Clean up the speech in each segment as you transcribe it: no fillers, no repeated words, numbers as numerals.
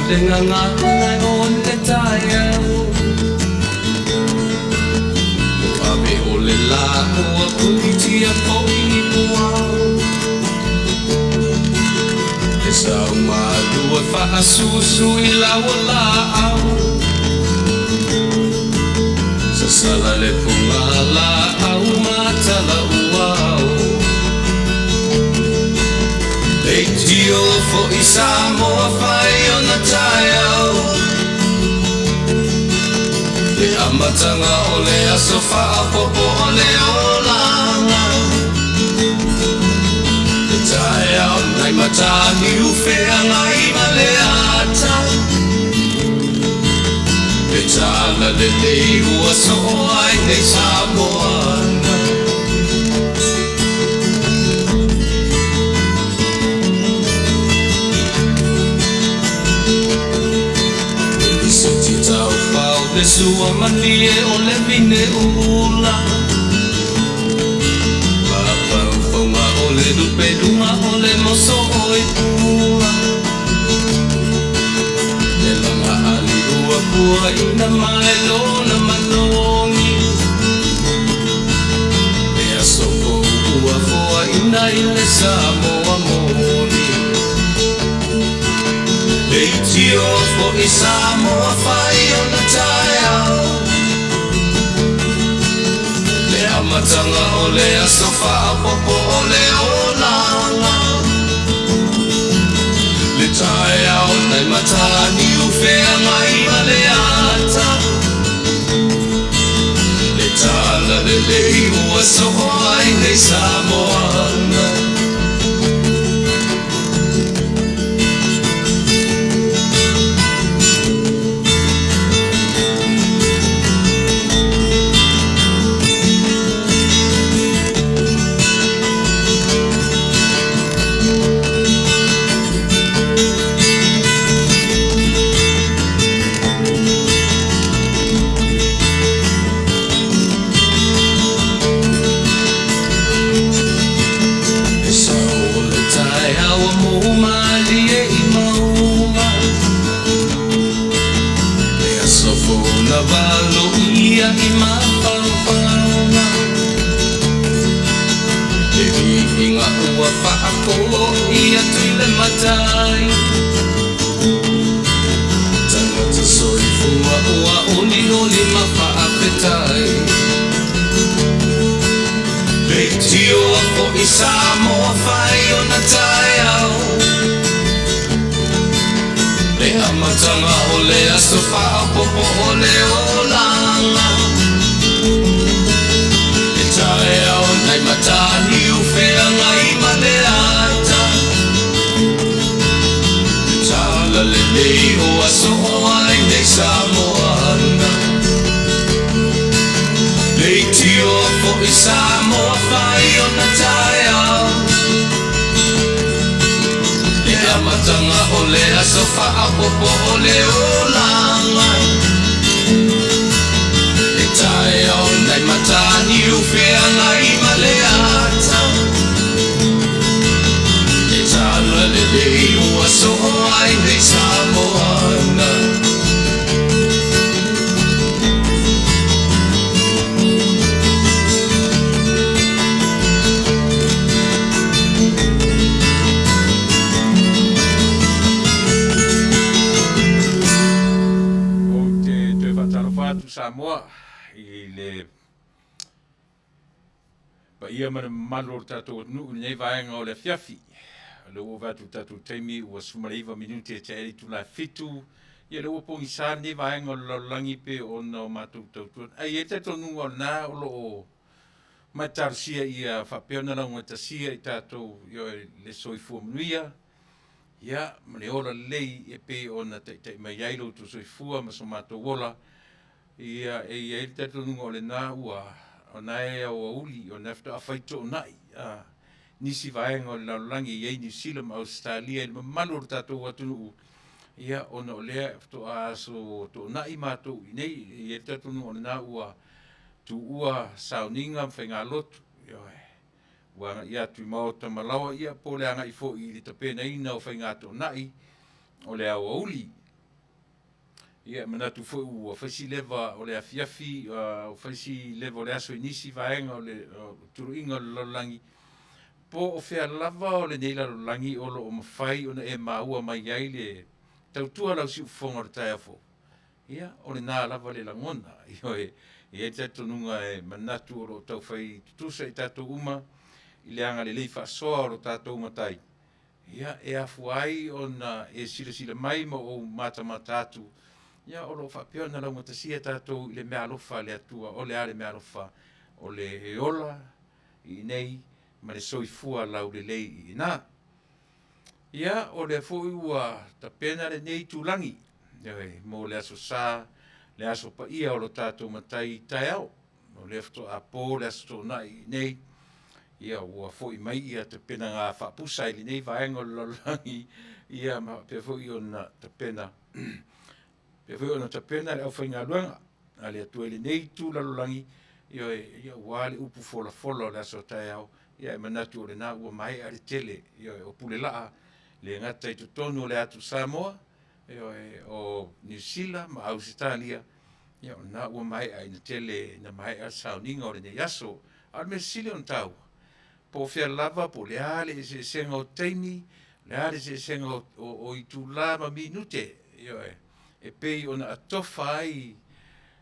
dengan ngai on te taiau Abe ole la ua kuitia koi puau E sau malua whaasusu I lawa la au Sasala le punga la au matala uau Leitio fo I Samoa whai o na taiau Le amatanga o le aso whaapopo o le olanga Le taiau nai matani uwhea ngai ma le ata Le tala le lei ua so ai nei Samoana Le sua manie o le vine ula Papa ufonga o le lupe lunga o le moso o I pula Le langa ali ua pua ina mai lona manongi Le asoko ua foa ina I le Samoa Moni Leitio fo I Samoa whai o na taiau Le amatanga o le aso whaapopo o le olanga Le taiau nai matani uwhea ngai ma le ata Le tala le lei ua soho ai nei Samoana Ia Tuilaepa Tangata soifua ua oli ma Faafetai Leitio fo I Samoa whai o na taiau Le amatanga o le aso whaapopo o le olanga Le taiau nai matani uwhea ngai ma le ata Le lei o aso ai nei Samoana Leitio fo I Samoa whai o na taiau Le amatanga o le aso whaapopo o le olanga Le taiau nai matani uwhea ngai ma le ata Le tala le lei ua so ai nei Samoana O te whatarowhatu Samoa I le pa ia mana malo tatou nuu nei vaenga o le Afiafi le ua vatu tatou taimi ua sumaleiva minuti e te eri tula fitu ia le ua pongi sa nei vaenga o le laulangi pe ona o matou tautuan ai e tatou nuu o na o loo mai tarusia ia whapeona launga tasia I tatou ia le soifua Manuia ia ma le ola lei e pe ona tai mai ailo tu soifua ma so matou ola ia e tatou nuu o le na ua ona e o uli o nafta afaito nai nisi vaenga o le laulangi iei New Zealand ma Australia ma malu tatou atunu ia ona o lea to aso to nai matou nei e tatou nuu o le na ua tu ua sauninga whainga lotu Wanga ia tui mau tamalawa ia po le anga I fo I le Tapenaina o whainga to nai o le awa uli Ia manatu foi ua faisi leva o le afiafi o faisi leva o le aso inisi vaenga o le turuinga o le lalolangi po o fea lava o le nei lalolangi o lo o mawhai o na e maua mai ai le tautua lau si ufonga o le tai afo. Ia o le nā lava le langona i e tatonunga e manatu o lo tau fai tutusa i tatou uma i le anga le lei Faasoa o lo tatou matai. Ia e afu ai o na e sila mai mo o mata atu. Ia o lo whapeo na lau matasia tatou i le mea alofa le atua o le ale mea alofa o le eola i nei ma le soifua lau le lei i nā. Ia o le fōi ua tapena le nei tūlangi. Mo le aso sā, le aso pa ia o lo tatou matai tai au. O le afto a pō le aso tō nai nei. Ia ua fōi mai ia tapena ngā whapusa i nei vaenga o lalangi. Ia ma pe fōi o na tapena. Pe fōi o na tapena le au whainga luanga. A le atua le nei tū lalolangi. Ia wale upu fola le aso tai au. Ia manatu o le nā ua mai a le tele. Ia o pule laa. Le ngata i tutonu o le atu Samoa. O New Zealand ma Australia. Ia o nā ua mai a ina tele na mai a sauninga o le nei aso. A me sili on tau. Po fea lava po le ale se senga o teimi. Le ale se senga o i tu lama minute. E pei ona atofa ai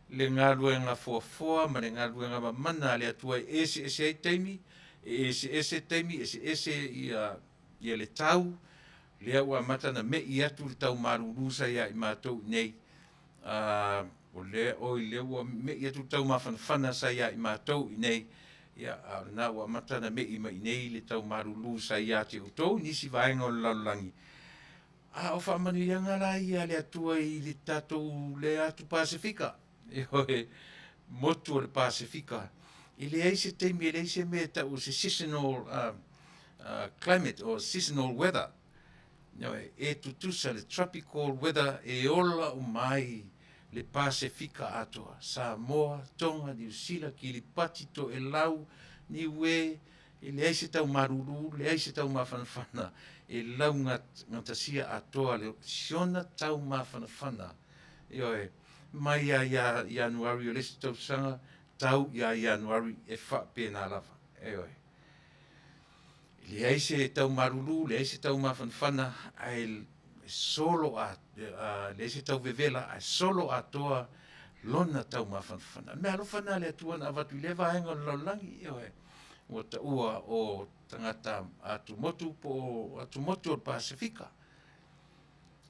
le ngaluenga foa ma le ngaluenga mamana le atua ese ai teimi. Ese teimi, ese ia le tau. Lea ua mata na me i atu le tau marurusa ia i mātou nei. O lea oi lea ua me i atu tau mawhanawhana sa ia i mātou i nei. Ia nā ua mata na me i mai nei le tau marurusa ia te utou nisi vaenga o le lalolangi. O whamanuia ngara ia le atua i le tatou le atu Pasifika. Motu o le Pasifika. I le eise teimi, le eise me tau se seasonal climate or seasonal weather. E tutusa le tropical weather e ola o mai le Pasifika atoa. Samoa, Tonga, New Zealand, Kiripati, to e lau, niue, e le eise tau maruru, le eise tau mawhanawhana, e lau ngatasia atoa le siona tau mawhanawhana. Mai a Januari o lesi tau sanga, tau ia Januari e whapena lava. Le aise tau marulu, le aise tau mawhanawhana, ai solo le aise tau vevela, ai solo atoa lona tau mawhanawhana. Me alofana le atua na avatu lewa henga o laulangi, ua ta ua o tangata atu motu po atu motu o Pasifika.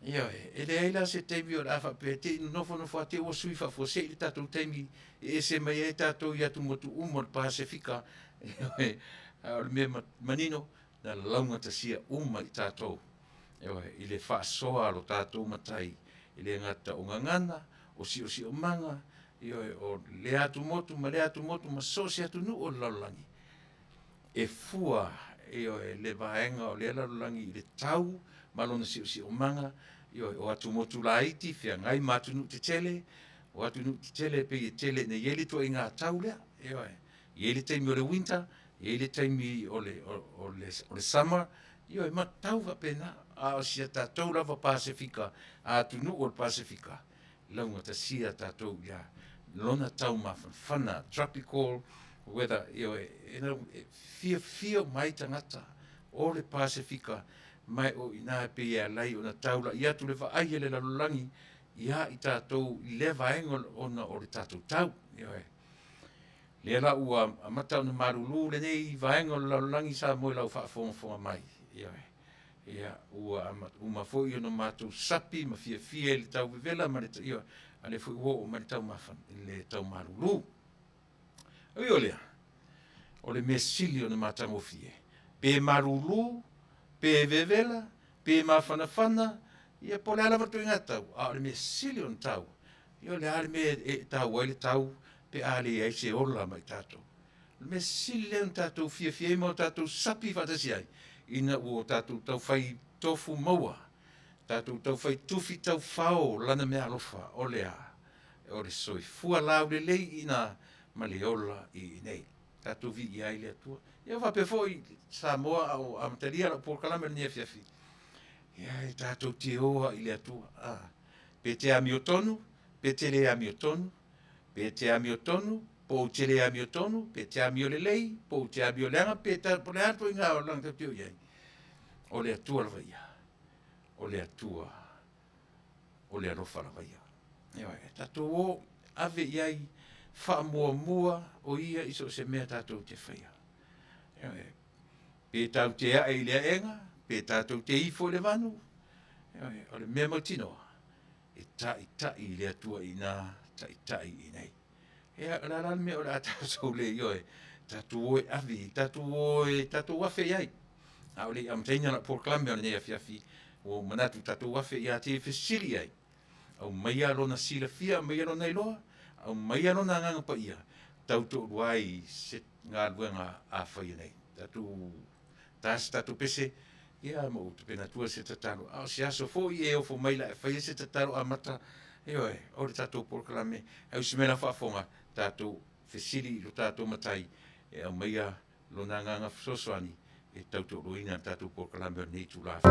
E le aila se teimi o la whape, te inu nofo ate ua sui whafo se i tatou teimi, e se mai e tatou i atu motu o Pasifika. O le mea manino na launga tasia i tatou. I le Faasoa lo tatou matai. I le ngata o ngangana, o si o manga, o le atu motu ma sosi atu nu o lalolangi. E fua, le vaenga o le lalolangi i le tau, malona si o manga, o atu motu la iti, fia ngai matu nu te tele, o atu nu te tele pe i tele na yeli to i ngā tau lea. Yeli teimi o le winter, le taimi o le summer, e matau va pena a sia tatou lava Pasifika, a tunu o le Pasifika. Launga ta sia tatou ia lona tau mawhanawhana, tropical weather, fia mai tangata o le Pasifika, mai o ina pe ia lai o na taula, ia tu le vaaia le lalolangi, ia i tatou i le vaenga o le tatou tau. Le la ua matau na marulu le nei vaenga o lalolangi sa moe lau whaafonga mai. Ia ua foi o na mātou sapi ma fia le tau vivela ma le tau ale foi o ma le tau mawhan le tau marulu. O lea, o le mesili o na mātou o fie. Pe marulu, pe vivela, pe mawhanawhana, ia po le ala watu inga tau. O le mesili o na tau. Le ale me tau ai le tau, pe ale ai se ola mai tatou. Me sile un tatou fia mo tatou sapi fatasi ai. Ina o tatou tau fai tofu maua. Tatou tau fai tufi tau fao lana me alofa o lea. O le soi fua lau le lei ina ma le ola i nei. Tatou vi i ai le atua. Ia vape foi Samoa au amataria la Polokalame ni Afiafi. Ia tatou te oa i le atua. pe te ami o tonu, pe te le ami o tonu, pe te ami o tonu, po te le ami o tonu, pe te ami o lelei, po te ami o leanga, pe te pone atu inga o lang tau iai. O le atua la vaia. O le atua. O le arofa la vaia. Tatou o ave iai wha mua o ia iso se mea tatou te whaia. Pe tau te a i lea enga, pe tatou te ifo le vanu. O le mea mautinoa. E tai le atua i nā, tai i nei. La ran me o la tatou le ioe. Tatou o e avi, tatou afe iai. A o le amtaina na Polokalame o le nei Afiafi. O manatu tatou afe ia te fesiri ai. Au mai alo na sila fia, mai alo na iloa. Au mai alo na nganga pa ia. Taouto ruai se ngā luenga a whai nei. Tatou pese. Ia mo te pena tua se tataro. Au se aso fo i e o fo mai la e whai se tataro a mata. Eoe, o le tatou Polokalame. Au se mena whaafonga tatou fesiri lo tatou matai. E au mai a lo na nganga fsosoani. E taouto ruina tatou Polokalame o nei Tuilaepa.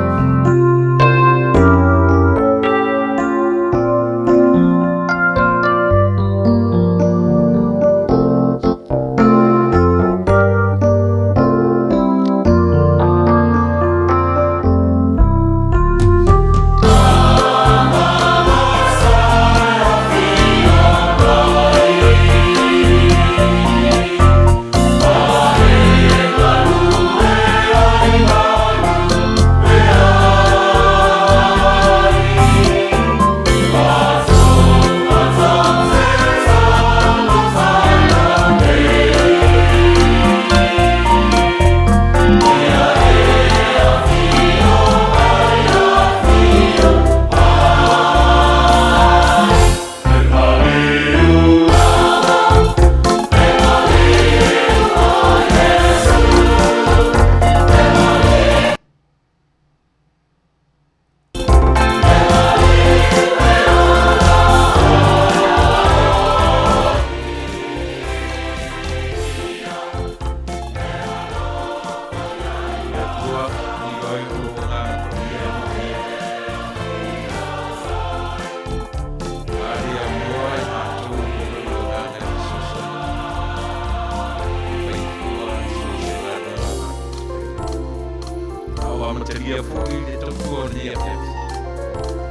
ia fui le tau ni ia pe.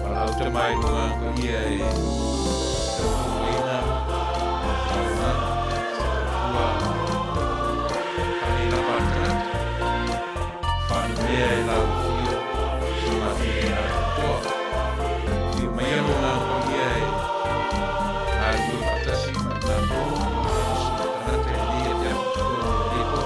Para auto mai no ko ia e ina na ua ai la patra. Fa me e la fio suna ia to. Ti mai no na ko ia e ai tu patasi na to. Na te dia te ko le ko.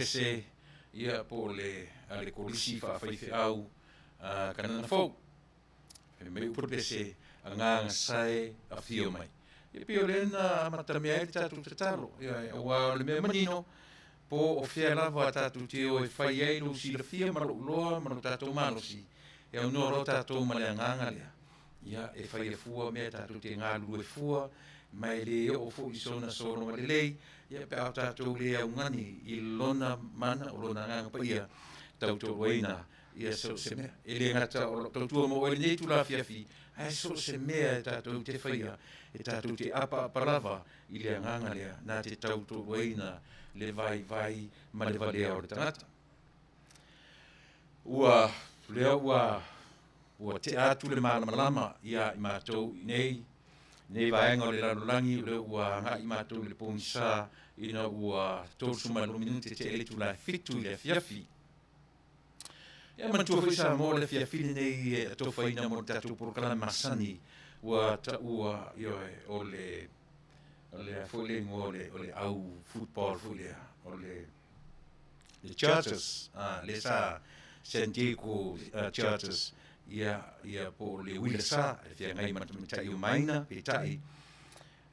pese ia po le kolisi faafaife au kanana fou. Me upo pese anga sai afio mai. Ia pio lena matamea e tatu te talo. Ia wa le me manino po o fia lava tatu te o e fai ei lo si la fia ma loa ma tatu malosi. Ia unoro tatu ma le anganga lea. Ia e fai e fua mea tatu te ngalu e fua mai le o fo isona sono ma le lei. Ia pe au tatu le au ngani i lona mana o lona nganga pa ia Tatou waina. Ia so se mea. E le ngata o tautua mo e nei tu la Afiafi. Ai so se mea e tatou te whaia. E tatou te apa lava i le anganga lea. Nā te Tatou waina le vai ma le valea o le tangata. Ua te atu le malama ia i mātou i nei vaenga o le lalolangi ua ngā i mātou le pōngisa ina ua tōsuma luminute te ele tu la fitu i le Afiafi. Ia mantua fai sa mo le Afiafi nei e tōwhaina mo Tatou Polokalame masani ua taua o le fōlengo o le au football fōlea o le Charters, le sa San Diego Charters ia po le wila sa e fia ngai matatai o maina pe tai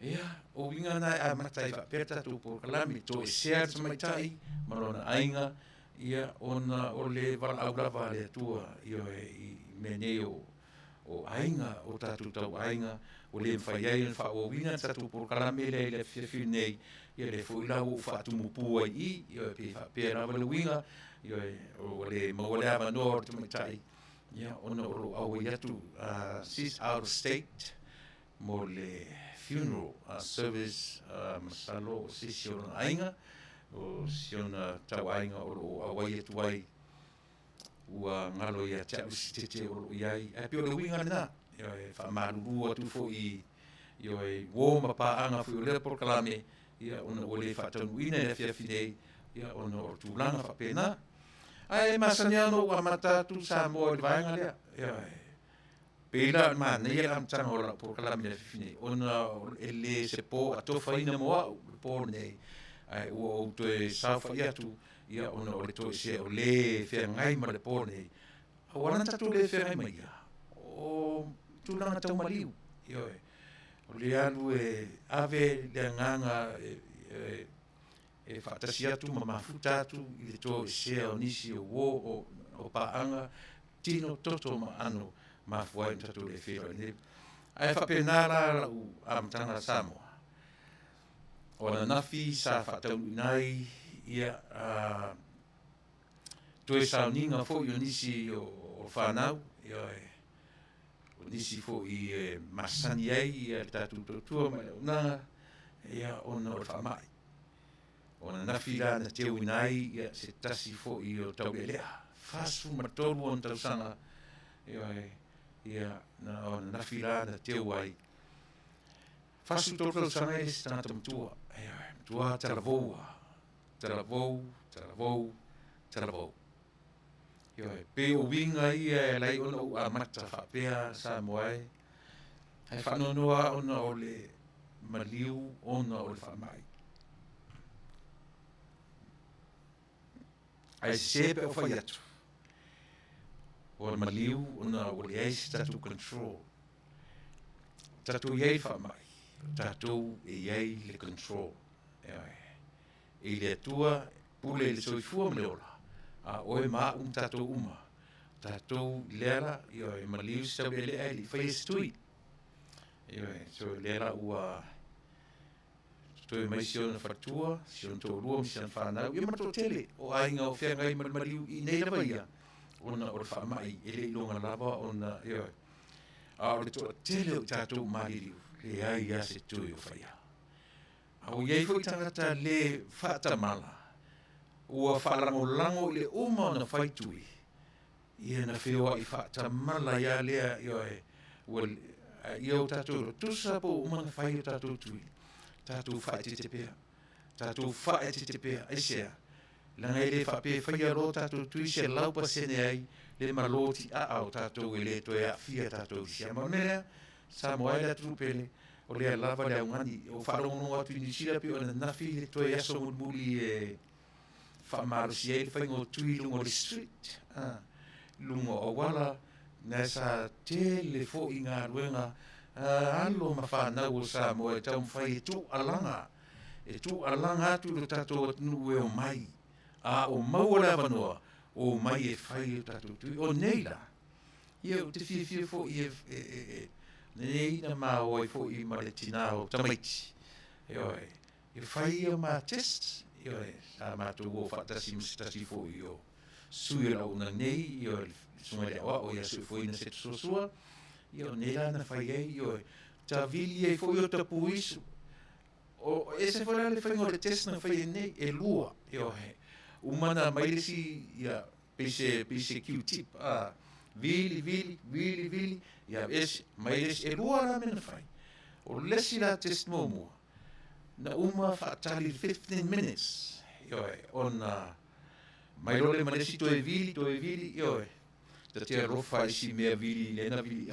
ia o winga nai a matai fa perta tu Polokalame to e share mai tai malona ainga ia ona o le vala aulava le tua ia i meneo o ainga o tatu tau ainga o le whaiai fa o winga tatu Polokalame le Afiafi nei ia le fuila o fa tu mupu ai ia pe fa pera le winga ia o le mawala manor tu mai tai ia ona o au iatu 6 out of state mo le funeral service masalo sisiona ainga o siona tau ainga o awai atu ai ua ngalo ia tau sitete o iai e pio le winga na ia e whamaruru atu fo i ia e wō mapaanga fo i le Polokalame ia ona o le whatanuina le Afiafi nei ia ona o tūlanga whapena ai masaniano wa matatu sa mo le vaenga lea ia pela mana ia am tanga o la Polokalame le Afiafi ona ele se po atofaina mo au po nei ai o to e safa ia tu ia ona o le to se o le fe ngai ma le po nei ona tatu le fe ngai mai ia o tulanga tau maliu ia o le alu e ave le nganga e fatasi atu ma mafuta atu i le to se o nisi o wo o paanga tino toto ma ano ma fuai tatu le fe nei ai fa penara u am tanga Samoa ona nafi sa fatau nai ia toe sauninga fo i nisi o whanau ia o nisi fo i masani ai ia tatu totua mai unanga ia ona o whamai ona nafi la na teu nai ia se tasi fo i o tau elea fasu matoru on tau sanga ia na ona nafi la na teu ai fasu tau sanga e se tangata mtua tua talavou ia pe o winga ia lai ona u amata whapea sa moai hai whanonoa ona o le maliu ona o le whamai ai sepe o whai atu o le maliu ona o le eisi tatu control tatu iei whamai tatu iei le control e le atua pule le soifua me ola a oe maa tatou uma tatou lera ia e maliu sau ele ai fai stui ia so lera ua toi mai siona fatua siona tolua siona fanau ia mato tele o ainga o fenga i maliu i nei lava ia ona o whamai ele ilonga lava ona ia a o le to tele o tatou maririu le ai ia se tui o whaia au iei fo i tangata le whaatamala ua whalangolango i le uma na whaitui ia na whioa i whaatamala ia lea ia o tatou tusa po uma na whai o tatou tui tatou whaetetepea tatou whaetetepea aisea langa i le whape whaia ro tatou tui se laupa sene ai le maloti a au tatou e le toe a fia tatou sia maunea sa moai la trupele o le lava le aungani o wharongo atu i nisira pio na nafi le toe aso mulmuli whaamarusi e le whaingo tui lungo le street. Lungo o wala, nā sa te le fo i ngā ruenga, alo ma whanau o sa moa e tau mwhai e tū alanga. E tū alanga atu lo tatou atunu e o mai. O maua la wanoa, o mai e whai o tatou tui, o neila. Ia o te whiawhia fo i nei na mā oi fo i ma le tina o tamaiti. Ioi, i whai o mā test, ioi, a mātou o whatasi mstasi fo i o sui lau na nei, ioi, sunga le awa o ia sui fo i na setu sosua, ioi, neila na whai ei, ioi, ta vili e fo i o tapu isu. O e se whara le whaingo le test na whai nei, e lua, ioi, umana mairisi, ia, pese Q-tip, vili, ia, es, mairisi, e lua la mena whai. O lesi la test mua. Na uma whaatali 15 minutes. Ioi, ona mai role manesi toe vili, ioi. Ta tea rofa isi mea vili, lena vili.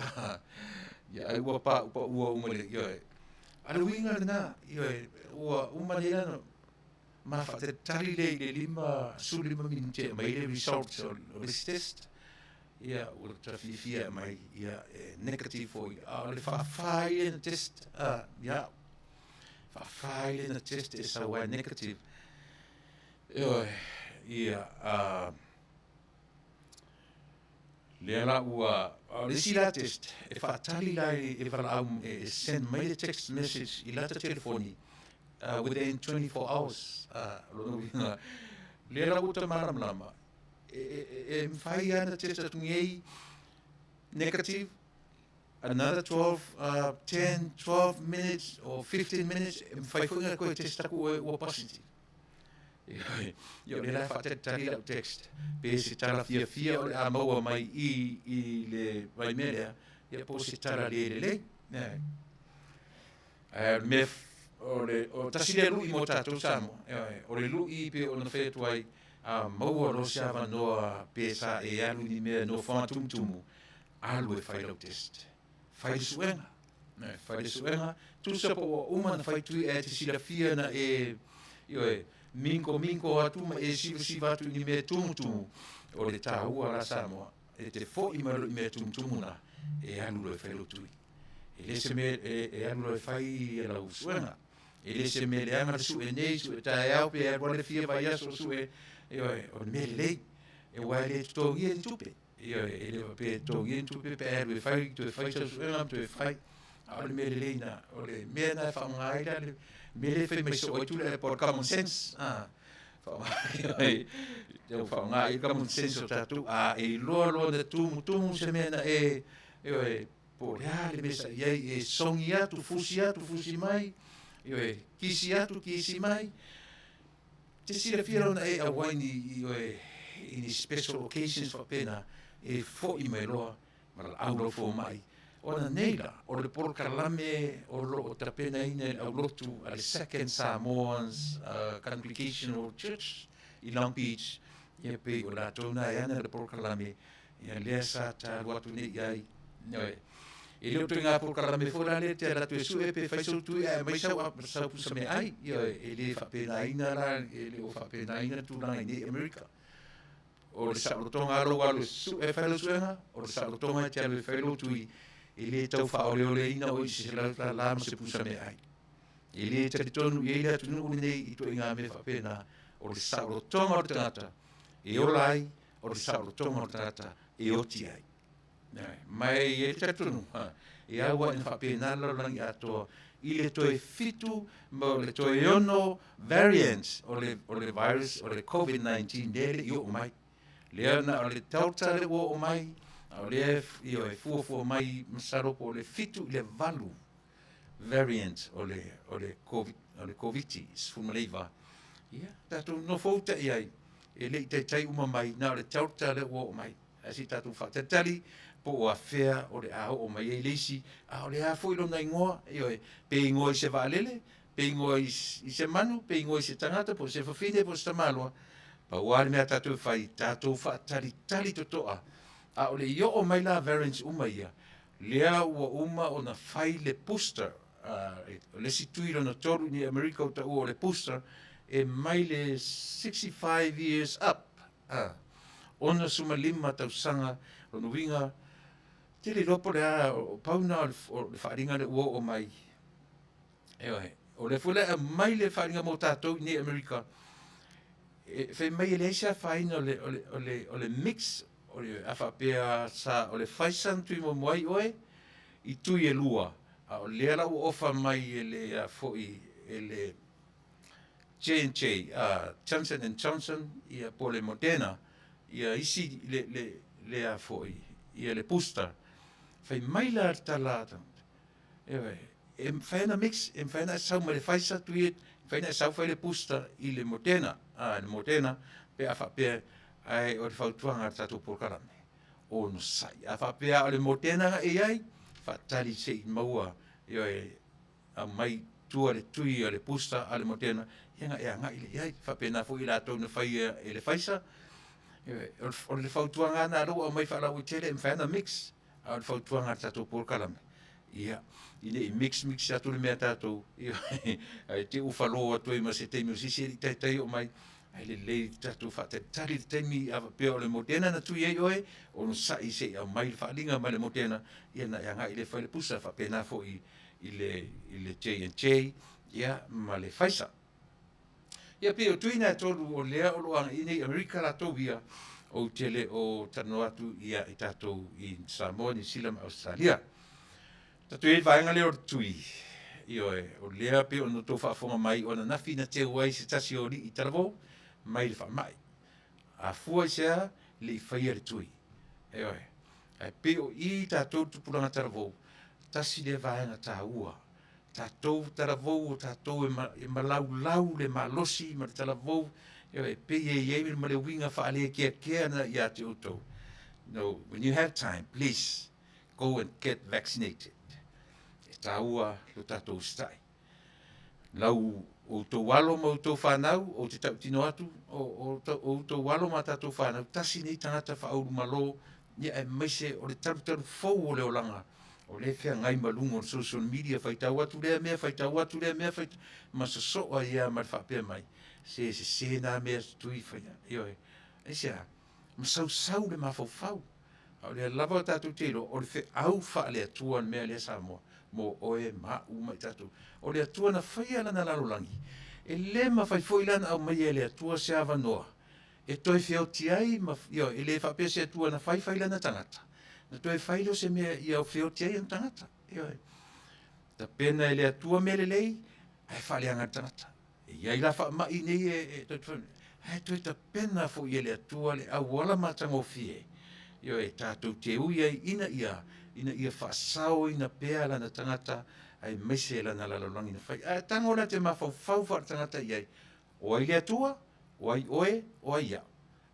Ia, ai ua pa, ua umale, ioi. Ala winga na, ioi, ua umane na, ma whaatali le lima, su lima minute, mai le results o this test. Ia, ua ta fia mai, ia, negative o, le whaafai na test, ia, whawhai na test e sa wai negative. Ia, lea la ua, le si la test, e whaatali la e wala au, e send mai le text message i lata telefoni, within 24 hours. Lea la uta maramlama, e mwhai ana test atungi ei negative, another 12 minutes or 15 minutes, fai funga koe testa ku o positive. Yo le la fata tali la text, pe se tala fia o le amaua mai i le vai melea, ia po se tala le. Me o tasi le lui mo tatou samo, o le lui pe o na whetuai, maua lo se ava noa pe sa e alu ni mea no whantumtumu, alu e whai lau test. Fai suenga, tu sapo o uma na fai tui e te sila fia na minko atuma e siva atu ni mea tumutumu o le tāua la Samoa, e te fo i maru i mea tumutumu na e anu lo e whai lo tui. E le se me e anu lo e whai e lau suenga, e le se me le anga su e nei, su e tae au pe e wale fia vai aso su e o me lei, e wai le tutongi e tupe. E le pe tongi en tupe pe e fai tu e fai sa suenga tu e fai a le mele leina o le mea na whaungai la le mele fai mai so oitu le por common sense whaungai whaungai common sense o tatu e loa na tumu se mea na po rea le mesa iei e songi atu fusi mai kisi atu kisi mai te sira fira na a waini in special occasions wa pena e fo i mai loa, ma la auro fo mai. Ona neila, o le Polokalame, o lo Tapenaina, au lotu, a le Second Samoans Congregational Church i Long Beach, ia pe o la tona e ana le Polokalame, ia lea sa ta watu ne iai. E leo tu ngā Polokalame fora le te ratu e su e pe fai sautu e mai sau pusa me ai, e le whapenaina la, e le o whapenaina tu langa i ne Amerika. O le sa'olotonga aro alu su e whaelo suenga, o le sa'olotonga te alu e whaelo tui, e le tau whaoleo ina o i se la lama se pusa me ai. E le te tonu i eile atu nuu nei i to inga me whapena, o le sa'olotonga o le tangata, e o lai, o le sa'olotonga o le tangata, e o ti ai. Mai e te tonu, e awa ina whapena lalangi atoa, i le toe fitu, mo le toe ono variants o le virus, o le COVID-19, lele i o mai. Lea na o le tauta le o mai, o le e fuafua mai masaro po le fitu i le valu variant o le COVID, sfumaleiva. Ia, tatu no fouta i ai, e le i tai uma mai, na o le tauta le o mai, asi tatu whatatali, po o a whea o le aho o mai e leisi, o le a fo ilo na ingoa, pe ingoa i se valele, pe ingoa i se manu, pe ingoa i se tangata, po se whawhine, po se tamaloa, pa wale mea tatou whai, tatou whaatari totoa. A o le io o mai la variants uma ia, lea ua uma o na whai le booster, le si tuilo na toru ni Amerika o ta ua o le booster, e mai le 65 years up. Ona suma lima tausanga o nuinga te le lopo le o pauna o le wharinga le ua o mai. O le fule a mai le wharinga mo tātou ni Amerika. Whai mai le isa whaina o le mix o le awhapea sa o le whaisan tui mo moai oe I tui e lua. O le ala u ofa mai e le foi e le J&J, Johnson & Johnson, ia po le Moderna, ia isi le foi, ia le booster. Whai mai la talata. E whaina mix, e whaina sau ma le Fasa tui e, whaina sau whai le booster I le Moderna. Le Moderna, pe awhapea ai o le whautuanga Tatou Polokalame. O no sai. Awhapea o le Moderna e ai, whatali se I maua, a mai tua le tui o le booster a le Moderna, Ianga e anga ile iai, whapena fo I lātou na whai e le Fasa. O le whautuanga nā roa mai whalau I tele, mwhana mix, o le whautuanga Tatou Polokalame. Ia, I mix atu le mea tātou, te ufaloa tui ma se teimi o sisi I taitai o mai, ai le lei tātou whatetari le teimi a peo le Moderna na tui ei oe, o no sai se a mai le whaalinga mai le Moderna, ia na anga I le whai le pusa, whapena fo I le J&J, ia ma le Fasa. Ia pe o tuina tolu o lea o loanga I nei Amerika la tau ia o tele o tano atu ia I tātou I Samoa ni Sila ma Australia. Tātou e vaenga leo tui. Io o lea pe o no tō whaafonga mai o na nafi na te uai se tasi o li I taravou, mai le whamai. A fua I sea le I whaia le tui. Ai pe o I tātou tupuranga taravou, tasi le vaenga tā ua. Tatou taravou o tatou e malau le malosi ma le taravou e pe e ma le winga whaale kia na ia te utou. No, when you have time, please go and get vaccinated. E taua lo tatou stai. Lau o tō walo ma o tō whanau o te tau tino atu o tō walo ma tatou whanau tasi nei tangata whauru malo ia e maise o le taru fau o le olanga. O le fea ngai malungo o social media whaitau atu lea mea, ma sa soa ia ma le whapea mai. Se nā mea tui whaia. E sea, ma sau le mawhau. O le lava o tātou telo, o le fe au wha le atua mea le Samoa. Mo oe ma umai tātou. O le atua na whaia lana lalolangi. E le ma whai foilana au mai e le atua se avanoa. E toi whiau tiai, e le whapea se atua na whai lana tangata. Na toi whailo se mea I au whiau tiai an tangata. Ta pena e le atua mea le lei, ai whaleanga tangata. E iai la wha mai nei e toi ta pena fo I le atua le au wala matanga o fie. E tātou te ui ai ina ia whaasao ina pea lana tangata, ai meise lana lalolangi na whai. Tangola te mawhau wha tangata iai. O ai le atua, o ai oe, o ai iau.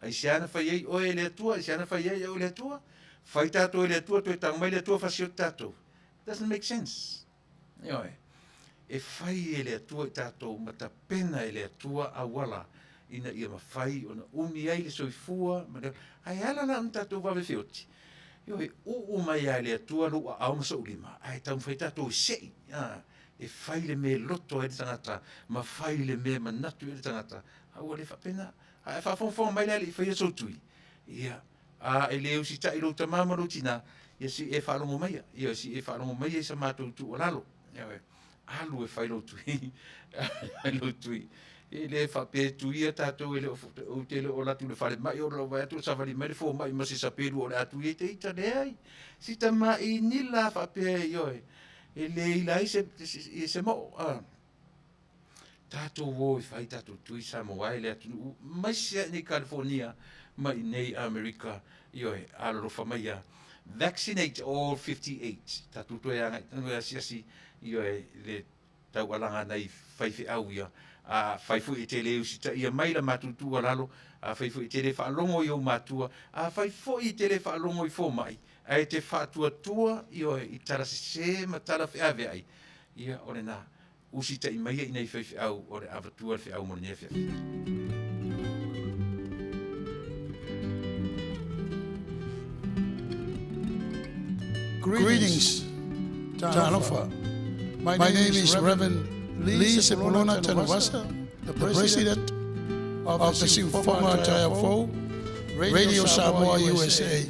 Ai seana whai ei oe le atua, ai seana whai ei au le atua. Whai tātou le atua, toi tang mai le atua whasio tātou. Doesn't make sense. E whai le atua I tātou, ma ta pena le atua a wala, ina ia mawhai, ona umi ai le soifua, ai ala na tātou wawe whioti. Mai ai le atua lua au masa ulima, ai tau whai tātou sei, e whai le me loto e le tangata, ma whai le me manatu e le tangata, au le whapena, ai whawhonwhonga mai le I whai aso tui. Ia, e leo si ta ilo tamamaro tina, ia si e whalongo mai, ia si e whalongo mai e sa mātou tu o lalo. Alu e whailo tui, whailo tui. E le whape tui a tātou e le o te le o latu le whare mai o lau atu sa whare mai le fō mai ma se sa peru o le atu e te ita le ai. Si ta mai ni la whape e le ilai se mo. Tātou o I whai tātou tui sa mo ai le atu mai se ni California mai nei Amerika alo lo whamaia. Vaccinate all 58. Tātou toi angai, tanu e asiasi le tau alanga nei whaiwhi au ia. Whaifu I te leo si ta ia maila matutua lalo, whaifu I te le whaalongo I o matua, whaifu I te le whaalongo I fō mai, ai te whaatua tua I tara se ma tara whiawe ai. Ia ore nā, usi ta I maia I nei whaiwhi au, ore avatua le whiau moni Afiafi. Greetings, Talofa. My name is Reverend Lee Sepulona Tanavasa, the president of the Siufonga Taoto, Radio Samoa USA.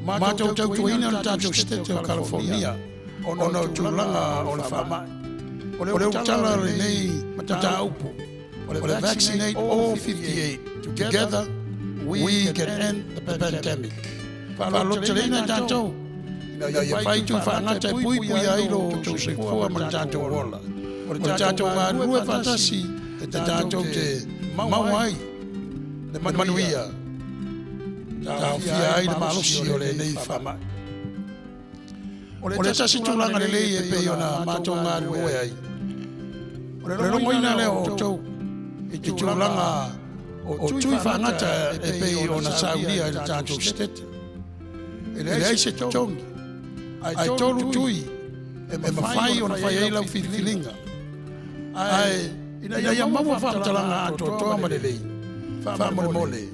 Matou tautuina na Tatou State o California, ono tulanga o le whamai. O le utala le nei mataupu, o le vaccinate all 58. Together, we can end the pandemic. Whalotelena Tatou, na ia whaitu whaangata pui airo tau seifua ma Tatou wola. O le Tatou ngā rua whatasi, te Tatou te mauai, le Manuia. Tau fia ai na malosi o le nei whamai. O le tasi tūlanga le lei e pei o na mātou ngā rua ai. O le rongoina leo o tau, i te tūlanga o tui whangata e pei o na sauria i le Tatou State. E le aise tongi, ai tolu tui, e mawhai o na whai eilau whiwhilinga. Ai, ina ia maua whamtalanga ato toa ma le lei, whamole mole.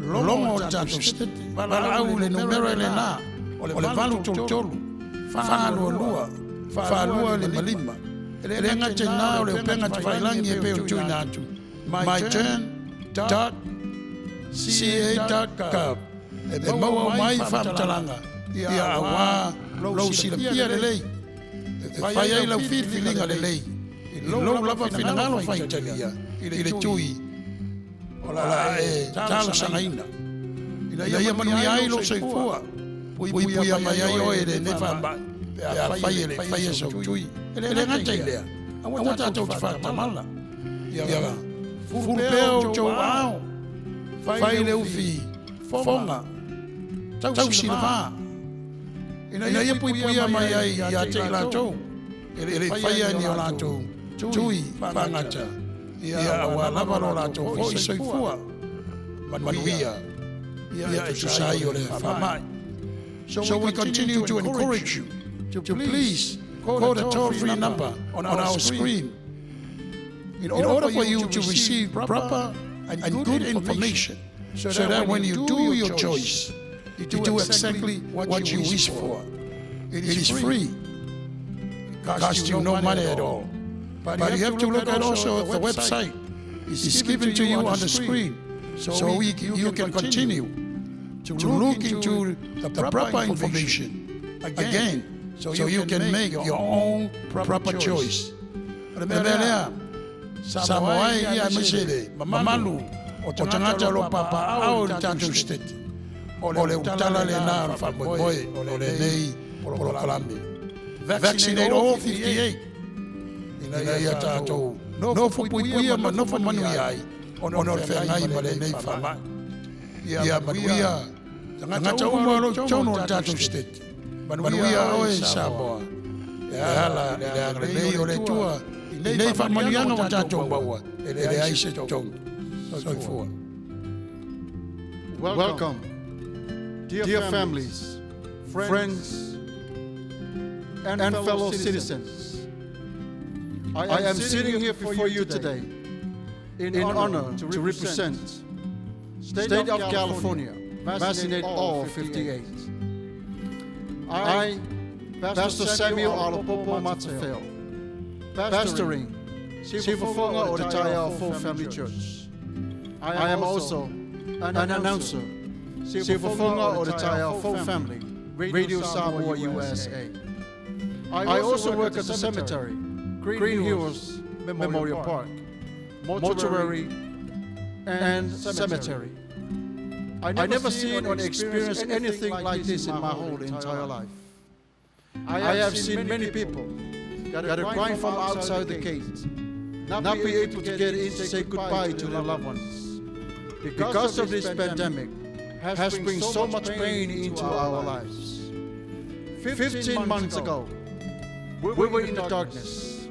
Longo o Tatou State, wala au le numero le nā, o le valu tolu, whaalua le malima. Ele ngate nā o le upenga te whailangi e peo tui nātu. myturn.ca.gov. E maua mai whamtalanga, ia awa lau sila pia le lei. E whai ai lau whiwhilinga le lei. I lau lava whinangalo whaitalia, i le tui. O la e tala sangaina. Ina ia Manuia ai lo seifua. Pui a mai ai o e le ne whamba. Pe a whai ele, whai e sau tui. Ele ngata i lea. Awa tātou te whatamala. Ia fulpeo tau ao. Whai le uwhi. Fonga. Tau sila vā. Ina ia pui a mai ai i a te lātou. Ele whai ai ni o lātou. Tui whangata. Ia awa lava lo lātou hoi soifua. Manuia. Ia e tusai o le whamai. So we continue to encourage you to please call the toll-free number on our screen in order for you to receive proper and good information so that when you do your choice, you do exactly what you wish for. It is free. It costs you no money at all. But you have to look at also the website. It's given to you on the screen so you can continue to look into the proper information again so you can make your own proper choice. Remelea, Samoa ia mesele, mamalu, o tangata lo papa au Tatou State. O le utala le nā whamoe, o le nei Polokalame. Vaccinate all 58. Ina ia Tatou, no fupuia ma no Manuia ai, ono le whengai ma le nei whamai. Ia Manuia, tangata uma lo tono o Tatou State. Manuia o e Samoa. E ala, le angrelei o le tua, i nei whamanianga o Tatou maua, e le aise tongi. Soifua. Welcome, dear families, friends, and fellow citizens. I am sitting here before you today in honor to represent State of California, vaccinate all 58. I, Pastor Samuel Alopopo Matafeo, pastoring Sifufonga o te Taoto Family Church. I am also an announcer, Sifufonga o te Taoto Family, Radio Samoa USA. I also work at the cemetery, Green Hills Memorial Park, mortuary, and cemetery. I never seen or experienced anything like this in my whole entire life. I have seen many people that are crying from outside the gate, not be able to get in to say goodbye to their loved ones. Because of this pandemic has brought so much pain into our lives. 15 months ago, we were in the darkness.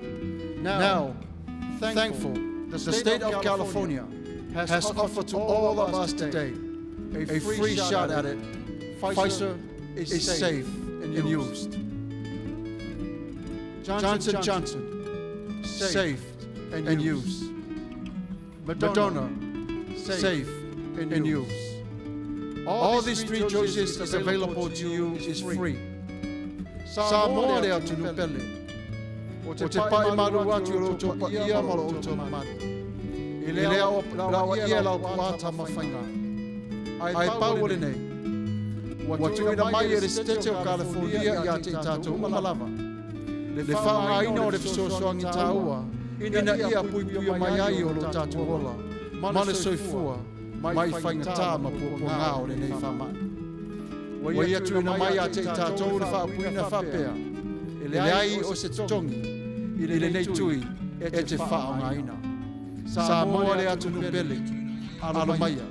Now, thankful, the state of California has offered to all of us today a free shot at it. Fasa is safe and used. Johnson, safe and used. Moderna, safe and used. All these three choices is available to you is free. Samoa le atu nupele. O te pai maru atu o tō pa ia ma lo tō manu. I lea o lawa ia lau puata mawhainga. Ai pau ore nei. Wa tuina mai e restete o California i a te Tatou malava. Le whaanga ina o le fisosoangi taua. Ina ia puipio mai ai o lo Tatou ola. Mane soifua. Mai whainga tā ma puponga o le nei whamai. Wa ia tuina mai a te Tatou le whaapuina whapea. E le ai o se tongi. I le nei tui e te whaanga ina. Sa moa le atu nupele. Alo maia.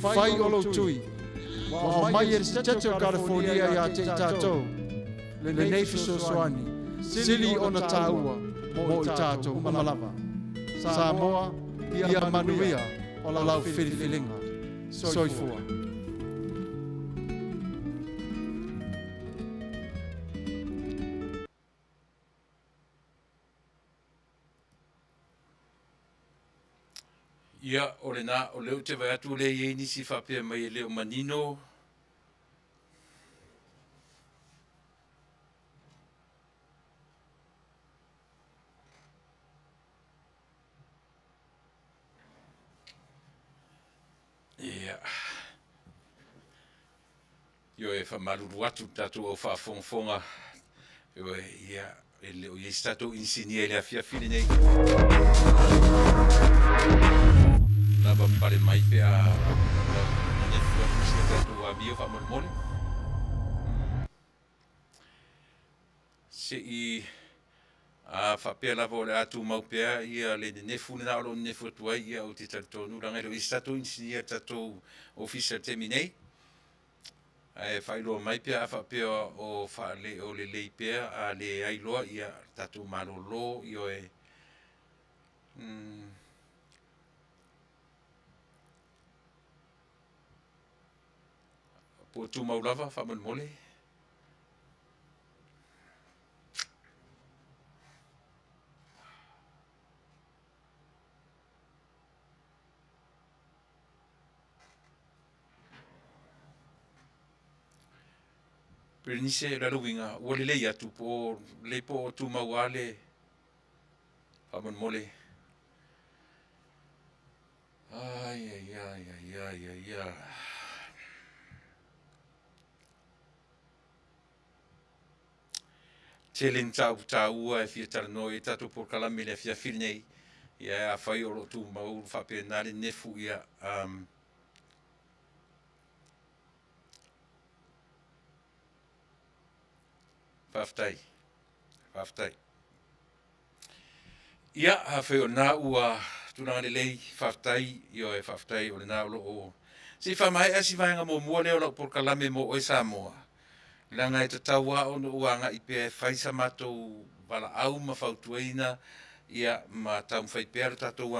Whai o lo tui. Wa mai e se tete o California i a te Tatou. Le nei fisosoani. Sili o na tāua mo i Tatou malava. Sa moa ia Manuia o la lau whiriwhiringa. Soifua. Ia, o le nā, o leo te vai atu le iei nisi whapea mai e leo manino. Ia. Io e whamaruru atu tatou au whaafonga. Io e, ia, e leo iei tatou insinia e le Afiafi nei. Lava pare mai pe a nefu a kusia tatou a mio whamormore. Se I a whapea lava o le atu maupea ia le nefu na alo nefu atua ia o te Taunuu ranga leo I tatou insinia tatou official temi nei. E whailoa mai pea a whapea o whaale o le lei pea a le ailoa ia tatou malolo io e po tu maulava whaman mole. Pernise la luinga wale le atu po le po tu mauale whaman mole. Ai ai ai ai ai ai ai. Telen taua e fia tarano e tatou Polokalame le Afiafi nei ia a whai o lo tu mau whapena le nefu ia Faafetai. Ia a whai o nā ua tunanga le lei Faafetai io e Faafetai o le nā ulo o si whamai a si vaenga mo mua leo lo Polokalame mo o e Samoa. Langa e tataua o no uanga I pe whaisa mātou wala au ma whautuaina ia ma tau mwhai pēra tatou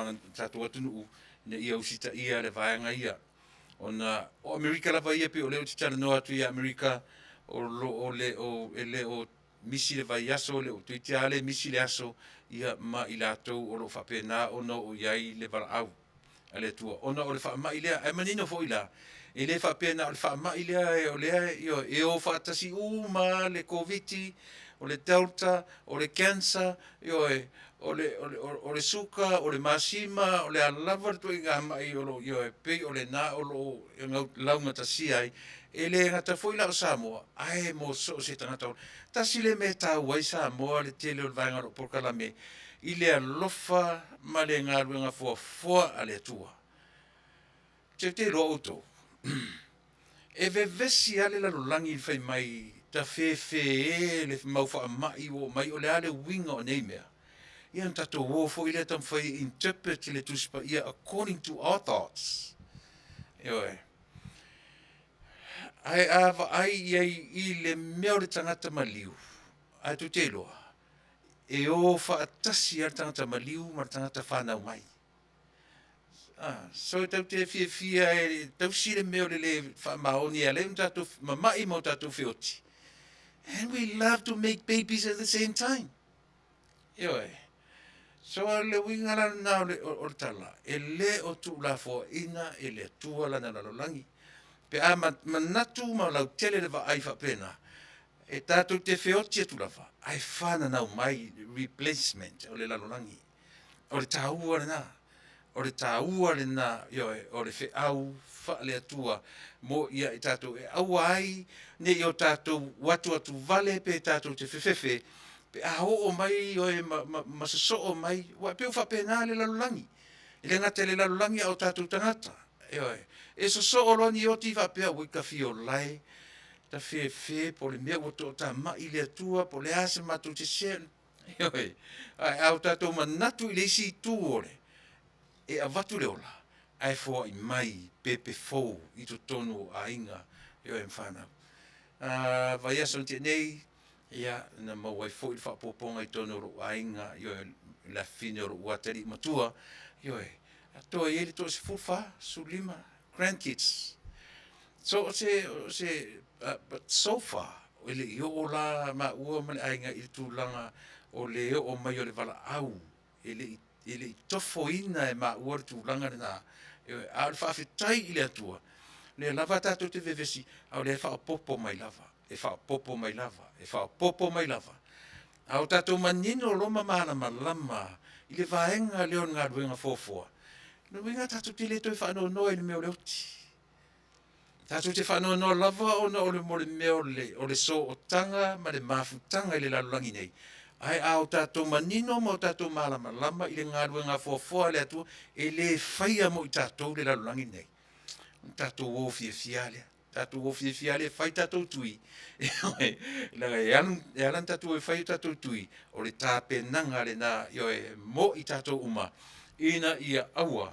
atunu ne ia usita ia le vaenga ia. O Amerika lava ia pe o leo te tala noa atu ia Amerika o le o misi le vai aso le o tuitia le misi le aso ia ma I lātou o lo whapena o no o iai le wala au. Ale tua ona o le whaama I lea e manino fo ila. E le whapena o le whaama I lea e o lea e o whaatasi ma le COVID, o le Delta, o le cancer, o le suka, o le masima, o le alava tu I ngā mai o lo pe o le nā o lo launga tasi ai. E le ngata fo ila o Samoa, ai mo so se tangata o. Tasi le me tau ai Samoa le tele o le vaenga o Polokalame. I le alofa ma le ngā ruenga fua ale tua. Te lo auto. E vesi ale la lulangi I whai mai ta fe le mau wha mai o le ale winga o nei mea. Ia tatou wofo I le tam whai interpret le tuspa ia according to our thoughts. Ioe. Ai ava ai I le mea le tangata maliu. Ai tu te loa. E o whaatasi ar tangata maliu mar tangata whanau mai. So tau te fia tau sire meo le whamaoni a leo tatou mamai mo tatou whioti. And we love to make babies at the same time. Ioe. So le wingara na o tala. E le o tu la fo ina e le tua la na lalolangi. Pe a manatu ma lau tele le va ai whapena. e tātou te whiotia tulawa, ai whāna nau mai replacement o le lalolangi. O le tāua le nā, o le tāua le nā, o le whiau, wha le atua, mo ia i tātou e aua ai, ne i o tātou watu atu vale pe tātou te whewhewe, pe a o mai o e masaso o mai, wa peo whapena le lalolangi. I le ngata le lalolangi au tātou tangata. E so o loni o ti whapea wika fio lai, ta fe po le mea o ta mai le atua, po le ase matu te se, ai au tātou manatu i le isi tū ore, e a watu le ola, ai fōa i mai pepe fōu i to tonu a inga, e mwhanau. Vai aso te nei, ia, na mawai fō i whapoponga i tonu ro a inga, la fine ro wateri matua, a toa i ele to se fufa, su lima, grandkids. So but so far, o le i o la ma ua male ainga i tūlanga o le o mai o le wala au, ele i tofo ina e ma ua le tūlanga le nā, a le Faafetai i le atua, le lava tātou te vevesi, au le whaapopo mai lava, whaapopo mai lava, whaapopo mai lava. Au tātou manino loma mana malama, i le vaenga leo ngā ruenga fōfua. No winga tātou te le toi whanau noa i le meo leuti. Tātou te whanau noa lava o na o le meo o le so o tanga, ma le mafutanga i le lalulangi nei. Ai au tātou manino mo tātou malama lama i le ngā ruenga fōfua le atua, e le whaia mo i tātou le lalulangi nei. Tātou o fiafiale, tātou o fiafiale, whai tātou tui. Langa e alan tātou e whai tātou tui, o le Tapenaina le nā, mo i tātou uma, ina ia aua,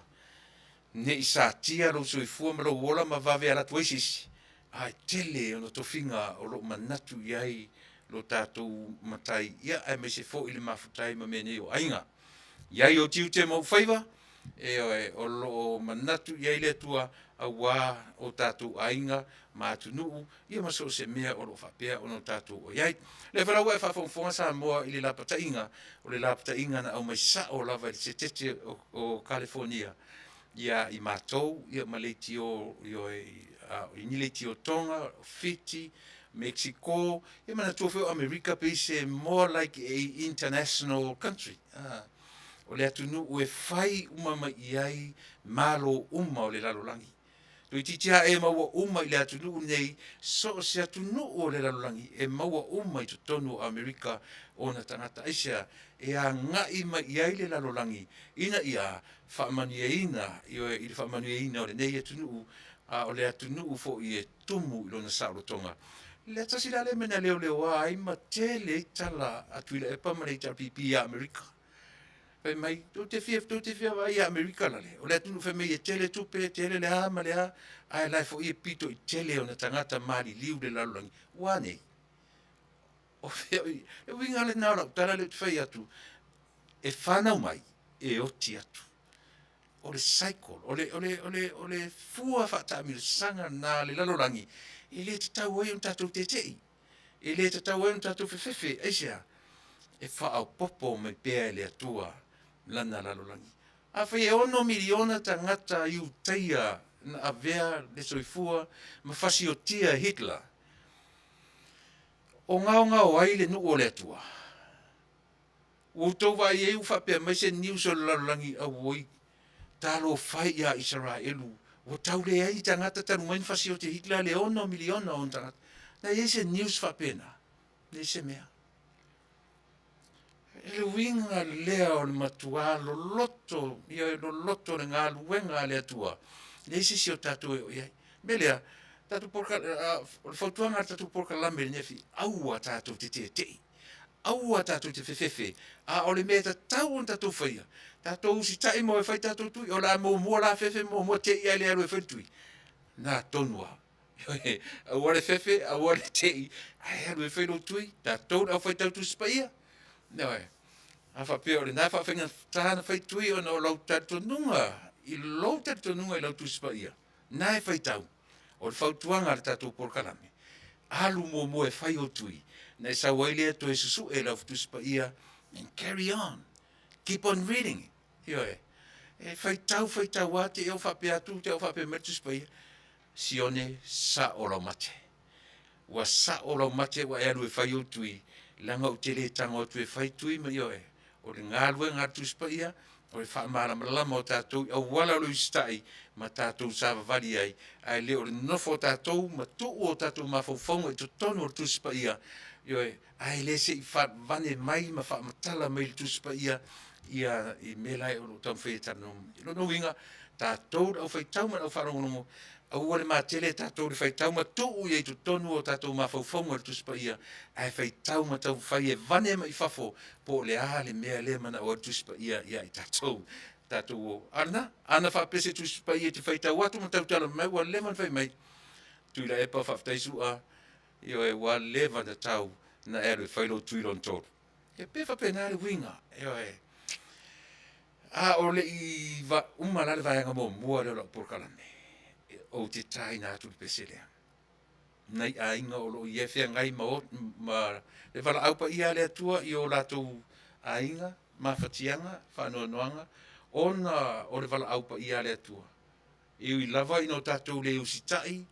ne i sa tia lo soifua ma lo wola ma vave ala tuesisi. Ai tele ono tofinga o lo manatu iai lo tātou matai, ia ai me se fo ili mafutai ma mene o ainga. Iai o tiu te mau whaiva, o lo manatu iai le tua a wā o tātou ainga, ma atunuu, ia maso se mea o lo whapea o no tātou o iai. Le wharau e whafonfonga sa moa ili lapatainga, o le lapatainga na au mai sa o lava i se tete o California. Ia i mātou, ia maleiti o inileiti o Tonga, Fiti, Mexico, ia mana tuawheo Amerika pe se more like a international country. O le atunu ue whai umama iai malo uma o le lalolangi. Tui titia e maua uma i le atunu nei, so se atunu o le lalolangi, e maua uma i tonu o Amerika o na tangata aisia, e a ngai ma iai le lalolangi, ina ia whaamanuia i le whaamanuia o le nei atunu, o le atunu fo i e tumu i lona saurotonga. Le tasi le mena leo ai ma tele i tala a Tuilaepa ma le tala pipi a Amerika. Pai mai, tu te fia vai a Amerika lale. O le atunu fe mei e tele tupe, tele le ha, ma le ha, ai lai fo i e pito i tele o na tangata mali liu le lalolangi. Wane. O fea, e winga le nara, tala le tfai atu, e whanau mai, e oti atu. O le cycle, o le fua whaatami le sanga na le lalolangi, e le te tau ai un tatou te tei. E le te tau ai un tatou fefefe, eisia, e whaau popo me pēa le atua lana lalolangi. A whai e ono miliona tangata iu teia na avea le soifua, ma whasi o tia Hitler. O ngao ai le nuu o le atua. O tau vai e u whapea mai se news o lalolangi a woi, talo whai ia Israelu, o tau le ai tangata tanu main whasi o te Hitler le ono miliona o tangata. Na e se news whapena, le se mea. E le winga lea o le matua, lo loto le ngā luenga le atua. Le isi si o tātou e o iai. Melea, tātou whautuanga tātou Polokalame le nefi, aua tātou te tei. Aua tātou te whewhewe. A o le mea tātou on tātou whaia. Tātou usi tai mo e whai tātou tui, o la mo mua la whewhe, mo te ia le aru e whai tui. Nā tonua. Aua le whewhe, aua le tei, ai aru e whai lo tui, tātou au whai tātou spaia. Nā a whapea o le nā whawhenga tāna whai tui o na o lau tātonunga, i lau tātonunga i lau tūspaia. Nā e whai tau, o le whautuanga le tātou Polokalame. Alu mo e whai o tui, na e sa wailea to e susu e lau tūspaia, and carry on, keep on reading. E whai tau wate, e o whapea tu, te o whapea me tūspaia, sione sa o lau mate. ua sa'o lau mate ua e alu e whai o tui, langa o te le tanga o tui e whai tui ma io e, o le ngālue ngā tuspa ia, o le wha mara malama o tātou, au wala lo istai, ma tātou sāwa wali ai, ai le o le nofo o tātou, ma tuu o tātou ma faufonga i tonu o tuspa ia, io e, ai le se i wha vane mai, ma wha matala mai le tuspa ia, ia i melai o tau whai tanu, ilo no winga, tātou au whai tau man au wharongonongo, au wale mā tele tātou le whai tau ma tuu i tu tonu o tātou ma faufonga le tuspa ia, ai whai tau ma tau whai e vane ma i whafo, po le le mea le mana o tuspa ia i tātou, tātou o, ana whapese tuspa ia te whai tau atu ma tau tala mai, wa leman whai mai, Tuilaepa Faafetai sua, io e wa levan da tau, na e whailo tuilon tōru. E pefa pena le winga, io e, o le i umalale vaianga mo mua le o Polokalame, o te tai nā tu le peselea. Nei a inga o lo i e whea ngai ma le wala aupa ia le atua i o lātou a inga, ma whatianga, whanua noanga, ona o le wala aupa ia le atua. Iu i lava ino tātou le usitai,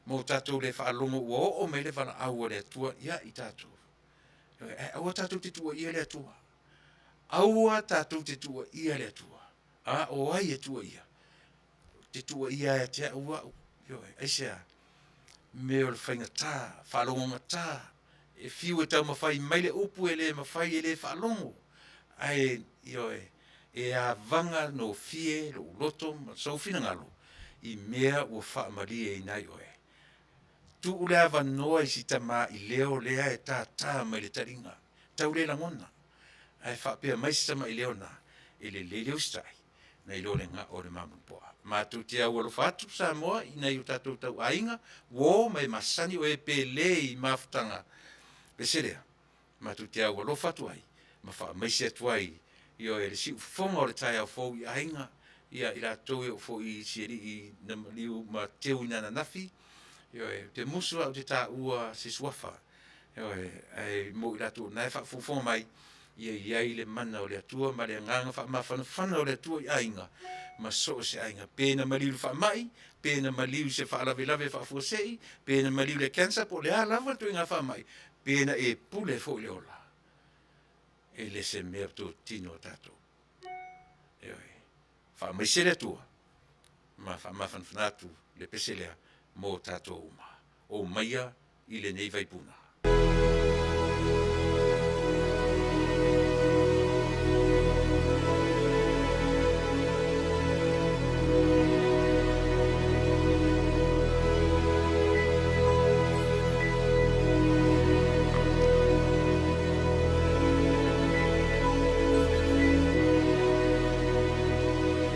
mo tātou le whaalongo ua o me le wala aua le atua ia i tātou. Aua tātou te tua ia le atua. Aua tātou te tua ia le atua. O ai e tua ia. Te tua ia e te aua. Aisea, me o le whainga tā, whaalongo tā. E fiu e tau mawhai mai le upu e le mawhai e le whaalongo. Ai, e a vanga no fie, lo loto, sau fina ngalo. I mea ua whaamari e nai oe. Tu ulea wanoa i si tama i leo lea e tā mai le taringa. Tau le langona. Ai whapea mai si tama i leo na. E le leo stai. Na i lo le ngā o le mamupoa. Mātou te au alo whātu sa moa i nei o tātou tau ainga. Wō mai masani o e pe le i mafutanga. Peserea. Mātou te au alo whātu ai. Ma wha mai se atu ai. Io e le si ufonga o le tai au fōu i ainga. Ia i la tau e o fōu i sieri i namaliu ma teu i nana nafi. Io e te musu au te tā ua se suafa. Io e mo i la tau nai wha ufonga mai. Ia iai le mana o le atua, ma le nganga wha mawhana o le atua i ainga. Ma so se ainga. Pēna maliu wha mai, pēna maliu se wha alawe wha fuasei, pēna maliu le cancer po le alawa tu inga wha mai. Pēna e pule fo le ola. E le se mea tu tino tātou. Io e. Wha mai se le atua. Ma wha mawhanatu le peselea mo tātou uma. O maia i le nei vaipuna.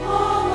Oh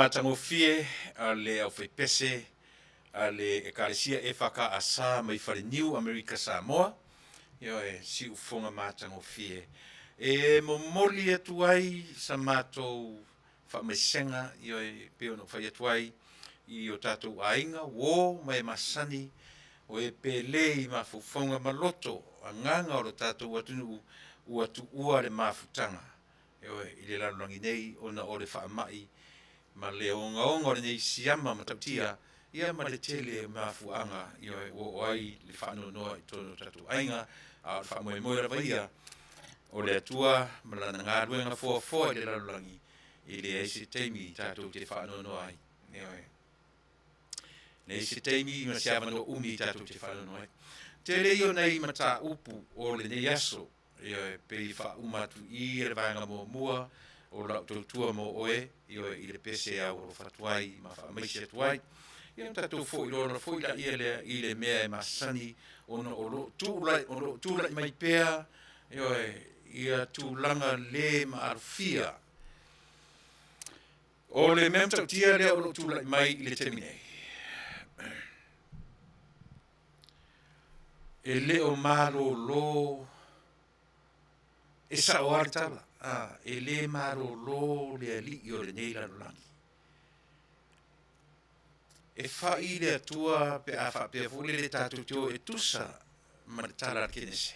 matangofie le au pese le ekalesia e whaka asa mai whare New America Samoa. Si ufonga matangofie. E momoli atu ai sa mātou whamesenga peo no whai atu ai I o tātou ainga wo mai masani o e pele I mafufonga maloto a nganga o tātou atunu ua tu ua le mafutanga. I le lalulangi nei ona o le whaamai ma le onga o nei siama matautia ia ma le tele mafuanga o ai le whaano noa I tono tātou ainga a le whaamoe moe rawa ia o le atua ma lana ngā ruenga fua le lalulangi I le eise teimi tātou te whaano noa ai. Le eise teimi ma siama no umi tātou te whaano noa ai. Te reo nei ma tā upu o le nei aso pe wha umatu I le vaenga mua o la tautua mo oe I le pese au o whatuai ma wha maisi atuai. Ia tātou fo I lora fo I le mea masani ona o lo tūlai mai pēa ia tūlanga le ma arfia. O le mea tautia lea o lo tūlai mai I le teminei. E leo malo lo e sa o artala e le malo lo le ali o le nei lalulangi e fai le atua pe a fa pe fule le tatu tio e tusa ma le tala kenese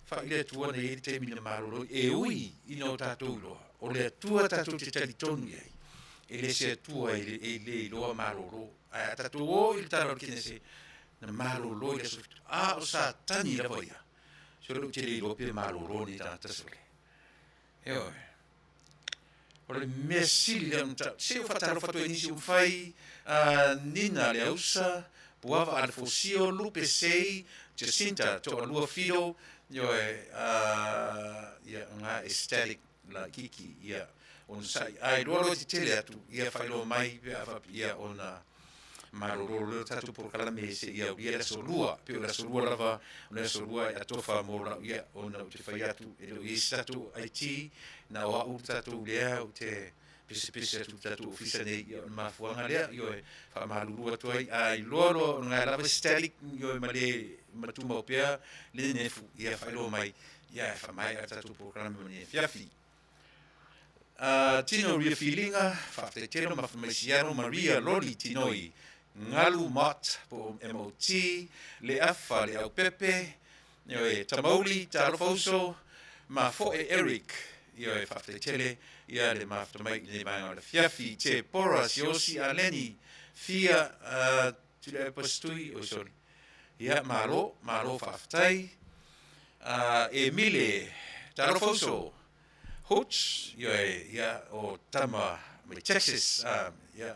fai le atua nei le temi le malo lo e ui ino tatu lo o le atua tatu te talitonu ai e le se atua e le lo malo lo a tatu o il tala kenese na malo lo le o sa tani la voia solo te le lope malo lo ni ta tasole o le mesili le unta se o fatalo fatu inisi fai nina le ausa puava al fosio lupe sei Jacinta to alua filo nga aesthetic la kiki on sai ai loro ti tele atu fai lo mai ona marorolo tatu Polokalame se ia la solua pe la solua lava la solua ya tofa mola ona te fai atu e statu IT na o tatu lea o te pese tatu ofisa nei ma fuanga lea fa maluru atu ai loro nga lava stalik male matuma opea le nefu fai lo mai fa mai tatu Polokalame ni Afiafi tino ria feelinga fa te telo ma famasiano Maria Loli tinoi ngalu mat po MOT le afa le au pepe tamauli tarofoso ma fo Eric fa te tele le mafta mai le mai le Afiafi te pora siosi aleni fia Tuilaepa stui o soli malo Faafetai Emile tarofoso Hutch o tama mai Texas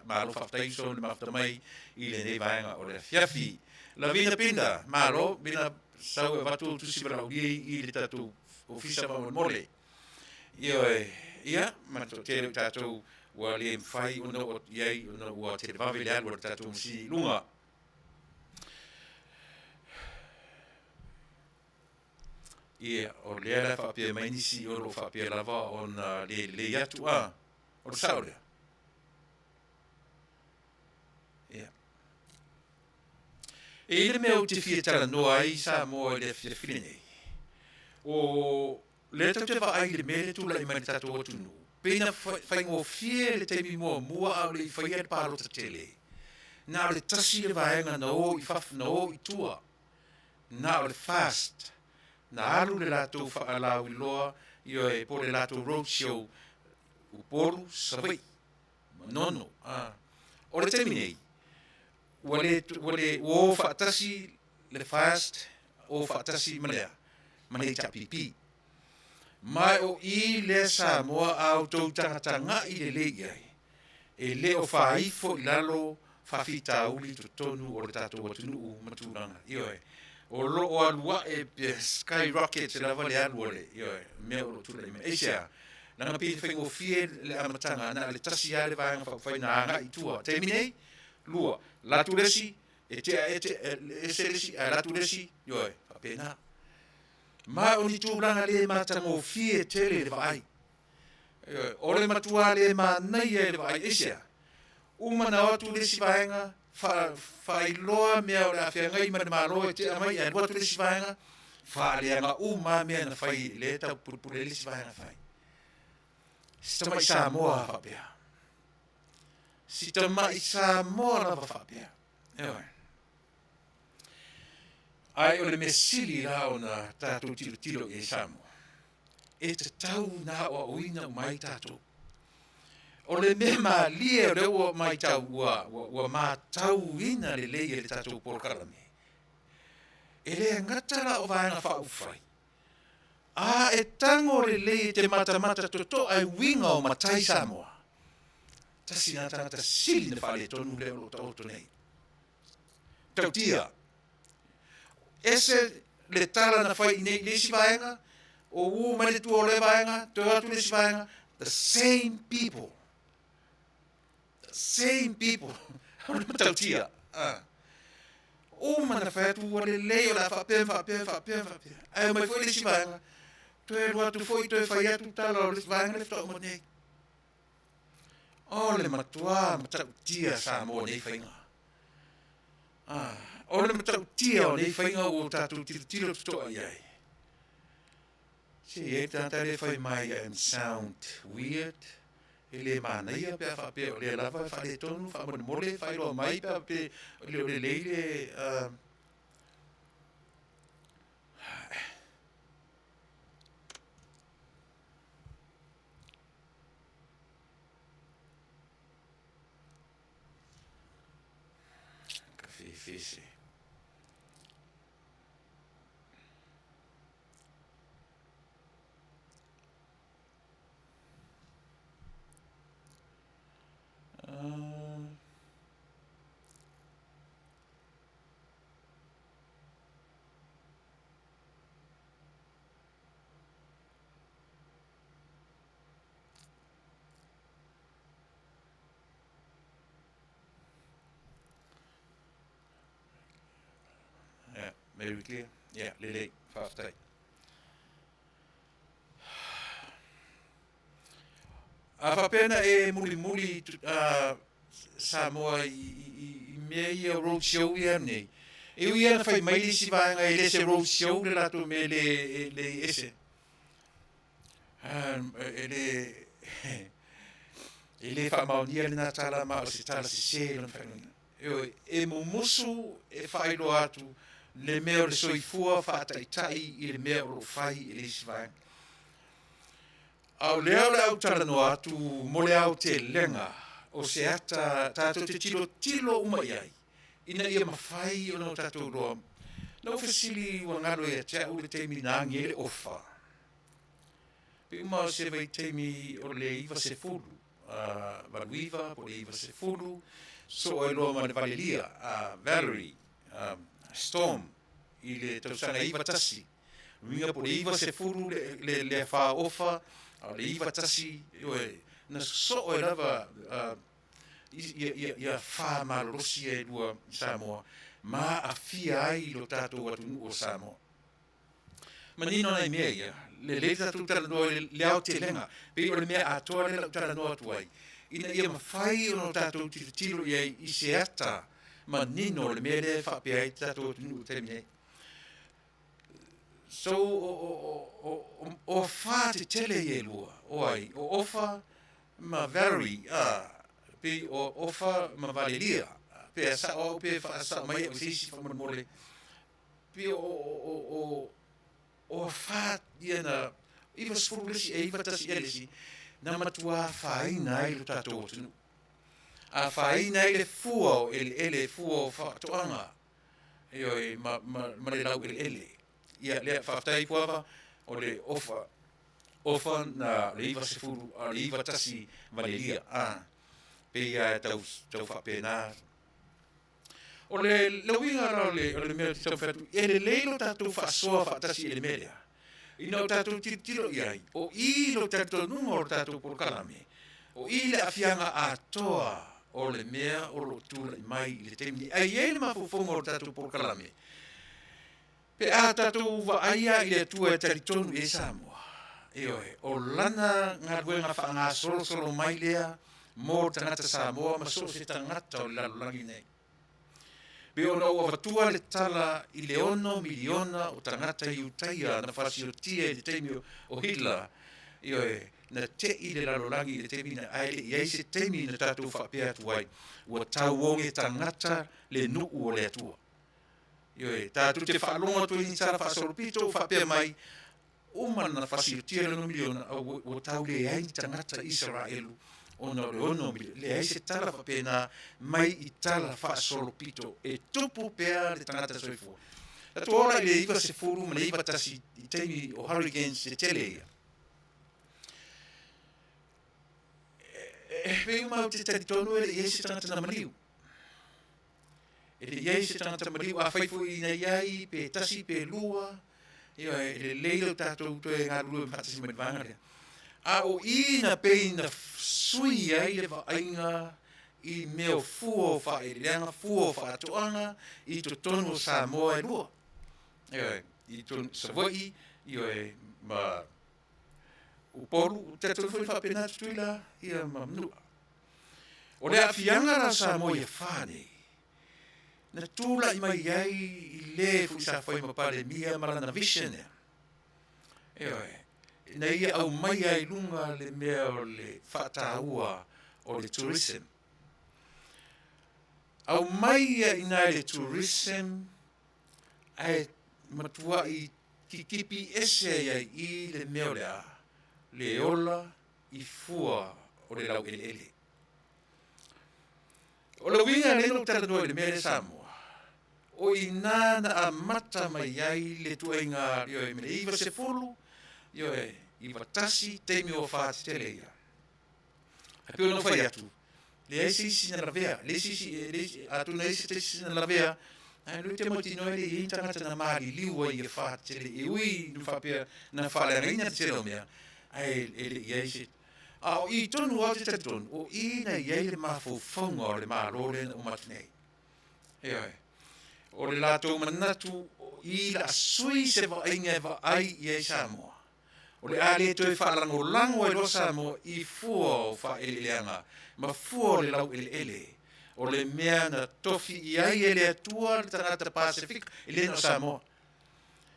malo Faafetai so le mafta mai I le nei vaenga o le Afiafi la vina pinda malo bina sau e watu tusi brau I le tatu ofisa ma mole ma to te tatu wa le fai una o una wa te va vele algo tatu si lunga o le la fa pe mai si o lo fa pe lava on le yatu o saule e le mea o te fia tala noa ai sa moa le Afiafi nei. O le tau te wa ai le mele tula I mai tatou o tunu. Pena whai ngō fie le teimi mua au le I whai e pālo ta tele. Nā o le tasi le vaenga na o I whaf na o I tua. Nā o le fast. Nā alu le latou whaalau I loa I po le latou roadshow uporu sawai. Nono. O le teimi nei. Wale o fatasi le fast o fatasi malea tapipi mai o I le Samoa au tau tanga I le leiai e le o faifo I lalo Faafetai to tonu o le tatou atunu matulanga o lo o alua e skyrocket la vale alwole me o tula me esia na pe fengo fie le amatanga na le tasi ale va fa na nga I tua terminei lua la tulesi selesi la tulesi fa pena ma oni tu blanga le matango fie tele le vai O le matua le manai e le vai isia. Umana watu le sivaenga, whailoa mea o le awhiangai ma le malo e te amai, e watu le sivaenga, whaaleanga uma mea na whai le tau purpure le sivaenga whai. Sita mai Samoa whapea. Sita mai Samoa lava whapea. Ewe. Ai o le mesili la o na tātou tilo e Samoa. E te tau na o uina mai tātou. O le me malia o le ua mai tau ua mātau ina le lei e le tātou Polokalame. E le ngatara o vaenga whaufai. A e tango le lei te mata toto ai winga o matai Samoa. Tasi nga tangata sili na whale tonu leo lo Taoto nei. Tautia. Ese le tala na whai nei le si vaenga, o u mai le tu o le vaenga, te atu le si vaenga, the same people. The same people. Tautia. O mana whaiatu o le leo la whapea. Ai mai foi le si vaenga, tu e rua tu foi tu e whai atu tala o le si vaenga le fto mo nei. O le matua matautia Samoa nei whainga. O le matautia o nei whainga o tātou tiro toa iai. Si e tata le whai mai and sound weird. E le Manuia pia whapea o le lava whale tonu, whamone mole, whairoa mai pia pe o le leile. Fisi. Very clear? Yeah, Lele, Faafetai. Whapena e muli Samoa I mea ia roadshow ia nei. E ia na whai mai le si vaenga e le se roadshow le lato me le ese. E le whamaunia le nā tala ma o se tala se se lon whainga. E mumusu e whailo atu le mea o le soifua whaataitai I le mea o lo whai I le si vaenga. Au leo le au tala no atu mo le au te lenga o se ata tātou te tilo uma iai. Ina ia mawhai o no tātou roa. Nau whasili wangaro e te au le teimi nāngi e le ofa. Pe uma o se vai teimi o le iwa se fulu. Valuiva, po le iwa se fulu. So o loa ma le Valelia, Valerie, Storm, I le tausanga iwa tasi. Ringa po le iwa se fulu le wha ofa. Le iwa tasi, na so e lava ia wha malorosi e lua Samoa, ma Afia ai lo tātou atunu o Samoa. Manino nei mea ia, le tātou tala noa le au te lenga, pe o le mea atoa le tala noa tuai. Ina ia mawhai o no tātou tilo iai I se ata, manino le mea le whapea ai tātou atunu o te mea. So o wha te tele e lua, o ai, o ofa ma Valerie, pe o ofa ma Valelia, pe a sa o pe wha sa mai o sisi whamon mole, pe o wha iana, iwa sfurulesi e iwa tasi elesi, na matua whaina I lo tātou tunu. A whaina I le fua o ele fua o whatoanga, e ma le lau ele. Ia le Faafetai puava o le ofa na le iwa se furu a le iwa tasi Valelia pe ia tau whapena o le lauinga ra o le mea tau whatu e le leilo tātou Faasoa whaatasi e le mea ina o tātou tiro iai o I lo tātou nunga o tātou Polokalame o I le afianga atoa o le mea o lo tūla I mai I le temni ai e le mafufonga o tātou Polokalame Pe a tātou wa aia I le tua taritonu e Samoa. o lana ngā ruenga wha ngā solo mai lea, mō tangata Samoa, ma so se tangata o lalulangi nei. Be ona ua watua le tala I le ono miliona o tangata I utaia na whasiotia I le teimi o Hitler, na te I le lalulangi I le teimi na aile, I eise teimi na tatou whapea atuai, ua tau onge tangata le nuu o le atua. Tātou te whaalonga tui ni tala whaasolopito, whapea mai, o mana na whasiotia le no miliona, o tau le ai tangata Israelu, ona le ono le ai se tala whapena mai I tala whaasolopito, e tupu pea le tangata soifua. Tatu ora I le iwa se furu, ma le iwa tasi I teimi o hurricanes se tele ia. Veu mau te tari tonu ele I se tangata na mariu. Ele iai se tangata mariu, a whaifu I na iai, pe tasi, pe lua, ele leilo tātou toe ngā lua matasi mai vangarea. A o ina pei na sui ai le whainga I meo fuo whaereanga, fuo whaatoanga, I to tono Samoa e lua. I to Savoi, ma upolu, te tono whai whapena tuila, ia ma mnua. O le afianga ra Samoa ia whane, na tūla I mai iai I le fu sa whai mapare mia marana vision na ia au mai ai lunga le mea o le whataua o le tourism. Au mai ai nai le tourism ai matua I kikipi ese ai I le mea o le a, le ola I fua o le lau ele. O le winga leno tala doa le mea le Samoa. O I nana a mata mai ai le tuenga me le iwa se fulu, I watasi teimi o whaatele ia. A pio no whai atu. Le eisi si na lavea, le eisi atu na eisi te si na lavea, ai lui te moti noe le I tangata na maari liua I whaatele, I ui nu whapea na whalerina te telo mea, ai le eisi. A o I tonu au te tatonu, o I na iei le mawhauwhaunga o le maarore na umatunei. O le lātou manatu, I la sui se whainga wa ai iei Samoa. O le ale toi whaalango lango e lo Samoa I fua o whaeleleanga, ma fua o le lau ele. O le mea na tofi I ai ele atua le tangata Pasifika, ele no Samoa.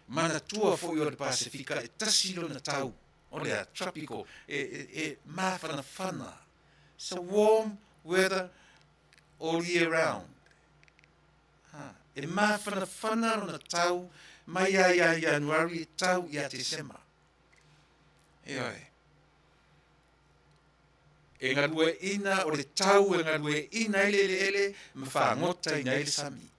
Mana tua fo I o le Pasifika e tasilo na tau. O le a tropical, mawhana whana. So warm weather all year round. E mawhana whana o na tau, mai ai a Januari, tau I a December. E ngā rua ina o le tau, e ngā rua ina ele, ma whangota ina ele sami.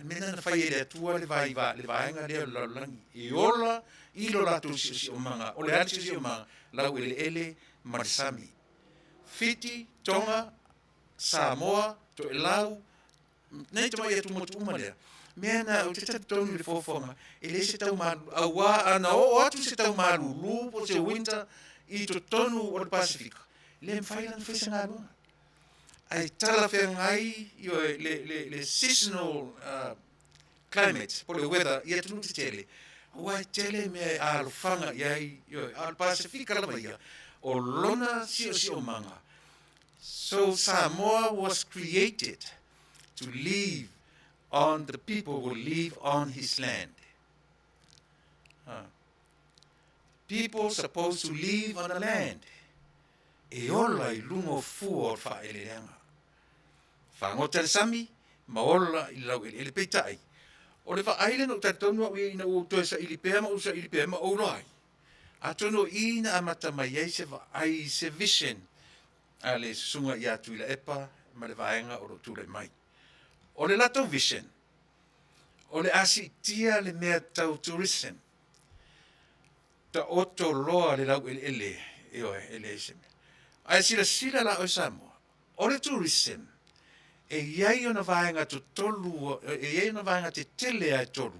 Mena na whai ele atua le vaenga lea laulangi. I ola, I lo lato si o manga, o le ati si o manga, lau ele, ma le sami. Fiti, Tonga, Samoa, to e lau, nei te mai atu motu umalea. Mea na o te tonu le fofonga, ele se tau malu, a wā ana o atu se tau malu, lupo se winter, I to tonu o le Pasifika. Le mwhailan whesa ngā lunga. Ai tala whea ngai, le seasonal climate, po le weather, I atu nuti tele. Wai tele me alofanga iai, al Pasifika lama ia, o lona si o manga. So Samoa was created to live on, the people will live on his land. People supposed to live on the land. E ola I lungo fua o whaeleanga. Whangota le sami, ma ola I lau ele peitai. O le whaile no tatonu au ina o toa sa ilipea ma usa ilipea ma orai. A tono ina amata mai ei se ai se vision. A le sunga I a Tuilaepa, ma le vaenga o lo tule mai. O le lato vision. O le asi tia le mea tau tourism. Taoto loa le lau ele eseme. Ai sila la o Samoa. O le tourism. E iai ona vaenga to tolu, e iai ona vaenga te tele ai tolu.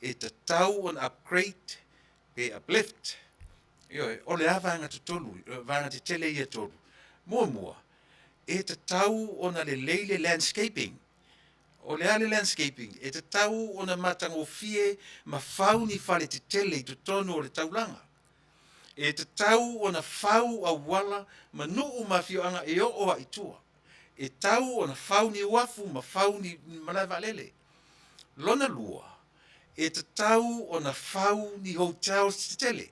E te tau on upgrade, pe uplift. O le a vaenga to tolu, vaenga te tele ia tolu. Mua. E te tau ona le leile landscaping. O le ale landscaping, e te tau ona matango fie ma fauni fale te tele I to tonu o le taulanga. E te tau o na whau a wala ma nuu mawhioanga e o a itua. E tau o na whau ni wafu ma whau ni malai valele. Lona lua, e te tau o na whau ni hotels tele.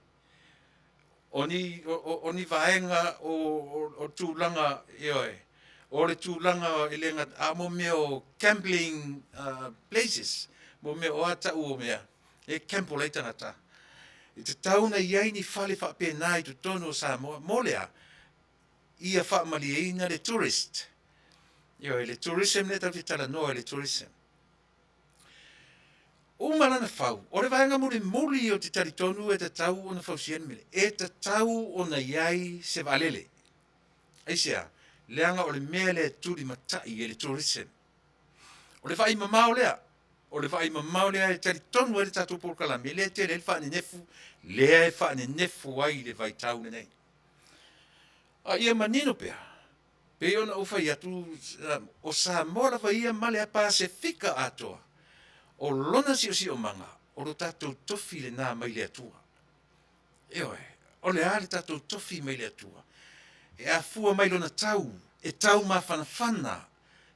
O ni vaenga o tūlanga ioe. O le tūlanga e lenga a mo meo gambling places. Mo meo o ata ua mea. E campo leita na ta. I te tau na iai ni whale whapena i tu tono sa molea. Ia whaamaliina le tourist. Ioe, le tourism le tau te tala noa le tourism. O malana whau. O le vaenga muli o te tari tonu e te tau o na whau sian mele. E te tau o na iai se valele. Eisia, leanga o le mea le turi matai e le tourism. O le vai mamau lea. O le vai mamau lea e tari tonu e le Tatou Polokalame. Le te le wha ne nefu. Lea e wha ne nefu ai le vai tau ne nei. A ia manino pea. Pe ona ufa i atu o sa mola va ia male a Pasifika atoa. O lona si o manga, o lo tatou tofi le nā mai le atua. Eoe, o le ale tatou tofi mai le atua. E a fua mai lona tau, e tau mawhanawhana.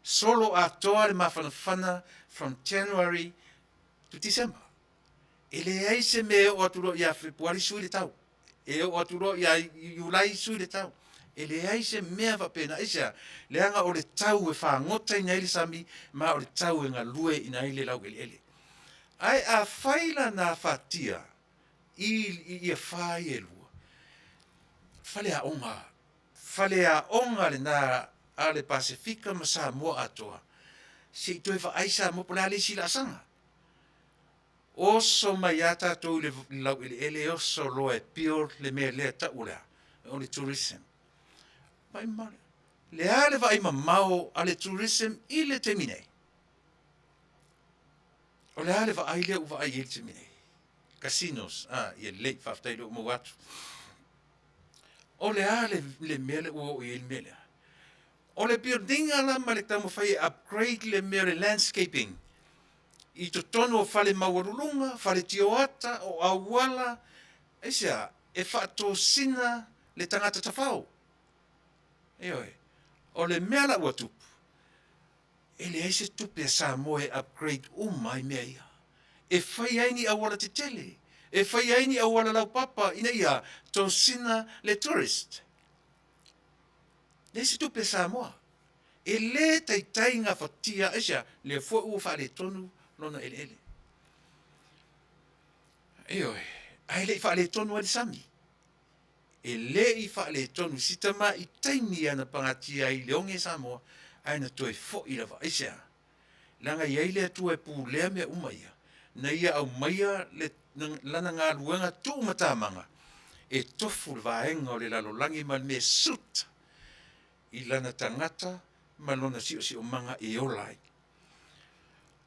Solo a toa le mawhanawhana from January to December. E le eise me o aturo i a Februari sui le tau. E o aturo i a Iulai sui le tau. E le eise mea wapena eisa, le anga o le tau e whangota i naile sami, ma o le tau e ngā lue i naile lau ele. Ai a whaila nā whatia, i a whai e lua. Whale a onga le nā a le Pasifika ma sa mua atoa. Se i toi wha aisa mo pole ale sila asanga. Oso mai ata tau le lau ele oso loe pio le mea lea ta ulea, o le tourism. Mai mare. Le ale vai mamau ale tourism i le temine. O le ale vai le uva ai le temine. Casinos, i le Faafetai lo mo watu. O le ale le mele o i le mele. O le building ala ma le tamo fai upgrade le mele landscaping. I to tono o fale mawarulunga, fale tioata o awala. Esia, e whaato sina le tangata tawhau. Eoe, o le mea la ua tupu. E le eise tupu e sa moe upgrade mai mea ia. E whai aini awala te tele. E whai aini awala lau papa ina ia tō sina le tourist. Le eise tupu e sa moa. E le taitai ngā whatia esia le fua ua wha le tonu lona ele. Eoe, ai le wha le tonu ale sami. E le i wha le tonu sitama i taimi ana pangatia i leonge Samoa aina toe fo i lawa esia. Langa i eile atua e pū lea mea umaia. Na ia au maia le lana ngā luenga tū matamanga. E tofu le vaenga o le lalolangi ma me suta. I lana tangata ma lona si o manga e olai.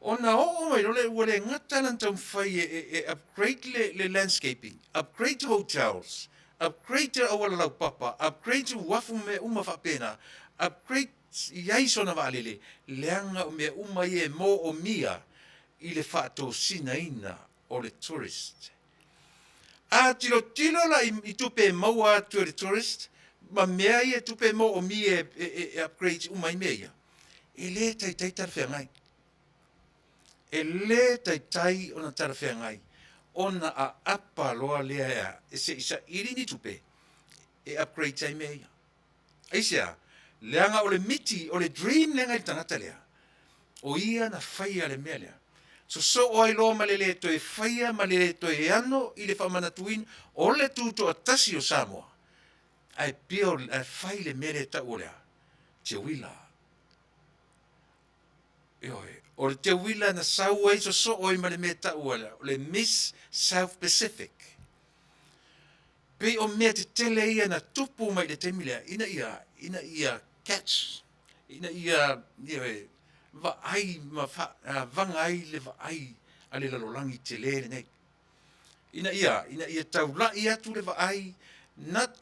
Ona o mai role ua le ngata lan tau whai e upgrade le landscaping, upgrade hotels, upgrade awala lau papa, upgrade wafu me uma whapena, upgrade iai sona waalele, leanga o me uma e mo o mia i le whaato sina ina o le tourist. A tilo la i tupe maua tu le tourist, ma mea i tupe mo o mia e upgrade uma i mea. E le tai tarwhengai. E le tai ona tarwhengai. Ona a apa loa lea ea. E se isa iri ni tupe. E upgrade tai mea. Eisia, leanga o le miti, o le dream leanga i tangata lea. O ia na whaia le mea lea. So oi loa malele to e whaia, malele to e ano, i le whamanatuin, o le tūto a tasi o Samoa. Ai pio a whai le mea le ta olea. Te wila. Eoi. O le te wila na sau ai so oi ma le mea ta olea. O le Miss South Pacific. Pe o mea te tele ia na tupu mai le temilea. Ina ia catch. Ina ia, va ai ma vanga ai le va ai ale la lolangi te le nei. Ina ia taula ia tu le va ai not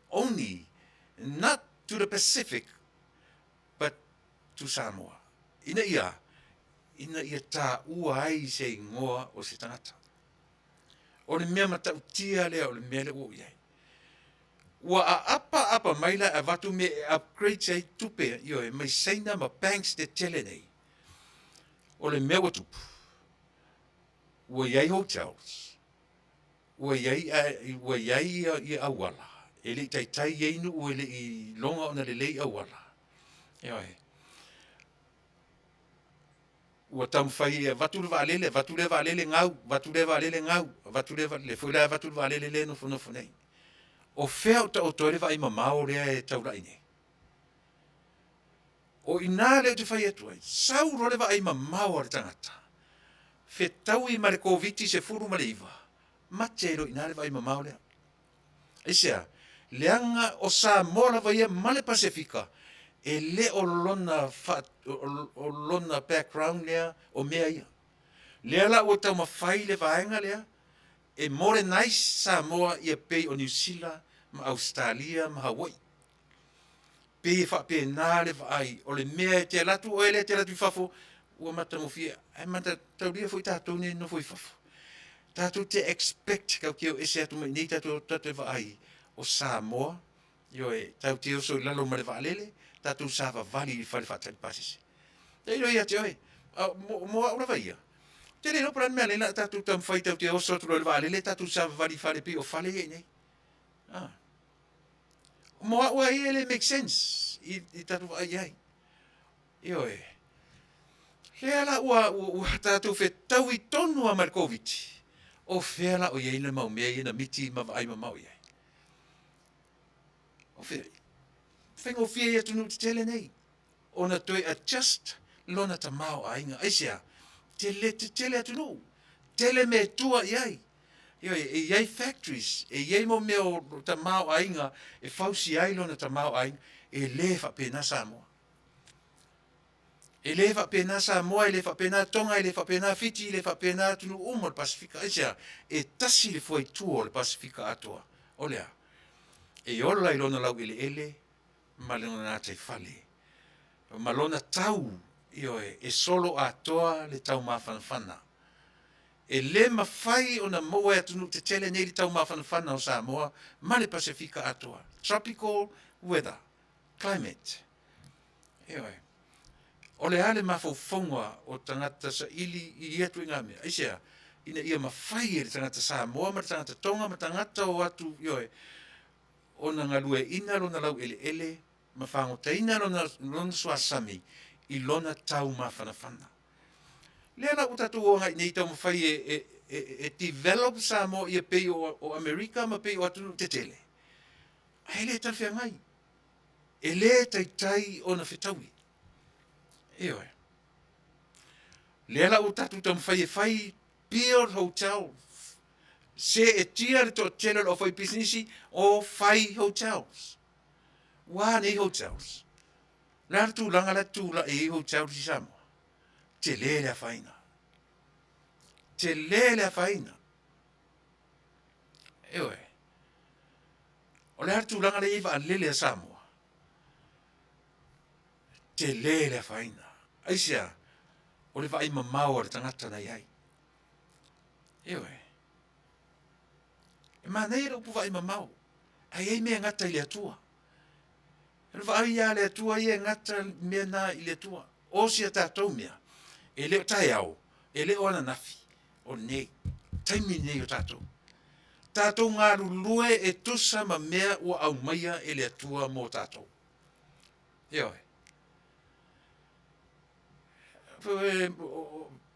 to the Pacific but to Samoa. Ina ia ta ua ai se ngoa o se tangata. O le mea matautia lea o le mea le o iai. Ua apa maila a watu me upgrade sei tupe, io e mai seina ma banks te tele nei. O le mea tupu. Ua iai hotels. Ua iai i awala. E le tai ieinu ua le i longa ona le lei awala. Io e. Ua tamwhai watu le vaalele ngau, watu le fuila watu le vaalele le no nei. O fea o Taoto le vai mamao rea e taura ine. O ina le te whai atu ai, sauro le vai mamao ar tangata. Fe tau i mare koviti se furu mare iwa. Matero ina le vai mamao lea. Isia, leanga o sa mola vai male Pasifika, e le o lona background lea o mea ia. Lea la o tau mawhai le vaenga lea, e more nice Samoa ia pei o New Zealand, ma Australia, ma Hawaii. Pei pe nā le vai, o le mea te latu, o ele te latu fafo, ua mata mo fia, ai mata tau lia foi tātou ne no foi fafo. Tātou te expect kau keo ese atu mai nei tātou vai, o Samoa, io e tau te oso i lalo ma le vaalele, tātou sāwa vali i whare whatari pasise. Te ilo ia te oe, moa ura vai ia. Te reo pran mea lena tātou tam whai tau te oso tu le vaalele, tātou sāwa vali whare pi o whale e nei. Moa ua i ele make sense, i tātou vai ai. Io e. Lea la ua tātou whe tau i tonu a Markoviti. O whea la o ieina mau mea ina miti ma vai ma mau iai. O whea. Whengo whia ia tunu te tele nei. Ona toi adjust lona ta mau a inga. Aisia, te tele atunu. Tele me tua iai. Io e iai factories. E iai mo meo ta mau a inga. E fausi ai lona ta mau a inga. E le whapena Samoa. E le whapena Samoa, e le whapena Tonga, e le whapena Fiji, e le whapena tunu umo le Pasifika. Aisia, e tasi le foi tua le Pasifika atoa. Olea. E ola i lona lau ele. Malona na te fale. Malona tau, io e solo atoa le tau mawhanawhana. E le mawhai o na moa atunu te tele nei le tau mawhanawhana o Samoa, ma le Pasifika atoa. Tropical weather, climate. Io e. O le ale mawhauwhaunga o tangata sa ili i atu ingamea. Aisia, ina ia mawhai e le tangata Samoa, ma le tangata Tonga, ma tangata o atu, io e. O na ngalue ina lona lau ele, ma whangotaina lona suasami, i lona tau mawhanawhana. Lea na utatu o ngai nei tau mawhai e develop Samoa i a pei o Amerika, ma pei o atunu te tele. Ai le tan whea ngai. E le tai o na whetaui. Eo e. Lea la utatu tau mawhai e whai build hotel. Se e tia le to channel of a business o fai hotels. Wa nei hotels. La tu langa la tu la e hotels si Samoa. Te lele a faina. Te lele a faina. Eo e. O le tu langa le iwa a lele a Samoa. Te lele a faina. Aisia, o le vai mamau ar tangata na iai. Eo e. E manei rau puwa i mamau. Ai ei mea ngata i le atua. E le vai ia le atua i e ngata mea na i le atua. O si a tātou mea. E leo tai au. E leo ana nafi. O nei. Taimi nei o tātou. Tātou ngā lulue e tusa ma mea ua au maia e le atua mō tātou. Eo e.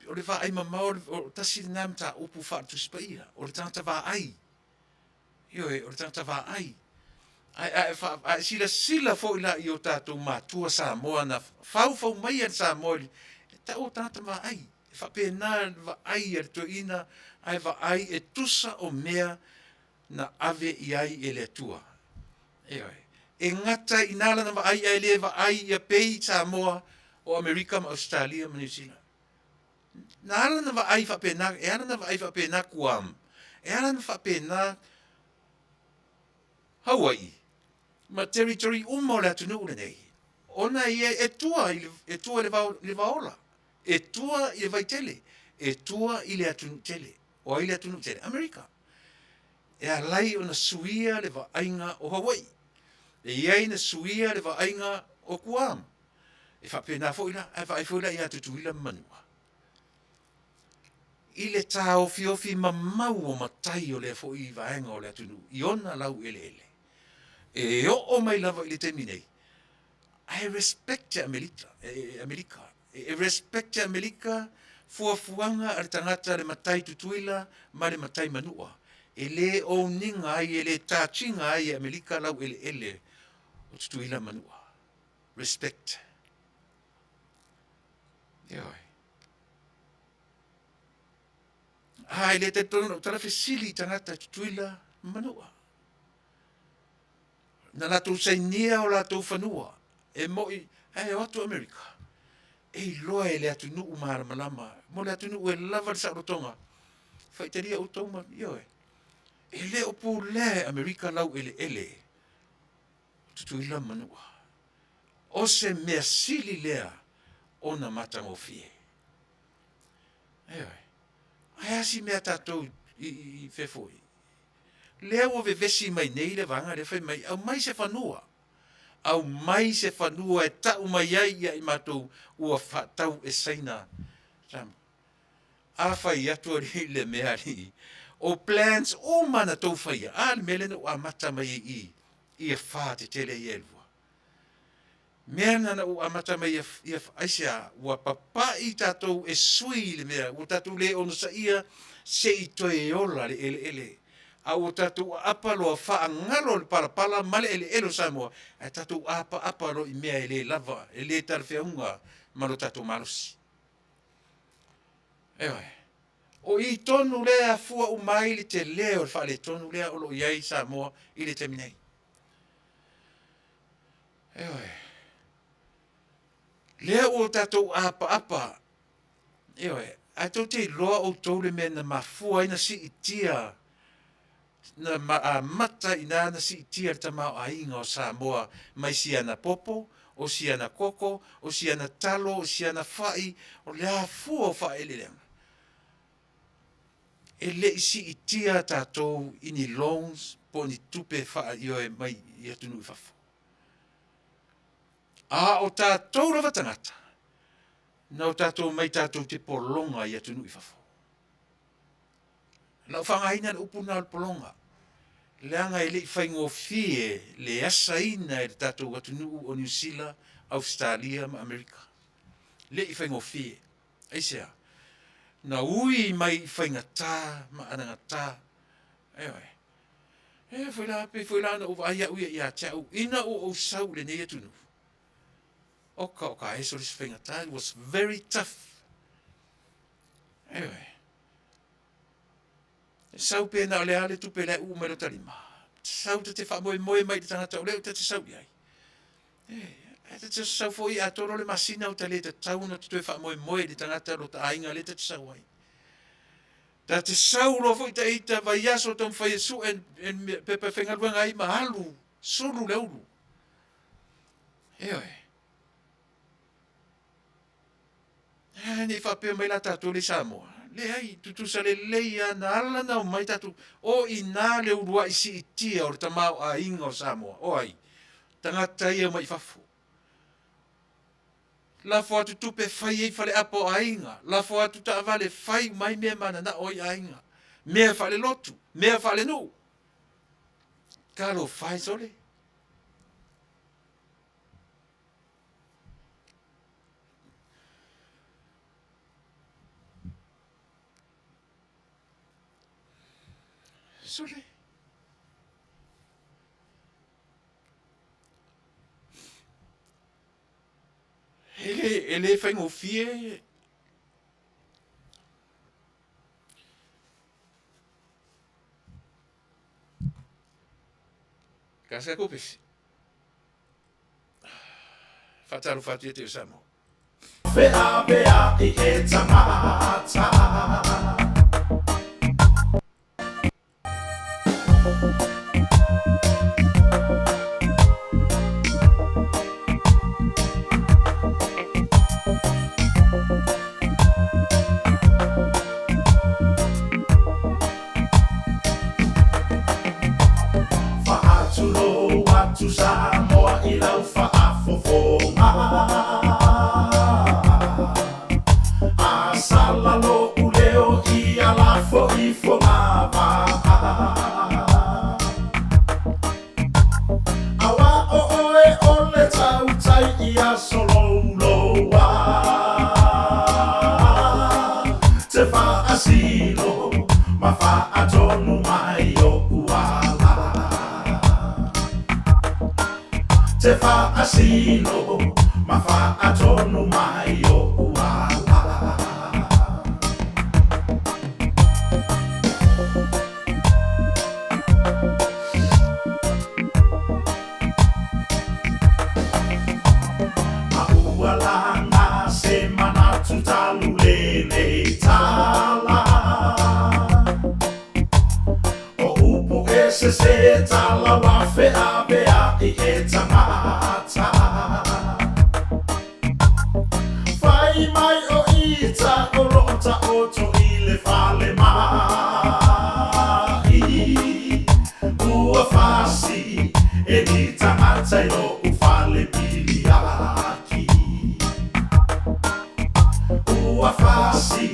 O le vai mamau o tasi nam ta upu whaatu spaia. O le tangata va ai. Io e o tangata va ai. Ai sila fo ila i o tātou mātua Samoa na fau mai ar Samoa. Ta o tangata va ai. Fa pena va ai ar to ina ai va ai e tusa o mea na ave i ai e le tua. Io e. E ngata inala na va ai e le va ai e pei Samoa o Amerika ma Australia ma New Zealand. Na ala na va ai fa pena, e ala na va ai fa pena Guam. E ala na fa pena Hawaii, ma territory umo le atunu ule nei. Ona e tua le vaola. E tua i le vaitele. E tua i le atunu tele. O i le atunu tele. Amerika. e alai o na suia le vaainga o Hawaii. E iai na suia le vaainga o Guam. E whapena foila, e whae foila i atu tuila manua. I le tā ofi mamau o matai o le fo i vaenga o le atunu. I ona lau ele. E o mai lava i le teminei. I respect te Amerika. E respect te Amerika fuafuanga ar tangata le matai tutuila ma le matai manua. E le o ninga ai, e le tāchinga ai Amerika lau ele o tutuila manua. Respect. Ioi. Ai le te tono tala fesili tangata tutuila manua. Na latu sainia o latu fanua. E moi, e o atu Amerika. E loa e le atu nuu mahara malama. Mo le atu nuu e lava le sarotonga. Faiteria o tauma, ioe. E le opu le Amerika lau ele. Tutuila manua. O se mea sili lea o na matangofie. Ioe. Ai asi mea tatou i fefoi. Lea o vevesi mai nei le vanga le fai mai. Au mai se fanua. Au mai se fanua e tau mai ai ia i matou ua tau e saina. A fai atu ari le mea li. O plans o mana tau fai. A le mele na ua mata mai i. I e wha te tele i elua. Mea nana ua mata mai i e aisia. Ua papa i tatou e sui le mea. Ua tatou le ono sa ia se i toe ola le ele. A o tatou apalo a wha ngaro le palapala male ele elo Samoa. A tatou apalo i mea ele lava. Ele tarwheunga maro tatou marusi. Ewe. O i tonu lea fua umai li te leo le wha le tonu lea olo iai Samoa i le te minei. Ewe. Lea o tatou apa. Ewe. A tau te loa o tau le mea na mafua ina si itia. Na mata ina na si itia le tamau a inga o Samoa. Mai si ana popo, o si ana koko, o si ana talo, o si ana fai, o lea fua o fai ele leanga. E le isi itia tatou ini loans, po ni tupe fai ioe mai i atunu i fafo. A o tatou rawa tangata. Na o tatou mai tatou te polonga i atunu i fafo. Na o whangaina le upuna o polonga. Leanga e le i whaingo fie le asaina e tatou atunu o New Zealand, Australia ma Amerika. Le i whaingo fie. Eisea. Na ui mai i whainga tā, ma ananga tā. Ewe. E foi la na uwa aia ui a tau. Ina o sau le nei atunu. Oka eso lis whainga tā. It was very tough. Ewe. Sau pe na le ale tupe le u mai lo talima. Sau te wha moe mai te tangata o leo te sau iai. E te sau fo i atoro le masina o te le te tau na te wha moe te tangata lo ta ainga le te sau ai. Ta te sau lo fo i ta ita vai aso tom whai esu en pepe whengaruanga ai mahalu. Suru le uru. Ewe. Ni whapea mai la tatou le Samoa. Le ai, tutu sa le leia na ala na o mai tatu. O i nā le urua isi i tia o le tamau a inga o Samoa. O ai, tangata ia mai fafu. La fo atu tupe fai ei fale apo a inga. La fo atu ta avale fai mai mea mana na oi a inga. Mea fale lotu, mea fale nu. Kalo fai sole. Sole. Ele whaingo fie. Kasa kopisi. Fataru fatia te usamo. Vea i e tangata. tu Samoa I lau whaafofonga A salalo uleo I alafo I fonga Awa o oe ole tau tai ia solo uloa Te whaasino ma whaatonu mai o uala Te whaasino ma whaatonu mai o uala Maualanga se manatu talulene tala O upu se tala wafe abea I e tangata Whai mai o ita o rota oto I le whale mai Ua whasi e ni tangata I o ufale biliaki Ua whasi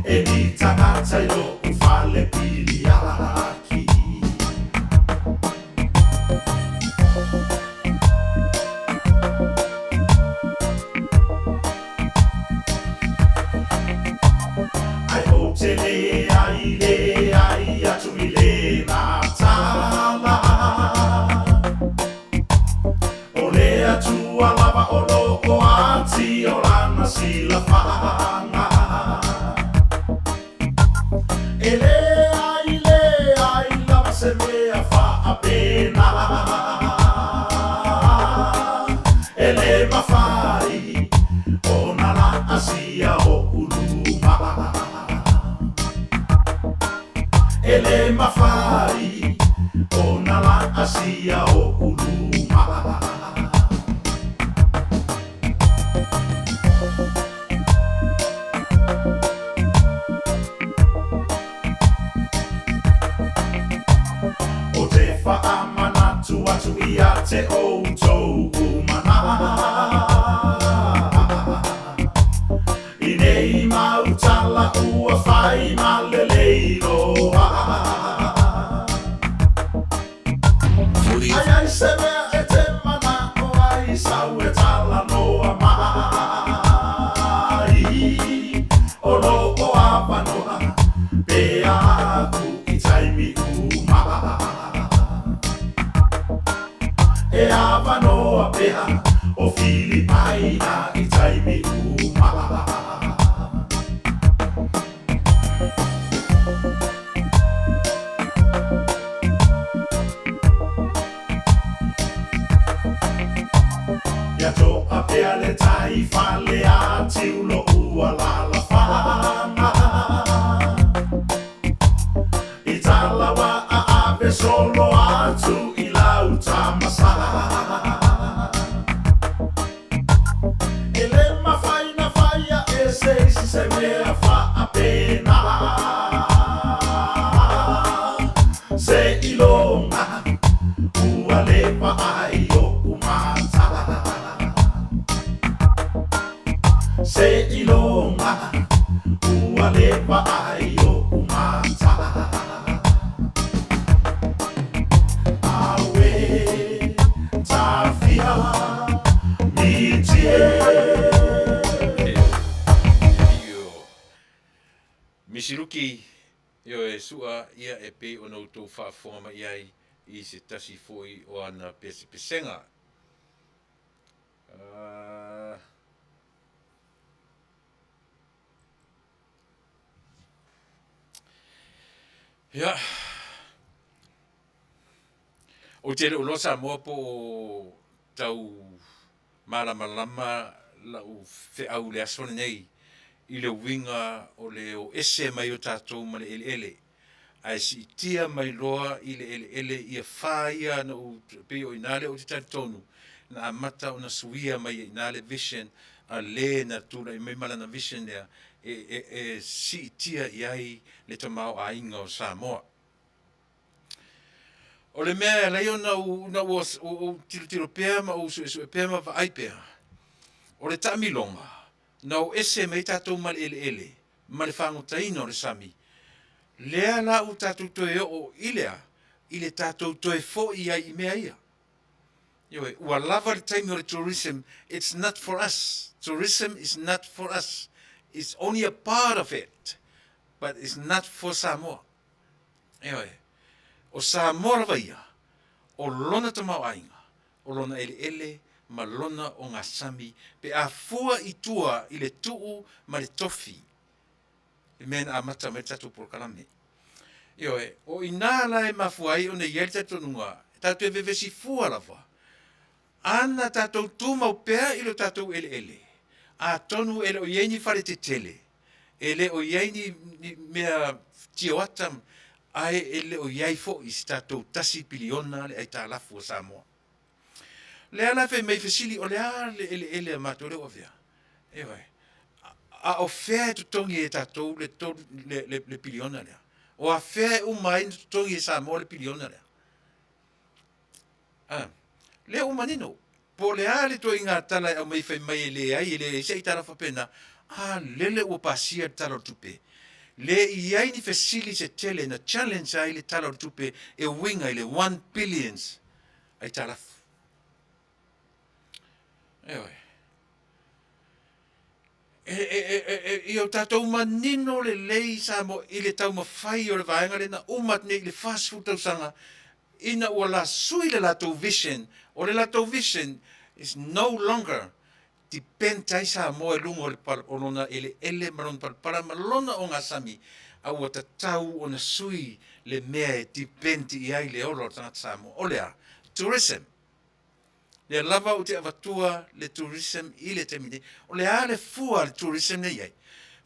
e ni tangata I o ufale biliaki Ai o te le ai atu I le nā tala O le atu alava o loko ati o lana sila whanga E le ai lava se mea whaapena E le mawhai o na la asia o uluma E le mawhai o na la asia o uluma O te whaamanatu atu ia te outou umana I nei mautala ua whai maleleinoa Ai ai se mea e te mana o ai sau e tala noa mai O no o awanoa pe aku I taimi uma E awanoa pea o Filipaina I taimi uma Ia toa pea le tai whale a tiulo ua lala whanga I talawa a ape solo atu I lau tamasa E le mawhaina whaia e seisi se mea whaapena Se ilonga ua lepa ai o umata Se ilonga ua lepa ai o umata Awe tawhia mitie Misiruki Io e sua ia e pe o nou tō whaafonga iai I se tasi foi o ana pesenga. Ja. O te reo losa mua po tau malama la u fe au le asone nei I le winga o le o ese mai o Tatou ma le ele. Ai si tia mai loa I le ele ia whaia na u pe o inale o te Taunuu na amata o na suia mai inale vision a le na tula I mai malana vision lea si tia iai le tamau a inga o Samoa. O le mea lei ona o tiro pea ma o su pea ma vai pea. O le tamilonga. Na o ese mei tatou mal ele. Ma le whango taino le sami. Lea la o tatou toe o ilea. Ile tatou toe fo ia I mea ia. Yoe, ua lava le taimi o le tourism, it's not for us. Tourism is not for us. It's only a part of it. But it's not for Samoa. Yoe. O Samoa lava ia, o lona tamau ainga, o lona ele, ma lona o ngā sami, pe a fua I tua I le tuu ma le tofi. I mena a mata me tatou Polokalame. Ioe, o ina lai mafuai o ne ieri tatou nunga, tatou e vevesi fua lava. Ana tatou tuma o pea I lo tatou ele. A tonu ele o ieni fare te tele. Ele o ieni mea tioatam, ai ele o iai fo I tatou tasi piliona le ai tālafu o Samoa. Le ala fe mei fesili o le a le ele a mato le o vea. Ewe. A o fea tutongi e tatou le piliona lea. O a fea umai tutongi e Samoa le piliona lea. Le umanino. Po le a le to inga tala au mei fai mai le ai le se itara fapena. Lele ua pasia talo tupe. Le iai ni fesili se tele na challenge ai le talo tupe e winga le 1 billions ai talafu. Ewe. Io tatou manino le lei sa mo ile tau mawhai o le vaenga le na umat ne le fast food tau sanga ina ua la sui le latou vision o le latou vision is no longer depend tai sa mo e lungo le pal onona ele maron para malona o ngā sami a ua tatau o na sui le mea e depend I ai le olo tangata sa mo o lea tourism le lava o te avatua le tourism I le temine o le a le fua le tourism ne iai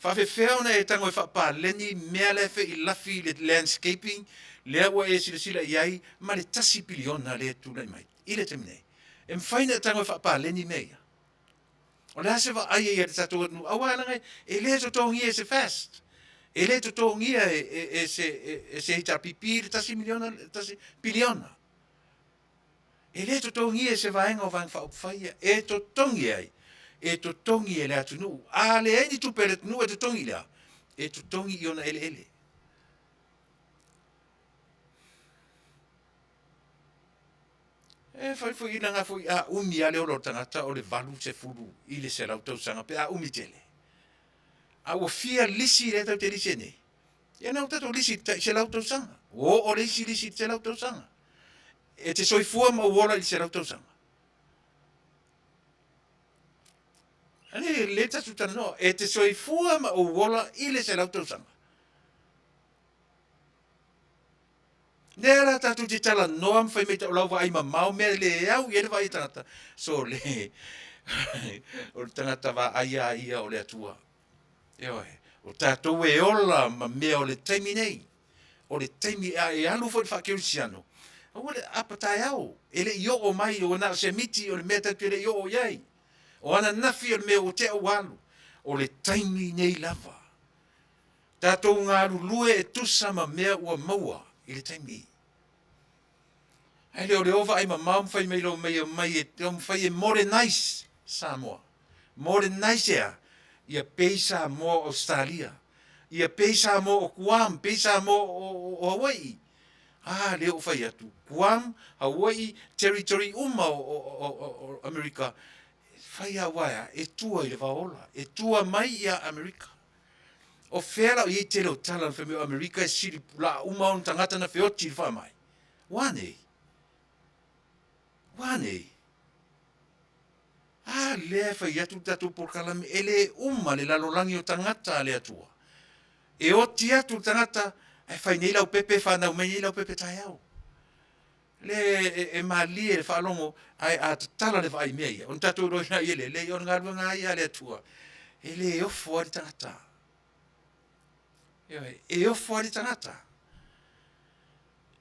whawhewhea ona e tango e whapaleni mea le fe I lafi le landscaping le ua e sila iai ma le tasi piliona le tūlai mai I le temine e mwhaina e tango e whapaleni mea o le ase wa ai e te tatou nu awa ngai e le to tongi e se fast e le to tongi e se hita pipi le tasi miliona tasi piliona e le to tongi e se vaenga o vang fa opfaia e to tongi ai e to tongi e le atu nu a le eni tu pere nu e to tongi le e to tongi I ona ele e fai foi nga foi a umi ale o tangata o le valu se fulu I le se lautou sanga pe a umi tele a o fia lisi le tau te lisi ne e na tato lisi se lautou sanga o lisi se lautou sanga e te soifua ma uola I se lautou sanga ane le tatu tana no e te soifua ma uola I le se lautou sanga Nera tatu te tala noam fai me te o lauwa ai mamau mea le au i vai tangata. So le o tangata wa aia ia o le atua. Eoe, o tatou e ola ma mea o le taimi nei. O le taimi e alu fo le whakeurisiano. O le apatai au. E le io o mai o na se miti o le mea tatu le io o iai. O ana nafi o le mea o te au alu. O le taimi nei lava. Tatou ngā lue e tusa ma mea ua maua. I le taimi. Ai leo ova ai mamau mwhai mai lo mai e mwhai e modernize Samoa. Modernize ea. Ia pei Samoa Australia. Ia pei Samoa o Guam. Pei Samoa o Hawaii. Leo whai atu. Guam, Hawaii, territory uma o Amerika. Whai a waia. E tua I le vaola. E tua mai ia Amerika. O whera o i te leo tala na whameo Amerika e siri la uma o tangata na whioti I whamai. Wane. Lea whai atu tatou Polokalame e le uma le lalolangi o tangata le atua. E o ti atu tangata e whai nei lau pepe whanau mai nei lau pepe tai au. Le e mali e le whaalongo ai a tala le whai mea ia. On tatou roi na i le on ngā ruanga ia le atua. E le e ofo ari tangata. E ofo ari tangata.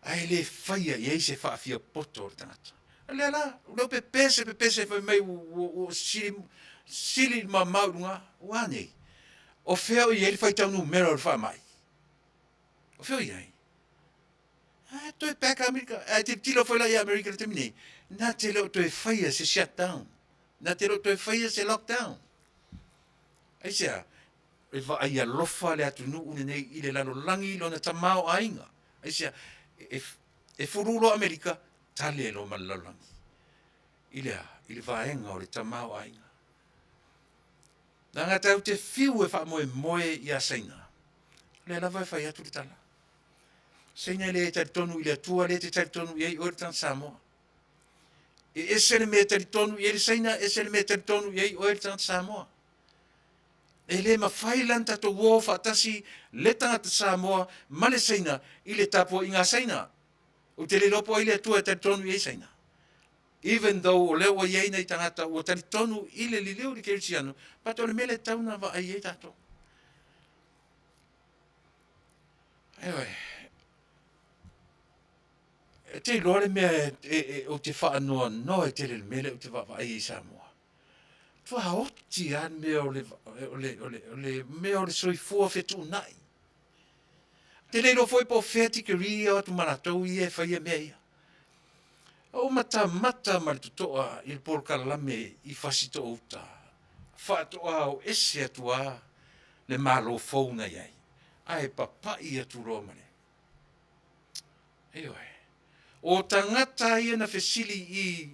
Ai le whaia i eise whaafia poto ari tangata. Le la, leo pepese fai mai o sili ma maurunga, wane. O feo I ele fai taunu mera o wha mai. O feo I ai. Toi peka Amerika, te tilo foi la ia Amerika te mini. Na te lo toi faia se shutdown. Na te lo toi faia se lockdown. Ai sia, e va ai alofa le atu nuu nei i le lalo langi lo na tamao ainga. Ai sia, e furulo Amerika, tale lo malalangi. I le vaenga o le tamao ainga. Nanga tau te fiu e wha moe i a seina. Le lava e whai atu le tala. Seina le taritonu i le atua le te taritonu i ei o le tan Samoa. E ese le mea taritonu i le seina, ese le mea taritonu i ei o le tan Samoa. E le mawhai lan tato wō whaatasi le tangata Samoa ma le seina i le tapo i ngā seina. O te le lopo i le atua e taritonu i ei seina. Even though o leo iei nei tangata o taritonu i le lileo li kerisiano, pato le mele tauna wa ai ei tato. Ewe, te lore mea o te wha anoa no e te le mele o te wa ai ei Samoa. Tua oti an mea o le mea o le soifua whetu nai. Te le lo foi po wheti ke ria o tu maratou i e whaia mea ia. O mata ma le tutoa i le Polokalame i fasito uta. Whaatoa o ese atua le malo fauna iai. Ai papai atu romane. Ewe. O tangata ia na fesili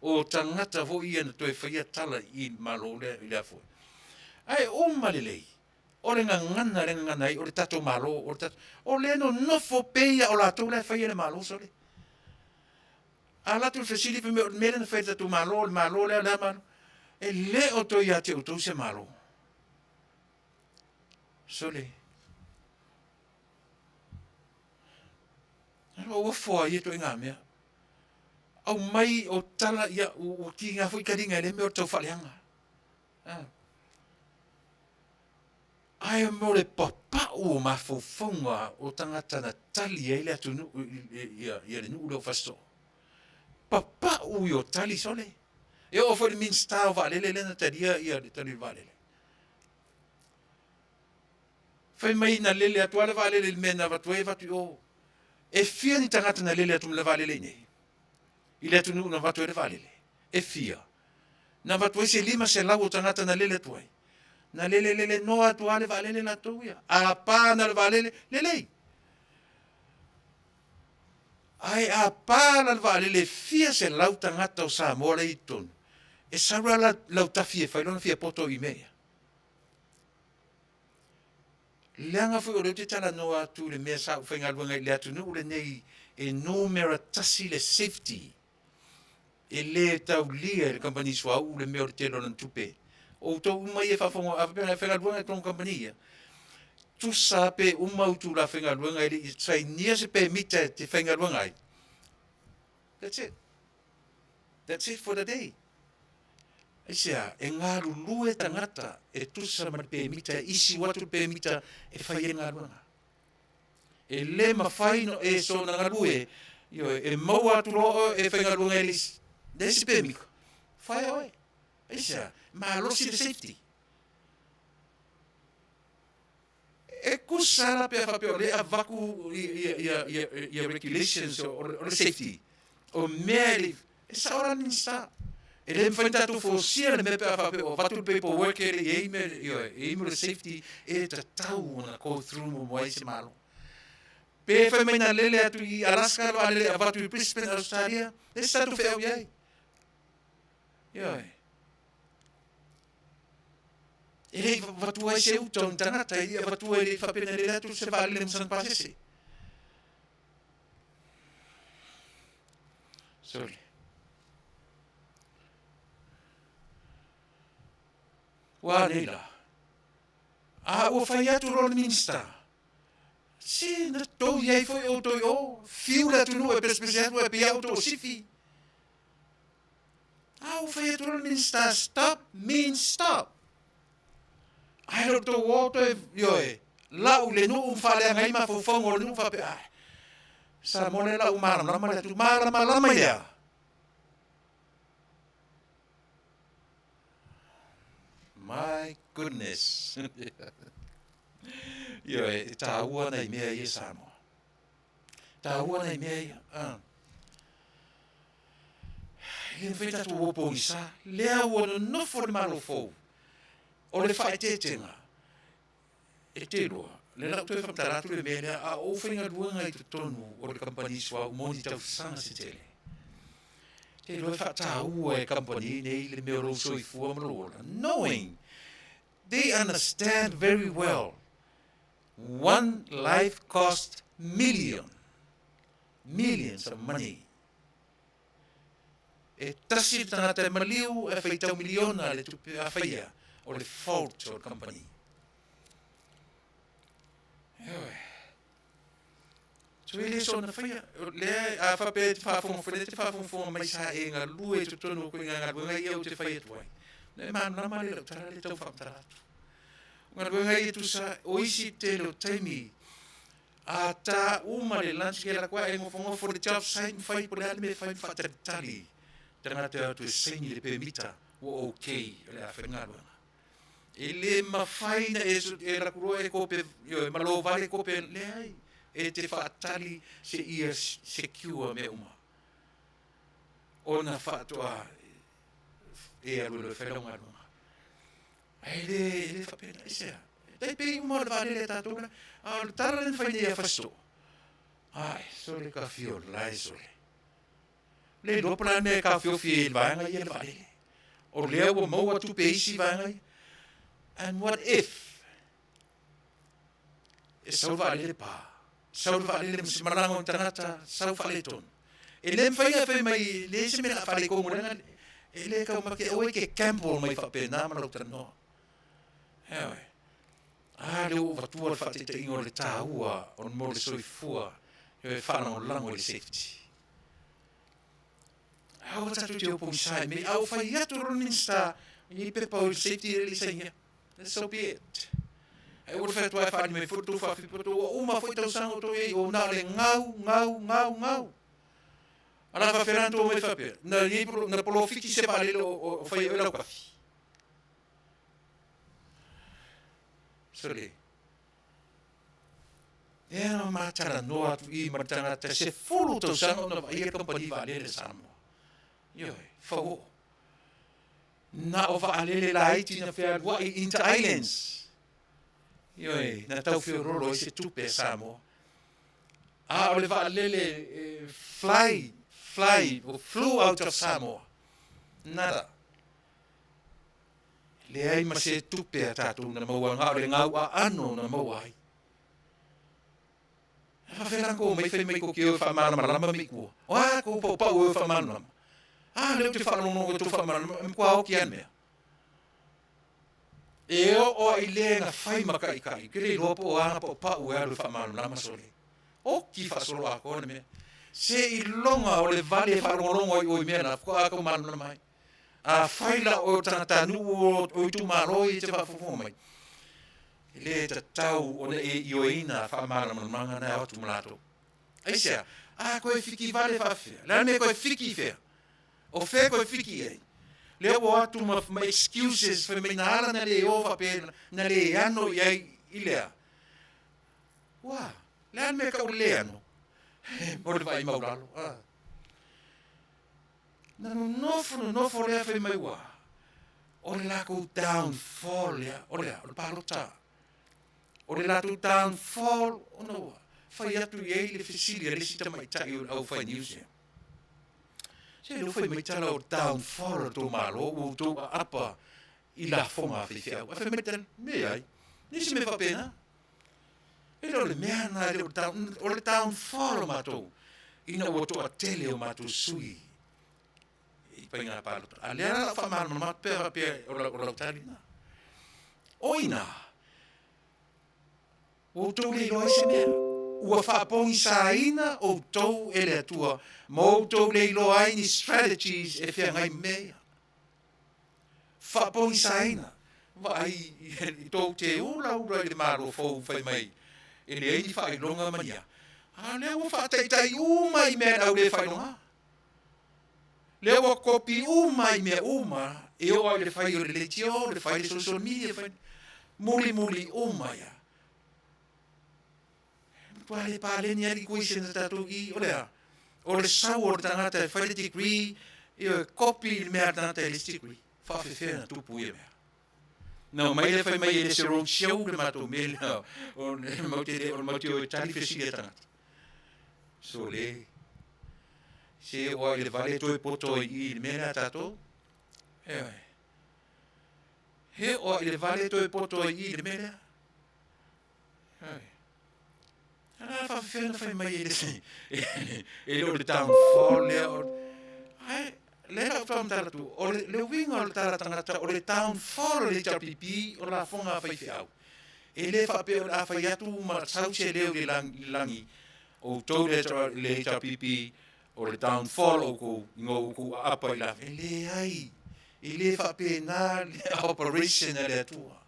o tangata vo ia na toe whaia tala i malo le i le afoi. Ai o malelei. O le ngana i o le tato malo. O le no nofo peia o la tau le whaia le malo sole. Ala tu fesili pe mele na feta tu malo le malo. E le o to ia te o to se malo. Sole. O fo ia to nga mea. Au mai o tala ia o ki nga foi karinga le me o tau faleanga. Ai mo le papa o ma fo fonga o tangata na tali ele atu ia le nu lo fasto. Papa u yo tali sole. E o foi min sta Vale le na taria ia le tali Vale. Foi mai na lele atu ale Vale le mena va tu o. E fia ni tangata na lele atu le Vale le nei. Ile atu nu na va tu le Vale le. E fia. Na va tu se lima se lau tangata na lele tu ai. Na lele no atu ale Vale le na tu ia. A pa na le Vale le lei. Ai a pala Vale le fia se lau tangata o Samoa le itonu. E saura lau tafie fai lona fia poto i mea. Leanga foi o reo te tala no atu le mea sa whainga luanga i le atu nu le nei e numera tasi le safety. E le tau lia le company sua u le mea o le telo na tupe. O tau umai e whafongo a whainga luanga e tonu company. Tu sa pe umautu la whainga luanga i sai nia se pe mita te whainga luanga ai. That's it. That's it for the day. Isia, e ngā lulu e tangata e tusa ma pe mita isi watu pe mita e whai e ngā luanga. E le mawhai no e so na ngā lue, e mau atu roa e whai ngā luanga e lis. Desi pe mika. Whai oe. Isia, ma losi the safety. E kusara pe a whapeo le a vaku i regulations o le safety. O mea e saora ninsa. E le mwhaita tu fōsia le me pe a whapeo o watu paperwork e le email safety e ta tau na go through mo moai se malo. Pe whai mai na lele atu i Alaska lo alele a watu i Brisbane, Australia, e statu wheo iai. Ioi. E hei watu ai se utau tangata i a watu ai le whapena le atu se Vale le msan pasese. Sorry. Wa leila. A o whai atu rol minista. Si na tau iei foi o toi o. Fiu la tunu e pespesi atu e pia auto o sifi. A o whai atu rol minista. Stop means stop. Ai lo tau o toi yoe. Lau le nu umwhale ngai ma fufongo le nu whape ai. Sa mole lau marama le tu marama ia. My goodness. Yo, e tāua nei mea i Samoa. Tatou nei mea. E whai tatou opongi sa. Lea ua no for malo fou. O le whae tetenga. E te roa. Le lau tue whamtaratu le mea lea a o whainga ruanga i te tonu o le kampani swa Moni tau sanga se tele. Te roa whataua e kampani nei le mea rou soifua malola. Knowing they understand very well one life cost millions of money. E tasi tangata e maliu e whaitau miliona le tupe a whaia o le fault o le company. Ewe. So ele so na whaia, le a whape te whafonga mai sa e ngā lue te tono koe ngā ruenga i au te whaia tuai. Ne manu nama le lau tara le tau whamtaratu. Ngā ruenga i tu sa oisi te lo taimi a ta uma le lanchi ke la kwa e ngofongofo le job site mwhai po le ale me whai whatatari. Tanga te atu e sengi le pemita o okay le a whengaruanga. E le mawhaina e rakuroa e kope, e malo vale kope le ai, e te whaatali se ia secure me uma. O na whaatua e alu le whengaruanga. E le whapena e sea. Dei pe uma le vale le tātuna, a le tara le whaine e whasto. Ai, so le ka fio lai so le. Le dopla me ka fio fi vanga ye vale. O le o mo tu peisi vanga. And what if? E sau vale le pa. Sau vale le msimarango tangata, sau vale ton. E le mfainga fe mai le se me la vale ko ngona. E le ka ma ke o ke Campbell mai fa pena ma lo tano. Ewe. Ah, le o vatua fa te ingo le taua on mo le soifua. E fa no lango le safety. Au tatu te opong sai me au fai atu roninsta i pepa o safety really saying so be it. E o fa tua fa me foto fa foto o uma foi tau sango to e o na le ngau. Ala fa Fernando me fa pe. Na i na polo fiki se vale o fai o la kafi. Sole. E no matara no atu i matanga te se fulu tau sango na i company vale le samo. Yo, fo. Na o va alele la iti na fair wa into islands. Yo, na tau fio rolo se tupe samo. Ah, o le va alele flew out of Samoa. Nada. Le ai ma se tupe a Tatou na maua ngā le ngau a ano na maua ai. Ha whenako mai whai mai ko ki o whamana marama mi kua. O a ko pau o whamana. Ah, leo te whanongo ko tu whamana, mkua hoki an mea. E o i le nga whai makai kai, kere lopo o ana po pau e alu whamana nama sole. O ki whasolo a kone mea. Se i longa o le vale whanongo i oi mea na, kua ako manu na mai. A whaila o Taunuu o i tu maroi te whawhongo mai. Le Tatou o ne e ioina whamana manga na atu malato. Aisea, a koe whiki vale whawhea, lana me koe whiki whea. O fe koe whiki ei. Lea o atu ma excuses wha me nara na le ofa pe na le ano i lea. Wa, lea me ka o le ano. Mo le vai mauralo. Na nofo lea wha mai wa. O le lako downfall lea. O lea, o le palota. O le lako downfall, o no wa. Whai atu i ei le fesilia, le sita mai tai au whai news ea. Se lo foi mai tala o downfall to malo o to apa i la fonga fifia. Fa metal me ai. Ni se me fa pena. E lo le mea na o le downfall ma to. Ina o to a tele o ma to sui. I pa inga palo. Ale la fa mal ma pe o la talina. Oina. O to le lo se mea. Ua whaapongi sāina o tau ele atua, mō tau leilo aini strategies e whia ngai mea. Whaapongi sāina, vai i tau te ura i le maro fau whai mai, e le eini whai longa mania. A lea ua whaataitai uma i mea au le whai longa. Lea ua kopi uma i mea uma, e oa le whai o le letio, le whai le social media, muli uma ia. pale pale ni ali kuisi na Tatou i olea. Ole sau o tangata fai le degree i copy il mea tangata le degree. Faafetai na tupu ia mea. No, mai le fai mai le se rong siau le mato mele o mauti o tali fesi le tangata. So le, se o le vale toi poto i il mea Tatou. He o le vale toi poto i il mea. Ana Faafetai na fai mai le o le downfall le o le la fam taratu o le winga o le tala tangata o le downfall le chapipi o la fonga fai fiau e le fa pe o la fai atu ma sau se le o le langi o tau le chapipi o le downfall o ko ngo ko apa ila le ai e le fa pe na le operation le atua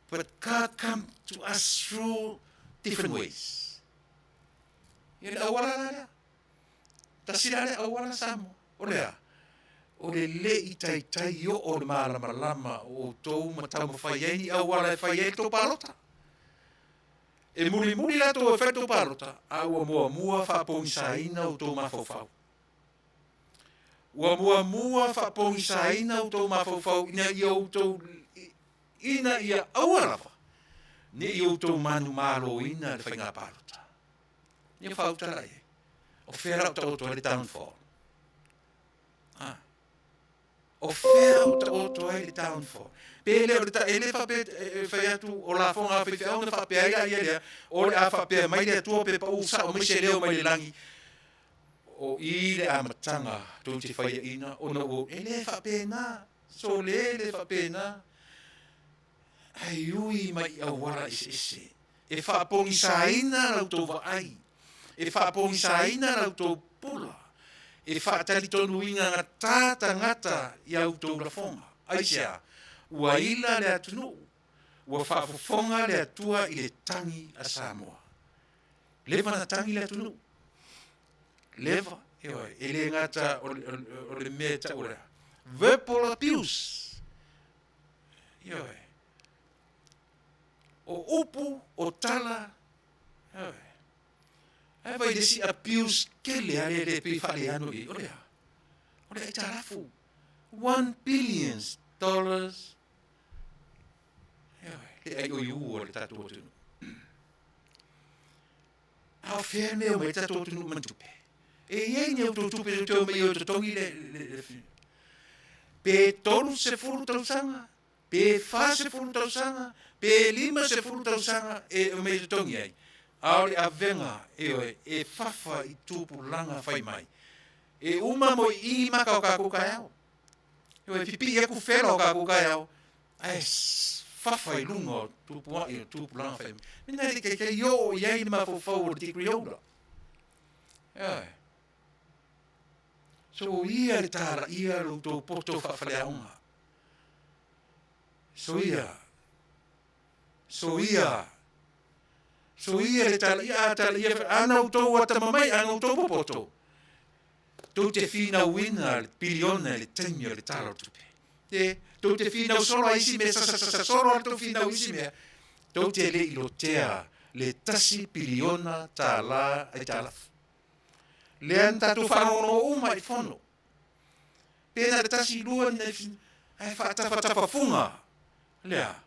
but God come to us through different ways. Ele awala la. Tasira le awala samo. Olea. Ole le itai yo o le malama o tou matau mawhaieni awala e whaiei tō palota. E muli la tō e whai tō palota. A ua mua whapongisaina o tō mawhawhau. Ua mua whapongisaina o tō mawhawhau ina ia o tō ina ia awarawa. Ne i o tō manu malo ina le whainga palota. Ni whautara e. O whera o tō le downfall. O whera o tō le downfall. Pele o le whape whai atu o la whonga whai au na whape aia ia lea. O le a whape mai lea tua pe pa usa o mai se leo mai le langi. O i le amatanga tō te whai ina. O na o le whape na. So le whape na. Ai ui mai awara ese. E whaapongi saina rau tō waai. E whaapongi saina rau tō pula. E whaatali tonu inga ngā tangata i au tō la whonga. Aisea, ua ila le atunu. Ua whaafonga le atua i le tangi a Samoa. Leva na tangi le atunu. Leva, e le ngata o le mea ta ura. Verbal abuse. O upu, o tala, ai vai desi abuse kele ale le pe fale anu i, olea e tarafu, $1 billion, le ai o iu o le Tatou tunu. Au whea mea o me Tatou tunu mantupe. E iei ne o tupe o teo mei o tatongi le pe tolu se furu tausanga, pe fa se furu tausanga, pe 5 se furu tausanga e o mei tatongi ai. Aore a venga e fafa i tupu langa fai mai. E uma mo i maka o kakukai au. E pipi e ku whera o kakukai au. E fafa i lungo tupu langa fai mai. Mina e ke yo i ai ma fau o tikri oula. So ia le tara, ia lo tō poto whawhale aunga. So ia le tala ia ana o tō ata mamai, ana o tō popoto. Tō te whina wina le piliona le taimi o le tala o tupe. Tō te whina o solo a isi mea, solo a tō whina o isi mea. Tō te le ilotea le tasi piliona tala ai talafu. Le anta tu whanono uma i whono. Pena le tasi lua ni ai whaatafafunga. Lea.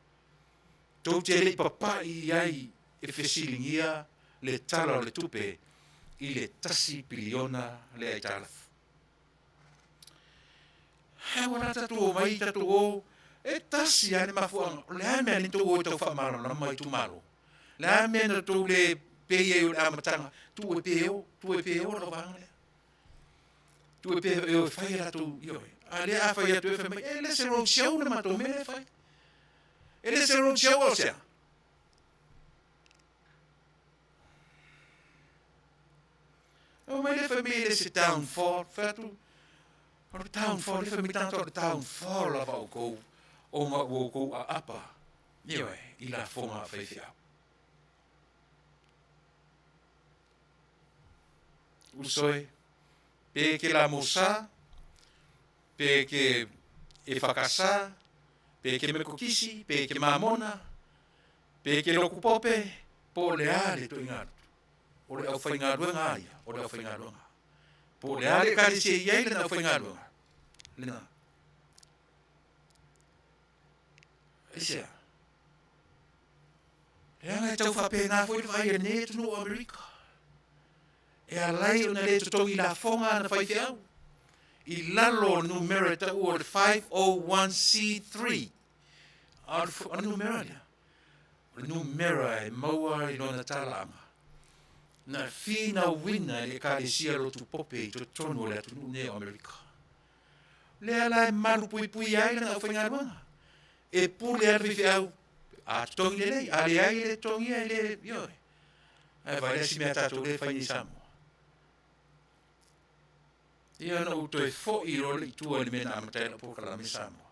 Tau te le papai ai e whesilingia le tala o le tupe i le tasi piliona le ai talafu. Hei wana tatu o mai tatu o e tasi ane mafuanga. Le ame ane tau o tau whamaro na mai tu maro. Le ame ane tau le peye o le amatanga. Tu e peo la vangale. Tu e peo e whai ratu ioi. A le a whai atu e whai mai. E le se rau siau na mato me le whai. E le se rau siau o sea. O mai le whai me le se downfall. Whai atu. O le downfall. Le whai me tanto o le downfall la whau kou. O ma wau kou a apa. Ioi. I la whonga whai whiau. Usoi, pe ke la mosa, pe ke e whakasa, pe ke mekokisi, pe ke mamona, pe ke loku pope, po le ale to ingatu. o le au whaingaruanga aia, o le au whaingaruanga. Po le ale kare se iei le au whaingaruanga. Lena. Isia. E anga e tau whapena fwoi le whai e ne tunu o Amerika. E a lai o na le tutongi la fonga na whai whiau. I lalo numero e tau o le 501c3. A numero lea. O le numero e maua i lona talanga. Na fina wina le kare sia lo tu pope i to tonu le tunu ne o Amerika. Le ala e malu pui pui ai na whaingaruanga. E pule arwi whiau. A tongi le lei, a le ai le tongi e le ioi. E vai lesi mea tatou le whaini Samoa. Ia na uto e fo i role i tua le mena amatela Polokalame Samoa.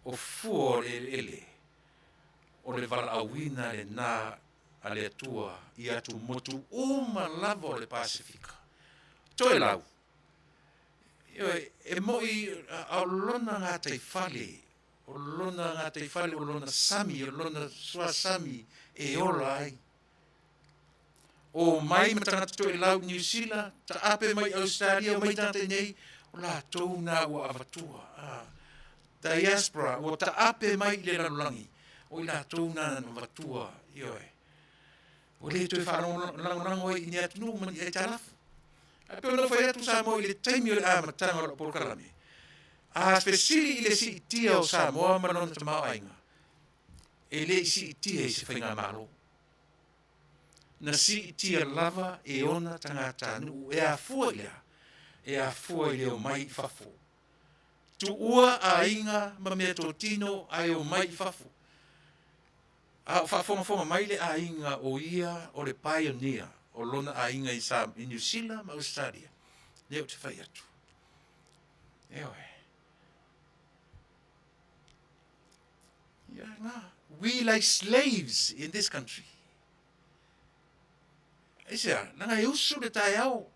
O fuo le ele. O le vala awina le na a le atua i atu motu uma lava o le Pasifika. Toe lau. Ioi, e moi a lona ngā tei whale. O lona ngā te whale, o lona sami, o lona sua sami, e ola ai. O mai matangata to e lau New Zealand, ta ape mai Australia, o mai tante nei, o la tau nā ua avatua. Diaspora, o ta ape mai le ralulangi, o la tau nā avatua, ioe. O le toi whanau langorango i ni atunu, mani e talafu. Ape o na whai atu sa mo i le taimi o le amatanga o la Polokalame. A spesili i le si itia o Samoa malona ta mau ainga. E le si itia i se whainga malo. Na si itia lava e ona tangata nu e a fua ia. E a fua i leo mai fafo. Tu ua a inga ma mea tō tino ai o mai fafo. A whafonga mai le a inga o ia o le pioneer. O lona a inga i New Zealand ma Australia. Leo te whai atu. Eoe. We like slaves in this country. Isia, nanga e usu le tae au.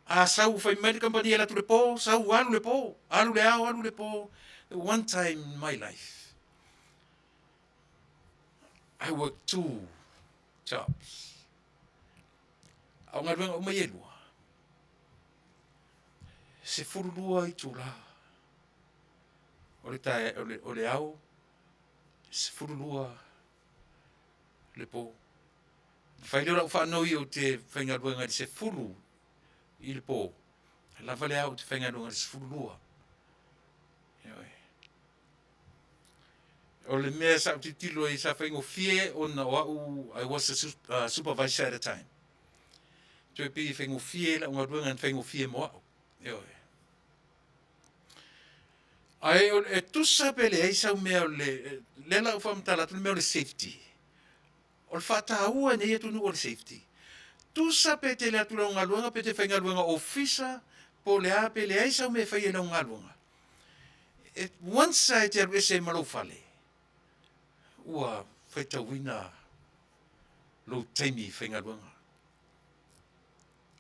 A sau whai mai company la tu le po, sau alu le po, alu le au, alu le po. One time in my life, I worked 2 jobs. Au ngā ruenga o mai e lua. Se furulua i tūla. O le tae, o le au, se furulua le po. Whai lera u whanau i o te whaingaruenga se furu i le po. Lava le au te whaingaruenga se furulua. O le mea sa uti tilo i sa whaingo fie o na wau, I was a supervisor at the time. Tue pi whaingo fie la unga ruenga whaingo fie mo au. Ai e tusa pele ai sau mea o le lela u whamtala tu mea o le safety. O le whata ua nei atu nu o le safety. Tusa pe te le atu la unga luanga pe te whainga luanga ofisa po le a pele ai sau mea whaia la unga luanga. E wansa e te aru ese malo whale. Ua whaita wina lo taimi whainga luanga.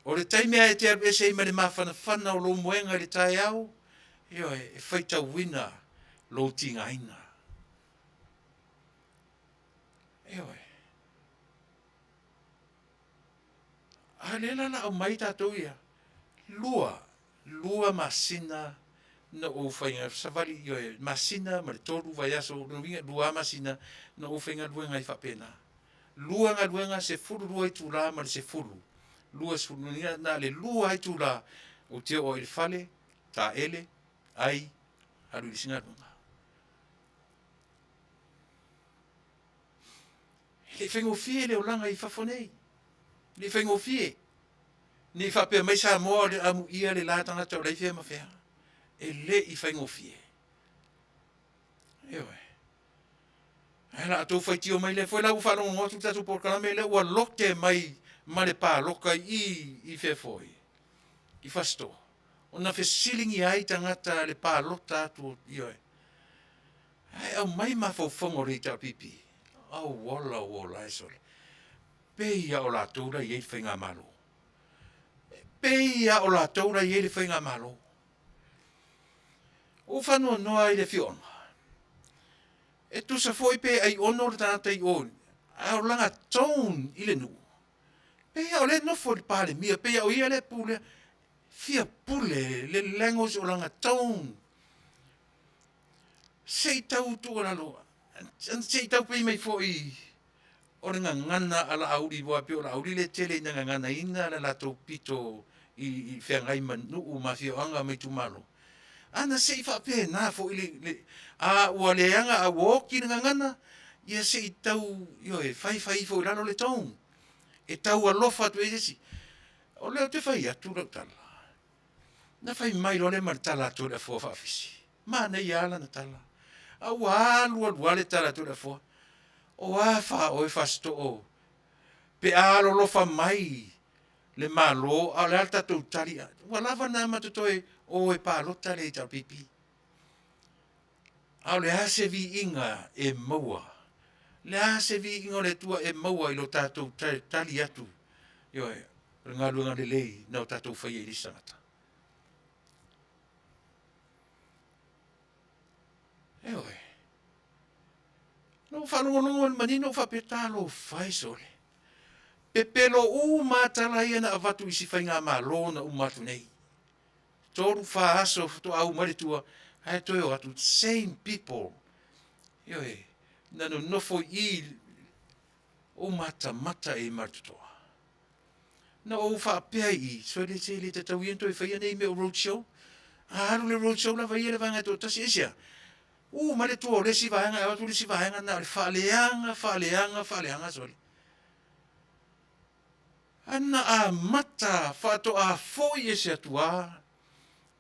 O le taimi a e te aru ese ima le mawhana whana o lo moenga le tai au. Ioe, e whaita wina lo tinga ina. Ioe. A lela na o mai tātou ia. Lua masina na o whainga. Savali, ioe, masina, ma le toru vai aso, lua masina na o whainga luenga i whapena. Lua ngā luenga se furu lua i tūra, ma le se furu. Lua se furu na le lua i tūra. O te o i whale, tā ele, ai, haru i singa runga. Le whaingo fie le o langa i whafonei. Le whaingo fie. Ni whapea mai sa moa le amu ia le lātanga tau leifea mawhea. E le i whaingo fie. Ewe. Hela atou whaitio mai le whaila u whanau ngotu tatu Polokalame le ua loke mai ma le pā loka i whewhoi. I whastoa. O na whesilingi ai tangata le pā lota atu ioe. Ai au mai mawhauwhango rei tau pipi. Au wala e sore. Peia o la tōra i e whainga malo. Peia o la tōra i e whainga malo. O whanua noa i le whiona. E tu sa foi pe ai ono le tata i on. Au langa tone i le nu. Pea o le nofo le pale mia, pea o ia le pule, fia pule, le lengos o langa Taunuu. Sei tau tu ora loa. Sei tau pei mai foi o le ngana ala auri wa pe o la auri le tele na ngana ina la lato pito i whengai manu u mafia anga mai tu malo. Ana sei fa pe na fo ile a ua le anga a woki na ngana ia sei tau yo e fai fo ilano le tong. E tau alofa tu e si. O leo te fai atu rau tala. Na fai mai lo le martala tu le fo faafisi. Ma na iala na tala. A walu le tala tu le fo. O afa o e fasto o. Pe alo lofa mai le malo a le alta tu tali. Walava na matotoe o e pa lota le ta pipi. A le ase vi inga e maua. Le ase vi inga le tua e maua i lo tatou tali atu. Yo e, ngā luanga le lei na o tatou whai e risangata. Eo e. No whanongonongo manino whapetalo whai sole. Pepelo u mātala ia na avatu isi whai ngā mālo na umatu nei. Toru Faaso to au maritua, hai toi o atu, same people. Yo e, nano nofo I o mata e martutoa. Na o whaapea I, so le te le te tau iento e whaia nei me o roadshow. Aharu le roadshow la whaia le vanga to tasi esia. Mare tua o le si vaenga, e watu le si vaenga na le whaaleanga soli. Ana a mata, whato a foi e se atua,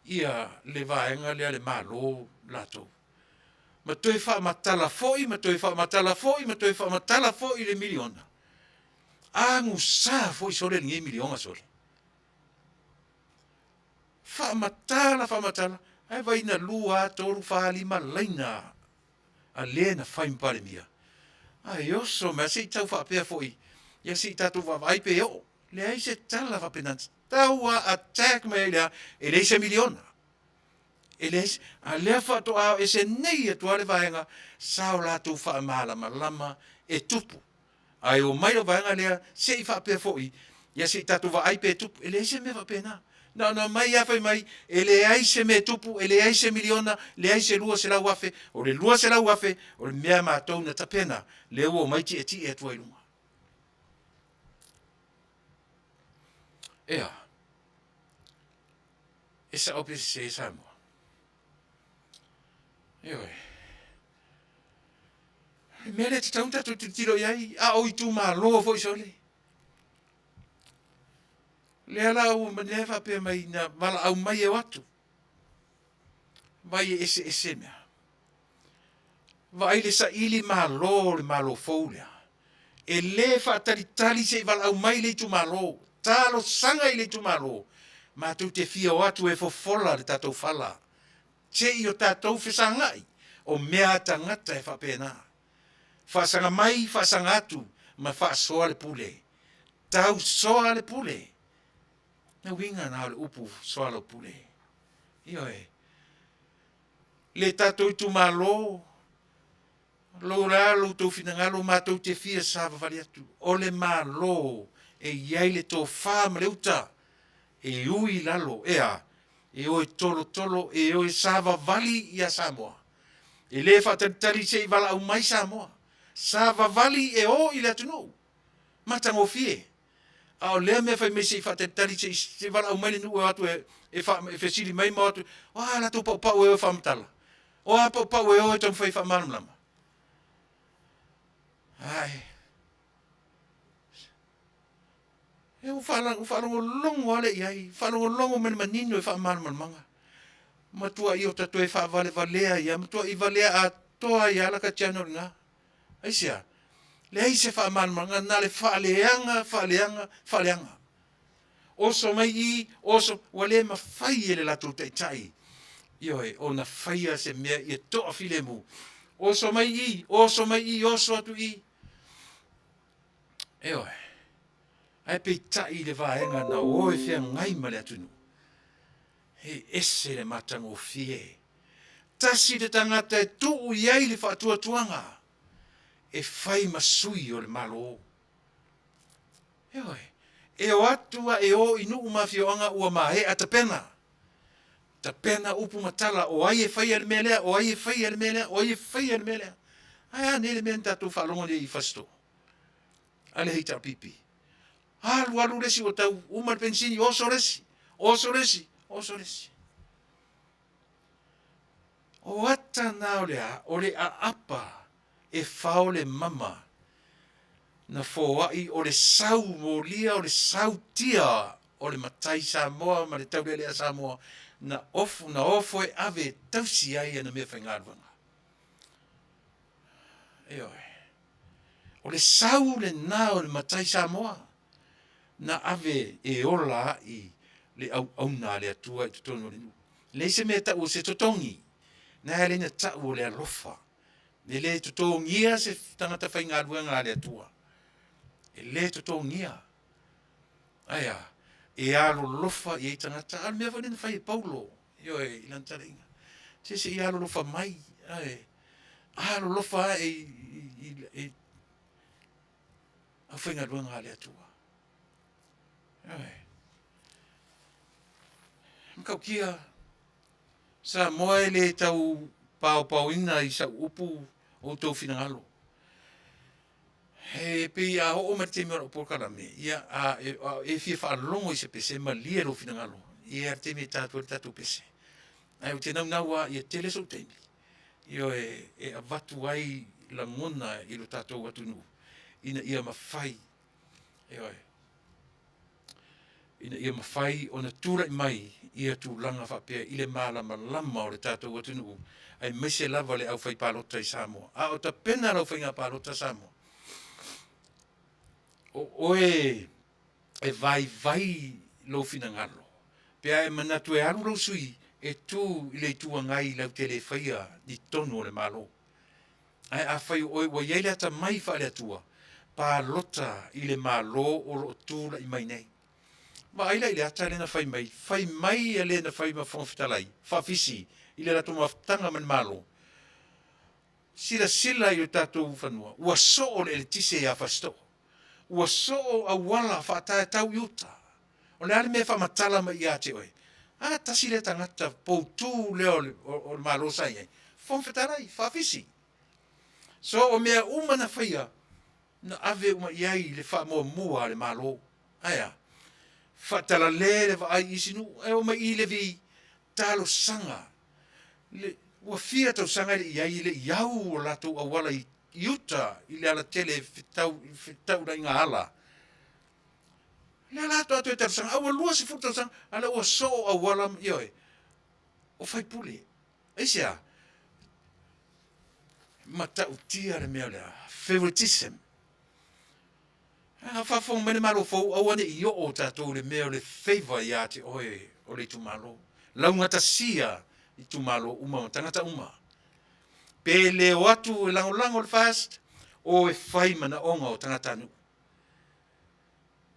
ia le vaenga le malo lato. Ma toi wha matala foi, ma toi wha matala foi, ma toi wha matala foi le miliona. Angu sa foi sole ni miliona sole. Wha matala. Ai vai na lua toru wha lima laina. A le na whaimpare mia. Ai oso, mea si tau wha apea foi. Ia si tatu wha vai pe o. Le ai se tala wha penanti. Taua attack me lea, e le se miliona. E le a lea wha to au, e se nei e tuare vaenga, sao la tu wha malama e tupu. Ai o mai o vaenga lea, se I wha apea foi. Ia si tatu wha ai pe tupu, e le se me wha pena. Na mai a fai mai, e le ai se me tupu, e le ai se miliona, le ai se lua se lau afe, o le lua se lau afe, o le mea mātou na tapena, le ua mai ti e tuai lunga. Ea, e sa ope se sa mua. Eoi. Mea le te taunta tu tiro iai, a oi tu maa loa foi sole. Le ala au manefa pe mai na wala au mai e watu. Vai ese mea. Vai le sa ili le malo foulia. E le fa tali se wala au mai le tu malo. Talo sanga i le tu malo. Ma tu te fia watu e fofola le tatou fala. Che I o tatou fesangai. O mea tangata e fa pena. Fasanga mai, fasanga atu. Ma Faasoa le pule. Tau soa le pule. Na winga na le upu soa le pule. Io e. Le tatou I tu malo. Lo ralo tu finangalo matou te fia sava vali atu. O le malo. E iai le tō whāma le uta. E ui lalo. Ea. E oe tolo. E oe sava vali ia Samoa. E le whatatari se I wala au mai Samoa. Sava vali e o I le atunou. Matango fie. Ao lea mea whai mei se I whatatari se wala au mai le nuu atu e whesiri mai mo atu. Oa la tō pau e o whamatala. Oa pau e o e tōm whai whamalamlama. Ai. E o whalango longo ale iai. Whalango longo mene manino e whamalamanga. Matua I o tato e whavale valea ia. Matua I valea a toa I alaka tiano ringa. Aisia. Le aise whamalamanga na le whaleanga. Oso mai I, oso, wale ma whai ele lato tai. Ioe, o na whaia se mea I e toa file mu. Oso mai I, oso atu I. Ioe. Ai pe tai le vaenga na oe fia ngai ma le atunu. He ese le matango fie. Tasi le tangata e tuu iai le whaatua tuanga. E whai masui o le malo. Ioe. E o atua e o inu umafioanga ua mahe a tapena. Tapena upu matala o ai e whai al melea, o ai e whai al melea, o ai e whai al melea. Ai a nele mea tatu whalongo le I fasto. Ale heita pipi. Halu alu resi o tau umar pensini, oso resi, oso resi, oso resi. O ata na ole a apa e whaole mama na fōai o le sau molia, o le sau tia, o le matai Samoa, ma le taulelea Samoa, na ofo e ave tausi ai ana mea whaingaruanga. Eoi. O le sau le nā o le matai Samoa, na ave e ola I le au nā le atua I tutono le nu. Le se mea tau o se totongi, na le na tau o le alofa. Le totongia se tangata whaingaruanga le atua. E le totongia. Aia, e alo lofa I tangata, al mea whanena whai Paulo, io e ilantaringa. Se I alo lofa mai, ai, alo lofa a whaingaruanga le atua. Ai. Mkau kia, sa moe le tau pao ina I sa upu o tau finangalo. He pe a o ma te mera Polokalame ia e fia fa longo I se pese ma lia lo finangalo ia te me tatu pese ai o te nau ia tele so te io e avatu ai la mona I lo tatou atunu ina ia mafai ina ia mafai ona tura mai ia tu langa fa pe ile mala malama o le tatou atunu ai mese lava le au fai palota I Samoa a o Tapena lo fai nga palota Samoa Oe vai lo finangalo. Pea e manatu e alu lo sui e tu I le tua ngai lau te le whaia Di tono le malo. Ai a whai oe wa iei ata mai wha le atua. Pa lota I le malo o lo tūra I mai nei. Ma aila I le ata le na whai mai. Whai mai e le na whai ma whangwhitalai. Whawhisi I le rato maftanga man malo. Sila I o tatou whanua. Ua so o le tise a whasto. Ua so a wala whaatai tau iuta. O le ale mea whamatala ma I ate oe. A tasi le tangata poutu leo o le marosa iei. Whawhetarai, whawhisi. So o mea umana whaia, na ave uma iei le wha mua le malo. Aia, whaatala le wa ai isinu, e o mai I le vi talo sanga. Ua fia tau sanga le iei le iau o lato a wala Iuta I le ala tele fitau da inga ala. Le ala atu e tarasanga, awa lua si futa tarasanga, ala ua so a walam ioi. O fai pule. Eisia, mata utia le mea lea, favoritism. Whawhong mene malo fau, awane I o tatou le mea le favor I ate oe o le tumalo. Laungata sia I tumalo uma, tangata uma. Pe le o atu e lango le fast, o e whai mana onga o tangata nu.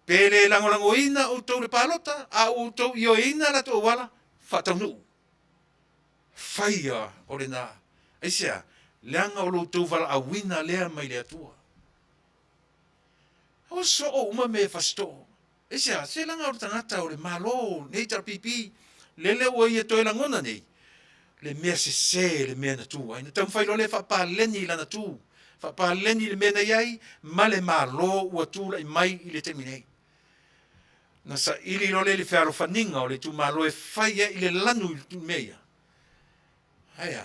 Pe le lango ina o tau le palota, a o tau I o ina la tau wala, whatau nu. Whaia o le nā. Eisia, leanga o lo tau wala a wina lea mai le atua. O so o uma me fasto. Eisia, se langa o tangata o le malo, nei tar pipi, lele o ia toi langona nei. Le mea se le mea na tu ai na tau whailo le whapaleni la na tu whapaleni le mea na iai ma le malo ua tu la I mai I le temi nei na sa ili lo le wharo whaninga o le tu malo e whaia I le lanu I tu mea aia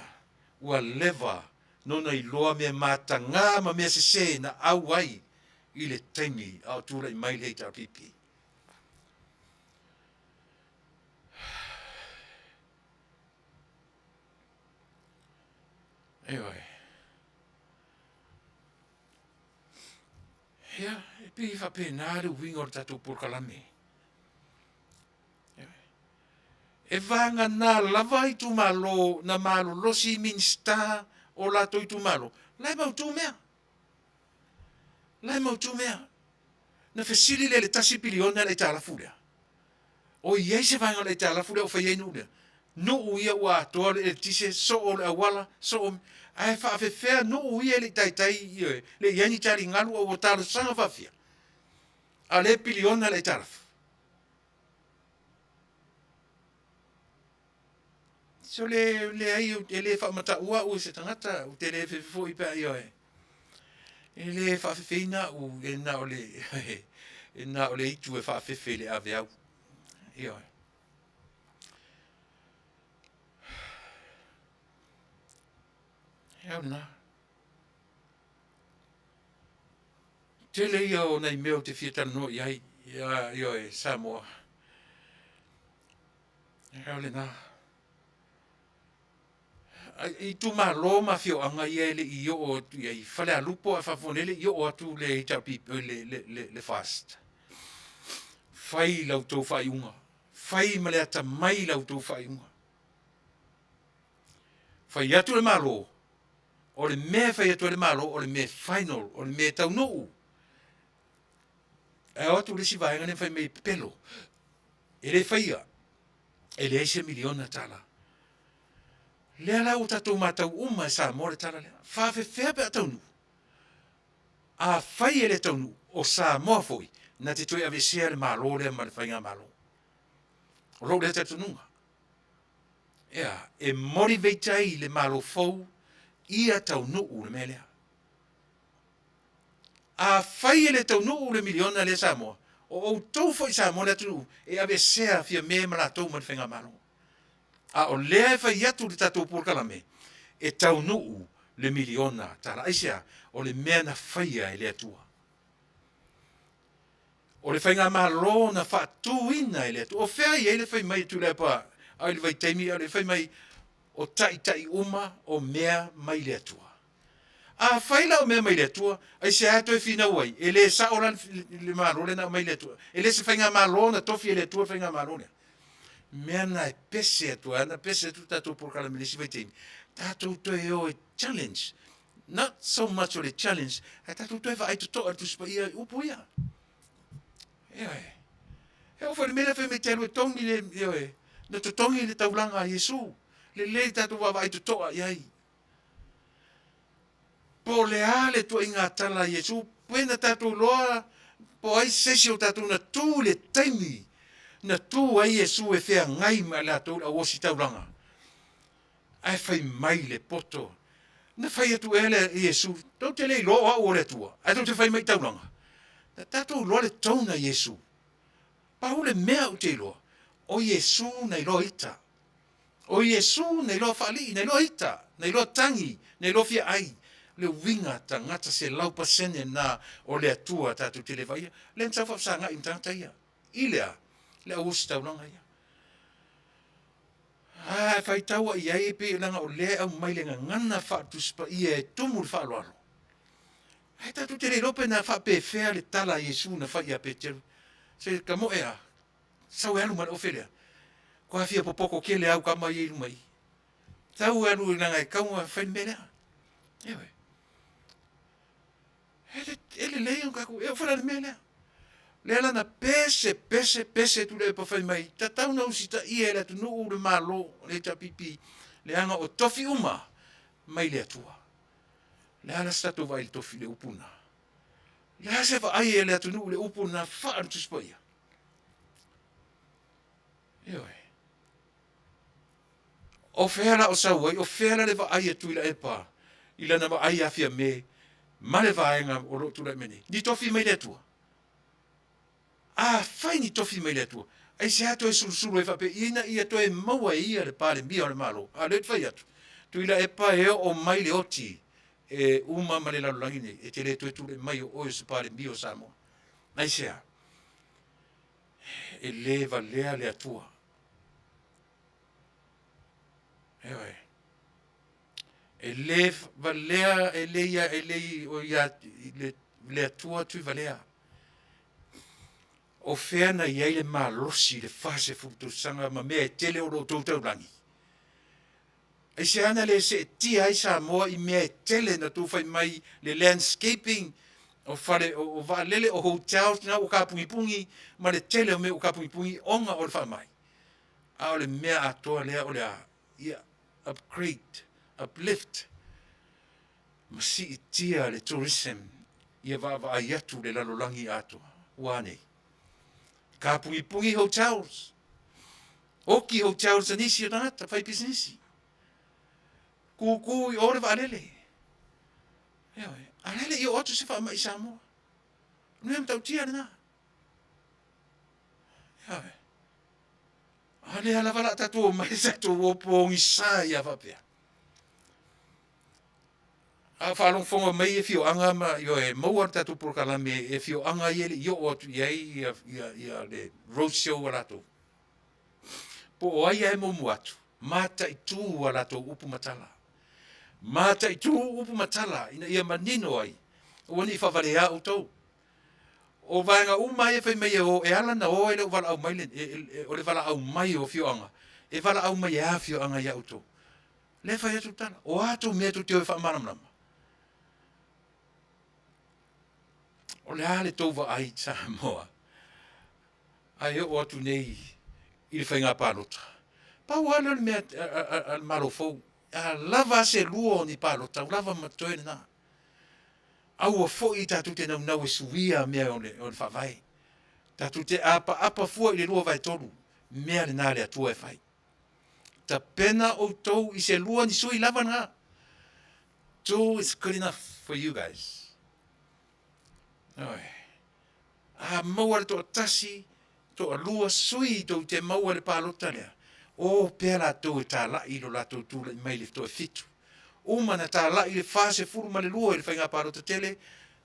ua lewa nona I loa mea matanga ma mea se na au ai I le temi au tu la I mai le ita pipi Eoi. Ia, e pi whapenare wingo tatou Polokalame. E vanga na lava I tu malo, na malo losi minsta o lato I tu malo. Lai mau tu mea. Lai mau tu mea. Na fesili le tasi piliona le tala fulia. O iei se vanga le tala fulia o whaiei nulia. No uia ua toa le tise so o le awala, so o ai whaafewhea no uia le taitai ioe, le iani tari ngalu o talo sanga whawhia. a le piliona le taraf. So le ai le fa mata ua o se tangata o te le fefo i pa io e. Le fa fefeina o e na o le e na o le itu e fa fefe le ave au. Io e. Eo na. Tele io nei meo te fieta no iai io e Samoa. Eo le na. I tu malo ma fio anga ia le i o tu ia fale a lupo a fafonele i o atu le tapi le fast. Fai lau tau fai unga. Fai male ata mai lau tau fai unga. Fai atu le malo. O le me fai atu le malo, o le me final, o le me Taunuu. E o atu le si vaenga ne fai me pelo. E le faia. E le eise miliona tala. Lea la o tatou matau uma e sa more tala lea. Faafetai pe a Taunuu. A fai e le Taunuu o sa moa foi. Na te toi avesea le malo lea ma le whainga malo. O lo lea tatununga. Ea, e mori veitai le malo fau ia Taunuu le melea. A fai e le Taunuu le miliona le sa moa. O tau foi sa moa le tunu. E avesea fia me ma la tau ma le whainga malo. A o lea e fai atu le tatou Polokalame. E Taunuu le miliona tala aisea o le mea na faia e le atua. O le whainga malo na whaatuina e le atua. O whea i e le whai mai Tuilaepa. A le vai teimi a le whai mai o tai uma o mea mai le atua. A whaila o mea mai le atua. Aisea ato e whina uai. E le sa ora le malo le na mai le atua. E le se whainga malo na tofi e le atua whainga malo le. Mea na e pese atua. Na pese atu tatou Polokalame le si vai teimi. Tatou toe o e challenge. Not so much o le challenge. E tatou toe va ai tuto atu sipa ia upu ia. Ea e. E o whare mena whai me telu e tongi le, ea e. Na to tongi le taulanga a Yesu. Le tatou va ai tuto a iai. Po le ale tua inga tala a Yesu. Pena tatou loa. Po ai sesi o tatou na tu le taimi. Na tu ai Yesu e whea ngai ma le atou a osi taulanga. Ai whai mai le poto. Na whai atu ele Yesu. Tau te lei loa o le tua. Ai tau te whai mai taulanga. Na tatou loa le tauna Yesu. Pau le mea u te loa. O Yesu nei loa ita. O Yesu nei loa whali, nei loa ita. Nei loa tangi, nei loa fia ai. Le winga ta ngata se laupa sene na o le atua tatou te le vai. Le ntau whapsanga i mtangata ia. Ilea. Le ausi taulanga ia. Whai taua i ai pe langa o lea au mai le ngana whaatuspa ia e tumu le whaaloalo. Hai tatu te reirope na whape whea le tala Yesu na whai a Peteru. Se ka mo ea. Sau e alu mana o whelea. Ko hawhia popoko ke le au ka mai e mai. Tau e alu nanga e kaunga whain melea. Ewe. Ele leo kaku. E o whara le melea. Le ala na pese tu le pa whai mai. Ta tau na usita ia e le atu nuu le malo le ta pipi. Le anga o tofi uma mai le atua. Le ala stato vai le tofi le upuna. Le ase va ai e le atu nuu le upuna whaan tu spoia. Ewe. O whera o sauai, o whera le va ai e Tuilaepa. Ila na va ai afia me. Ma le vaenga o lo tu le meni. Ni tofi mai le atua. Fai ni tofi mai le atua. Ai se ato e surusuru e whape. Ina ia to e maua ia le pare mbia o le malo. A le whai atu. Tuilaepa e o mai le oti. E uma ma le lalulangi nei. E te le to e tu le mai o oe se pare mbia o Samoa. Ai sea. E le va lea le atua. Ewe. E le va lea e le ia e le o ia le atua tui va lea. O whea na iei le malosi le whase futu sanga ma mea tele o lo tau rangi. E se ana le se tia ai Samoa i mea tele na tu whai mai le landscaping o whare o valele o hotels na o kapungipungi ma le tele o me o kapungipungi onga o le whai mai. A o le mea atoa lea o le a ia upgrade, uplift. Ma si i tia le tourism ia va aiatu le lalolangi atoa. Wane. Ka pungi hotels. Oki hotels anisi o tangata, whai pisinisi. Ku I ore wa alele. Eoi, alele I o atu se wha mai Samoa. Nui am tau tia na. Eoi. Ale ala wala tatu o mai sa tu o pongi sa ia wapea. A whalong fonga mai e fio anga ma yo e mauar tatu Polokalame e fio anga iele yo o atu iei ia le road show alato. Po o ai e momu atu. Mata I tu alato upu matala. Mata I tu upu matala ina ia manino ai. O wani whaware a o tau. O vaenga umai e whai mai o e ala na o e le wala au mai o le wala au mai o fio anga. E wala au mai a fio anga ia o tau. Le whai atu tala. O atu mea tu teo e wha maramrama. O le ale tau wa ai Samoa. Ai o atu nei I le whainga pālota. Pau ala le mea al marofou. A lava se luo ni pālota. Lava matoe na. Au a foi tatu te nau e suia mea o le whawai. Tatu te apa fua I le lua vai tolu. Mea le nare atua e whai. Ta pena o tau I se lua ni sui lava nga. So it's good enough for you guys. Oi. A maua to tasi to a lua sui to te maua le pālota lea. O pēra tau e tā lai lo la tau tūla I mai le to e fitu. O mana tā lai le fase furu ma le lua le whainga pālota tele.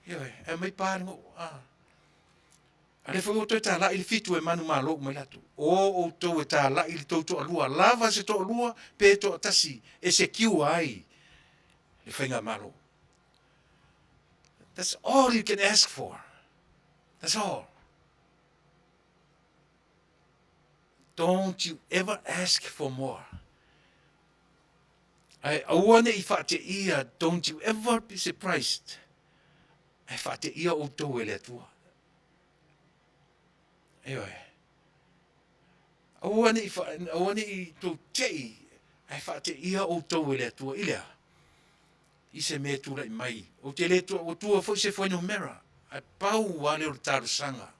Ioi, e mai pāringo. A le whai o tau tā lai le fitu e manu mā lok mai latu. O tau e tā lai le tau to a lua. Lava se to a lua pē to a tasi. E se kiu ai. Le whainga mā lok. That's all you can ask for. That's all. Don't you ever ask for more. Ai awane I whate ia, don't you ever be surprised. Ai whate ia o tau e le atua. Eoi. Awane I tau tei, ai whate ia o tau e le atua ilea. I se mea tūra I mai. O te le tua, o tua fo se foi no mera. Ai pau wale o taru sanga.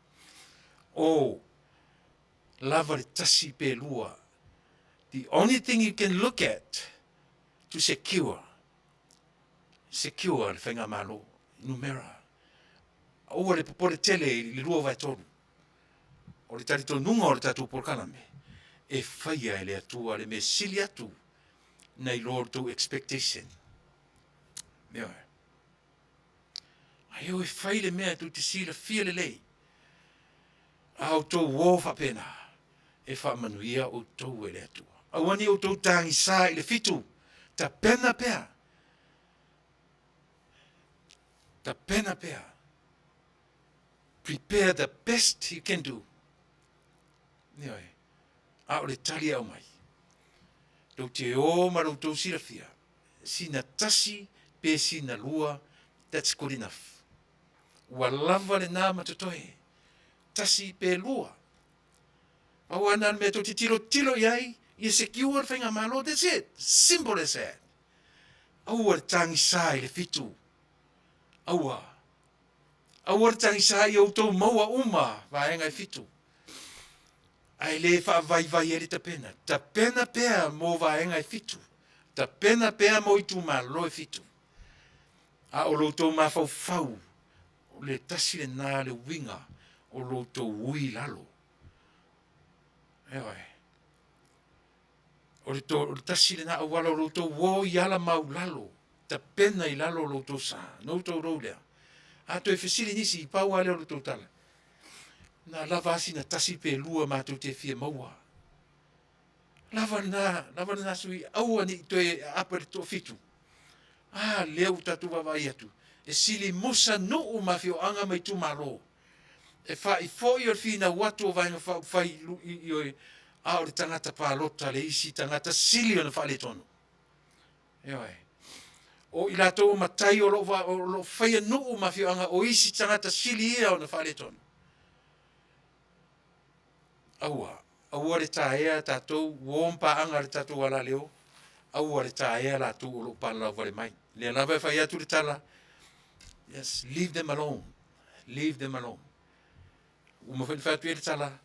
O, lava le tasi pe lua. The only thing you can look at to secure le whainga malo, no mera. O le popole tele le lua vai tolu. O le tarito nunga o le Tatou Polokalame. E whaia e le atua le me sili atu. Nei Lord to expectation. Mea. Ai o e whai le mea tu te sila fia le lei. Au tau wō whapena. E wha Manuia o tau e le atua. Awani o tau tangi sā I le fitu. Ta pena pea. Ta pena pea. Prepare the best you can do. Nioi. A o le tali au mai. Tau te o marau tau sila fia. Sina tasi pe sina lua, that's good enough. Ua lava le nā matatohe. Tasi pe lua. Awa nan me to te tilo iai, I secure whainga malo, that's it. Simple as that. Aua le tangi sā I le fitu. Aua. Aua le tangi sā I au tau maua uma, vaenga I fitu. Ai le wha vai eri tapena. Tapena pea mo vaenga I fitu. Tapena pea mo I tu malo I fitu. A o loutou mawhau, o le tasi le nā le winga, o loutou ui lalo. Eoi. O le tasi le nā awala o loutou wō I ala mau lalo, ta pena I lalo o loutou sā, noutou rou lea. A to e whesili nisi I pau ale o loutou tala. Nā lava asi na tasi pe lua mātou te fia maua. Lava nā sui aua ni to e apa le to fitu. Leu tatu wawai atu. E sili musa no o mawhio anga mai tu malo. E wha I fōi o whina watu o vainga whai I oi a o le tangata pālota le isi tangata sili o na whale tonu. E oi. O I lato o matai o lo whaia no o mawhio anga o isi tangata sili ia o na whale tonu. Aua le tāea tātou wōmpa anga le tātou ala leo. Aua le tāea la tu o lo pala vale mai. Le lava whai atu le tala. Yes, leave them alone. Leave them alone. uma foi fa tu tala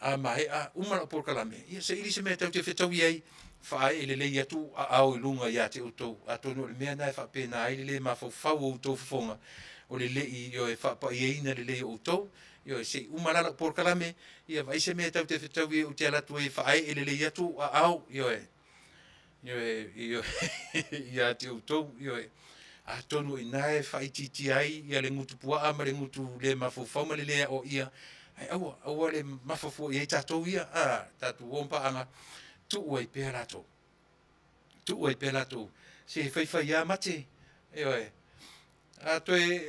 a mai a uma Polokalame ia se ili se me tau te fetau iai fa ele le ia tu a au lunga ia te utou a tonu le mea nai fa pena ele le ma fau fau utou fonga o le le i o e fa pa ieina le le utou io se uma la Polokalame ia vai se me tau te fetau ia u te ala tu e fa ele le ia tu a au io ia te utou io a tonu i nae whai titi ai, ia le ngutu pua ama le ngutu le mafufau ma le lea o ia. Ai aua le mafufu i tatou ia, tatou ompa anga, tu ua i pēr atou. Tu ua i pēr atou. Se he whaiwhai ia mate, a toi,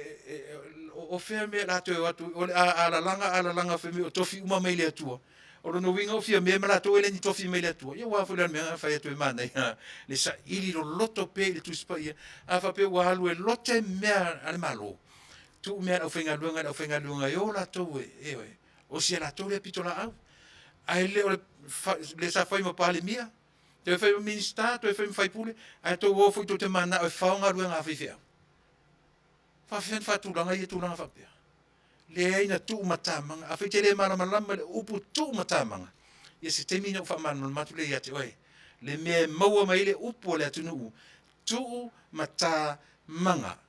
o whea mea lato e watu, o le alalanga wheme o tofi uma mai le atua. O no winga o fia mea malato ele ni tofi mai le atua. Ia wafu le mea whai atu e mana ia. Le sa ili ro loto pe le tuspa ia. A wha pe wahalu e lote mea ane malo. Tu mea au whenga luanga yo lato e. O sia lato le pito la au. Ai le sa whai ma pale mia. Te whai ma minista, te whai ma whai pule. Ai to wofu i to te mana o whaonga luanga a whiwhea. Whawhen whatulanga i e tulanga whapea. Le aina tu matamanga a fete le mala malama le upu tu matamanga ia se temina fa man matu le ia te oi le me maua mai le upu le atunu tu matamanga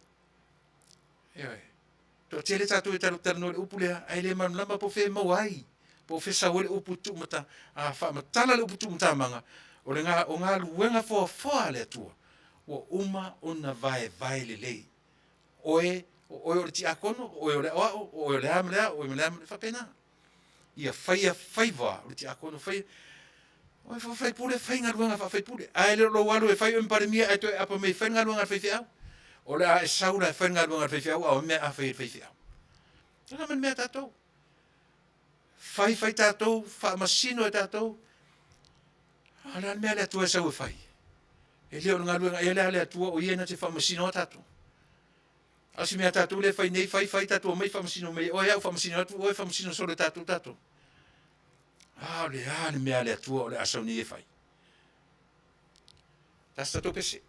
to tele tatu taru taru le upu le ai le malama po fe mawai po fe sa le upu tu mata a fa matala le upu tu matamanga o le nga o nga luenga fo le tu o uma ona vai le oe o le ti akono o le o le amle o le amle fa pena ia fai va le ti akono fai o fai pule fai ngaluanga fa fai pule ai le lo walu e fai un par mia e to apa me fai ngaluanga fai fia o le a saula fai ngaluanga fai fia o me a fai fia ela men me tatou fai tatou fa masino e tatou ala me le tu e sa fai ele o ngaluanga ele le tu o iena te fa masino tatou asi mea tatou le fai nei fai tatou mai famasino mai o ia famasino atu o famasino solo tatou le mea le atua o le asau ni e fai tas tatou pese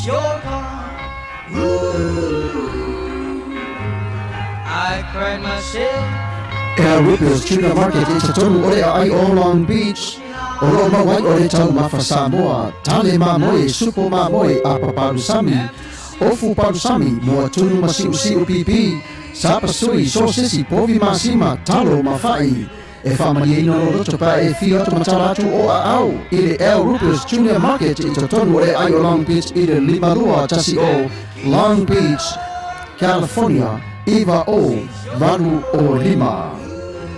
you're gone. Ooh, I cried myself. Rupio's Tuna Market is a total ore ai o Long Beach. Oro mawai ore tau mafa Samoa. Tale mamoe, supo mamoe, apa palusami. Ofu palusami, mua tunu masiu pipi. Sapa sui, sosisi, povi masima, talo mafai. E whamani ino roto pa e whioto mataratu o a au. Ire El Rupio's Junior Market i te tonu e ai o Long Beach i re limarua tasi o Long Beach, California, iwa o Valu o Lima.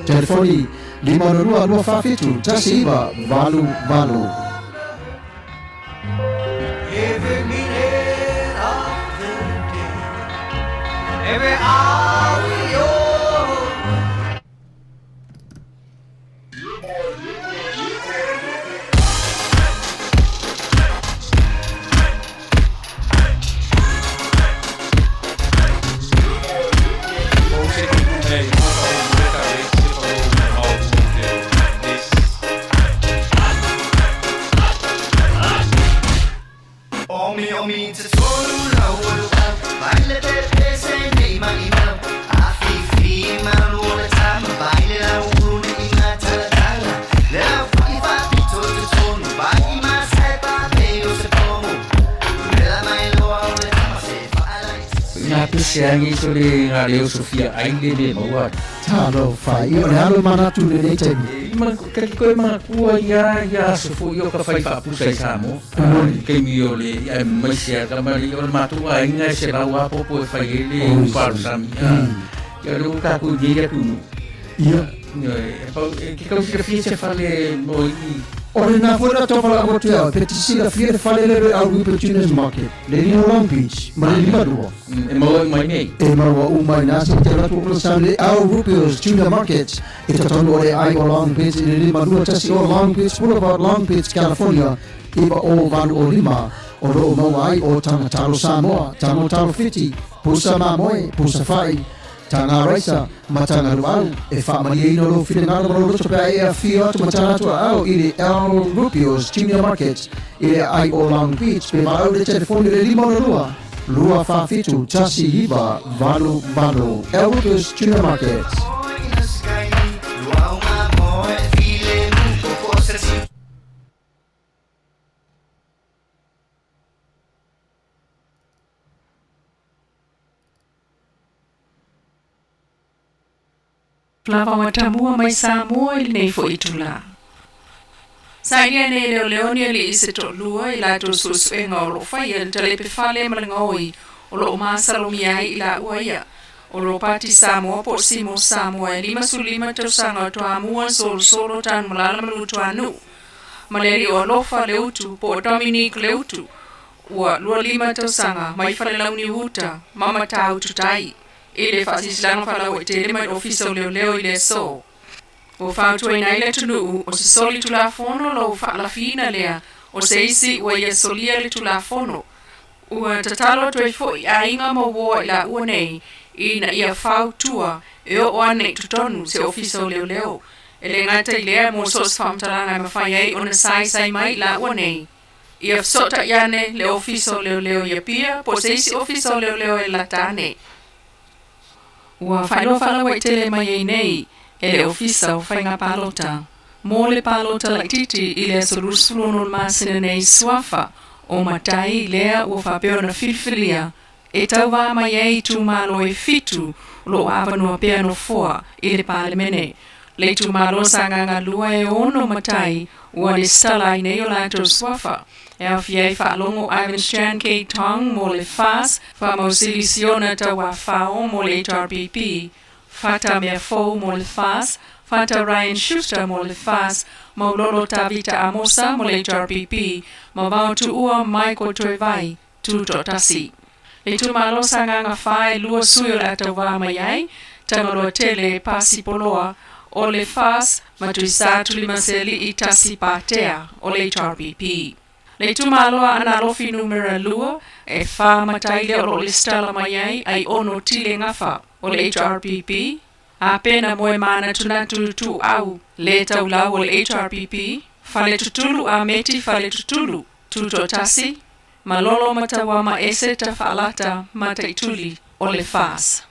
Telefoni 522 tasi iwa Valu. Every minute of the day, every hour you're Omi te tolu lau baile te pese nei maimau Afiafi Manuia tama baile lau uni ina talatala lau whaki te tonu bai masai pa peo se pomo mela mai loa o le tama se whaalai Ngā pese angi so le ngā leo Sofia aile le maua. Talo whai, o le halo manatu le nei temi. Kaki koe mga kua ia sofo i o ka whai whaapusa i Samo. Kei mi o le maisia ka mari o le matua inga e se lau apopo e whai ele e uparusami. Ia reo kako nyeria kunu. Ia. Ke kau tika fia se whale mo i. O le nā fuera tōwhala o te au, pe te sira fia le whale lere au Rupa Juniors Market, le rino Long Beach, ma le limarua. E maua i mai nei. E marua umai nasi te ratu o sa le au Rupa's Junior Market, e te tonu o le ai o Long Beach, e le limarua tasi o Long Beach Boulevard, Long Beach, California, iwa o Valu o Lima, o roo maua ai o tanga talo Samoa, talo fiti, pusa mamoe, pusa whai, tanga raisa, matanga luau, e whamani eino lo whiringara maro roto pia e a whio atu matanga atua au i le El Rupio's Junior Market, i le ai o Long Beach, pe marau le telefoni le 5 lua whawhitu, tasi iwa, valu, El Rupio's Junior Market. Lava wa tamua mai Samoa i nei fo itula. Saili ane leo leoni ali ise to lua i la to susu e ngā oro whai e tale pe whale malinga oi o lo māsalomi ai i la uaia. O lo pati Samoa po simo Samoa e 5 tau sanga o toa mua solo tan malala malu toa nu. Maleri o lofa leutu po Dominique leutu. Ua 5 tau sanga mai whale launi huta mama tau tutai. Ele whaasisilanga whalau e te lima i ofisa o leo i le so. O whautua i nei le tunu o se soli tula fono lo whaalafina lea o se isi ua ia solia le tula fono. Ua tatalo toi foi a inga mo woa i la ua nei i na ia whautua e o ane tutonu se ofisa o leo. Ele ngata i lea mo sos whamtalanga i mawhai ei o na sai mai la ua nei. Ia sota iane le ofisa o leo ia pia po se isi ofisa o leo e latane. Ua whainoa wai tele mai ei nei, e le ofisa o whainga palota. Mō le palota lai titi i le sorusulu masina nei swafa, o matai lea ua whapeo na whiwhiria. E tau wā mai ei tu malo e fitu, lo awanua pea no foa i le palemene. Le tu malo sanganga lua e ono matai, ua le stala i nei o lato swafa. E Afiafi whaalongo Ivan Strand K. Tong mo le Fas, whamausilisiona tawa whao mo le HRPP, Fata mea fo mo le Fas, Fata Ryan Schuster mo le Fas, Maulolo Tavita Amosa mo le HRPP, Mavao tu ua Michael Toivai, tu totasi. Le tu malo sanganga whae lua suyo la tawa mayai, tangaloa tele pasi poloa, o le Fas, matuisa tulimaseli i tasi patea, o le HRPP. Le tumaloa ana lofi numera lua, e wha mataile o le stala mai ai ono tile ngafa o le HRPP. A pena moe mana tunatu tu au, le tau lau o le HRPP, fale tutulu a meti fale tutulu, tuto tasi. malolo matawa ma ese ta falata mata ituli o le Fasa.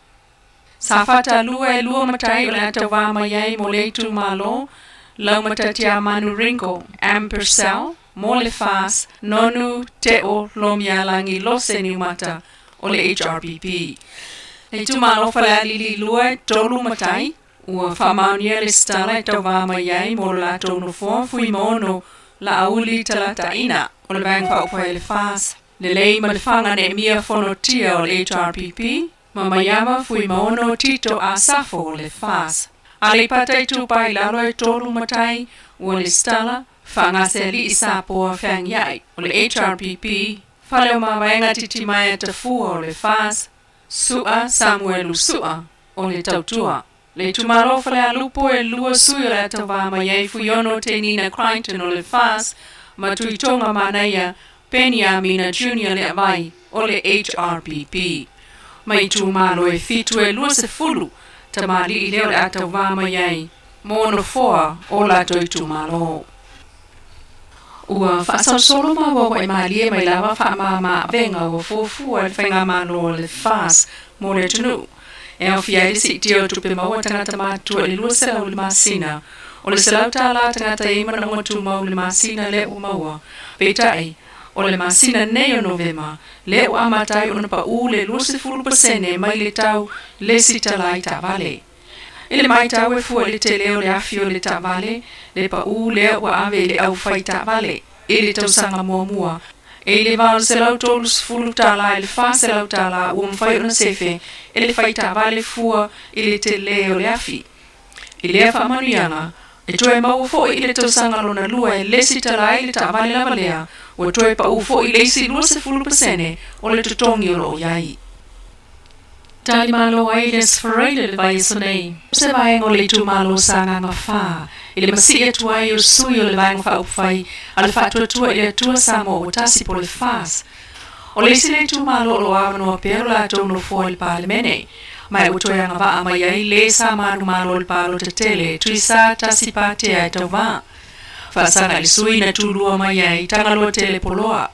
Safata lua matai o le atawa ma yai mo le tu malo, lau matatia manu rinko, ampersel, mo le Fasa, nonu te o lo mialangi lo seni mata o le HRPP. Le tu malo fala lili lua tolu matai, ua whamaunia le stala e tau wama iai mo la tonu fua fui mono la auli Tapenaina o le vang whaupai le Fasa. Le lei ma le whanga ne mia whonotia o le HRPP, ma mayama fui mono tito a safo o le Fasa. A le patai tupai lalo e tolu matai ua le stala, whanga se li isapo a whang iai o le HRPP, whaleo ma waenga titi mai ta fua o le Fasa, Sua Samuelu Sua o le tautua. Le tumalo fale a lupo e lua sui o le atawa ma iei fuiono te Nina Crichton o le Fasa, ma tuitonga Manuia Peniamina Junior le avai o le HRPP. Ma i tumalo e fitu e lua se fulu, ta mali i leo le atawa ma iei, mono foa o la toi tumalo. Ua whaasau solo ma wawa e malie mai lawa wha ma venga o fofua e whainga mano le Fasa mo le Taunuu. E au fiai le si tio tupe maua tangata mātua le lua sela o le masina. O le selau tāla tangata e mana ngatu mau le masina le o maua. Peitai, o le masina nei o Novema, le o amatai o na pa u le lua se fulu pasene mai le tau le si talai ta Vale. E le mai tau e fua le te leo le afio le ta Vale, le pa u le o ave le au fai ta Vale, e le tau sanga mua mua. E le vau se lau tolu sfulu tala e le Fasa se lau tala ua mwhai ona sefe e le whai ta Vale fua e le te leo le afi. E lea wha manuianga, e toe mau fo i le tau sanga lona lua e lesi tala e le ta Vale lava lea, ua toe pa u fo i leisi lua se fulu pasene o le tutongi o lo iai. Tali malo ai le sfereile le vai sonei, se vai o le tu malo sanga nga wha, e le masia tuai o sui o le vai ngwha upwhai, a le wha tua i le tua samo o tasi po le Fasa. O le si le tu malo lo awano a pero la tono fo il palemene, mai o toia nga waa mai ai le sa manu malo il palo te tele, tui sa tasi pate ai tau waa. Whaasanga le sui na tulua mai ai, tangaloa tele poloa.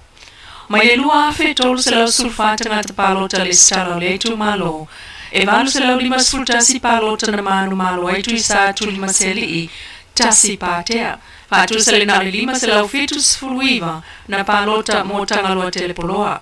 Mai le lua afe tolu se lau sulfata ngata palota le stalo le tu malo. E valu se lau lima sultasi palota na manu malo ai tui sa tu lima seli i tasi patea. Fatu se le na le lima se lau fetus fuluiva na palota mo tangaloa tele poloa.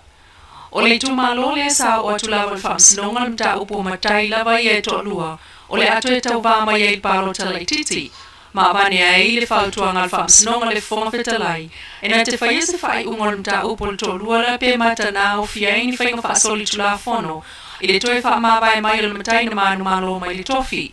O le tu malo le sa o atu lava le whamsinonga mta upo matai lava i e to lua. O le atu e tau vama i e palota le titi. Ma vane ai le whautuanga le whamsinonga le fonga whetalai. E na te whaia se whai ungol mta upo le to lua la pe mata na o fiaini whainga whaasoli tula whono. I le toe wha mawai mai le matai na manu malo mai le tofi.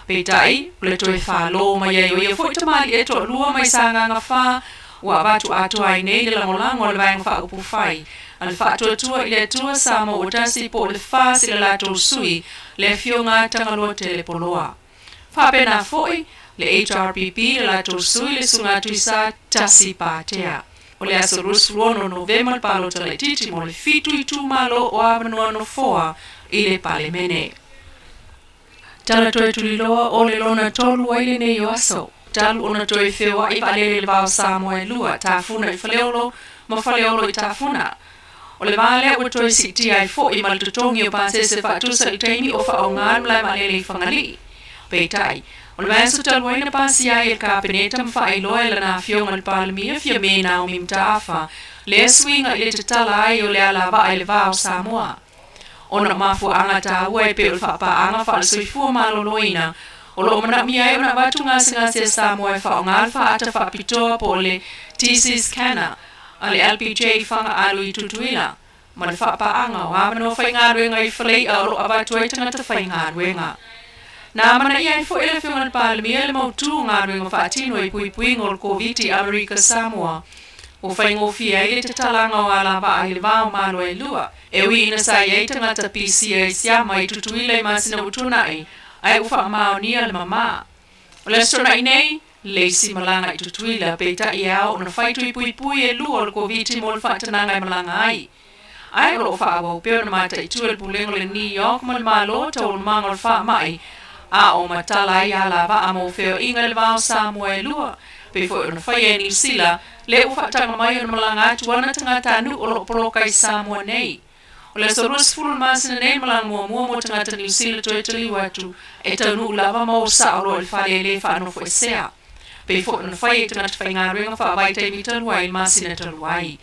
Peitai, o le toe wha lo mai e o ia fwoi tamali e to lua mai sanga nga wha. Ua watu atu ai nei le langolango le vaenga wha upu whai. Al wha tua i le tua samo o tasi po le Fasa i le lato sui le fionga tangaloa tele poloa. Whapena foi, le HRPP le lato sui le sunga tuisa tasi patea. O le aso rusruono Novema le palo tala titi mo le fitu i tu malo o avanua no foa i le palemene. Tala toe tuliloa o le lona tolu aile ne yo aso. Talu ona toe fewa i valele le vao Samoa e lua, tafuna i faleolo, ma faleolo i tafuna. O le vale o toi siti ai fo i mal tutongi o pase se fatusa i teimi o fa o ngan mlai malele i whangali. Peitai, o le vansu talwai na pasi ai il kapeneta mfa i loa la na fionga le palamia fia mena o mimta afa, le swinga i le tatala ai o le alava ai le vao Samoa. Ona mafu anga ta ua e pe o le whapa anga wha le soifua malo loina, o lo mana mi ai ona watu ngasi e Samoa e wha o ngan wha ata wha pitoa po le Thesis Kana, a le LPJ whanga alu i tutuila. Ma le whapaanga o amano whaingaruenga i whalei a oro awatu e tangata whaingaruenga. Nā mana ia i fo ele whiunga le palemia le mautu ngaruenga whaatino i pui ngol koviti Amerika Samoa. O whaingofia i le te talanga o alava a le vao malo e lua. E ui ina sa i tangata PCA siama i tutuila i masina utunai, ai uwha maonia le mama. O le strona i nei, leisi malanga i tutuila peita i au o na whaitu i pui e lua o le koviti mo le whaatananga i malanga ai. Ai o lo whaawa o peo na mata i tua le pulengo le New York ma le malo ta o le manga o le wha mai, a o matala i alava a mo feo inga le vao Samoa e lua, Pe fo ona fai e New Zealand, le ufa tanga mai ona malanga atu ana tanga tanu o lo Polokai Samoa nei. O le sorus fulu masina nei malanga mua mo tanga New Zealand to etali watu, e Taunuu lava mo sa alo il fale le fa no fo esea. Pe fo ona fai e tanga tawhai ngā ringa wha vai te mitalwai masina talwai.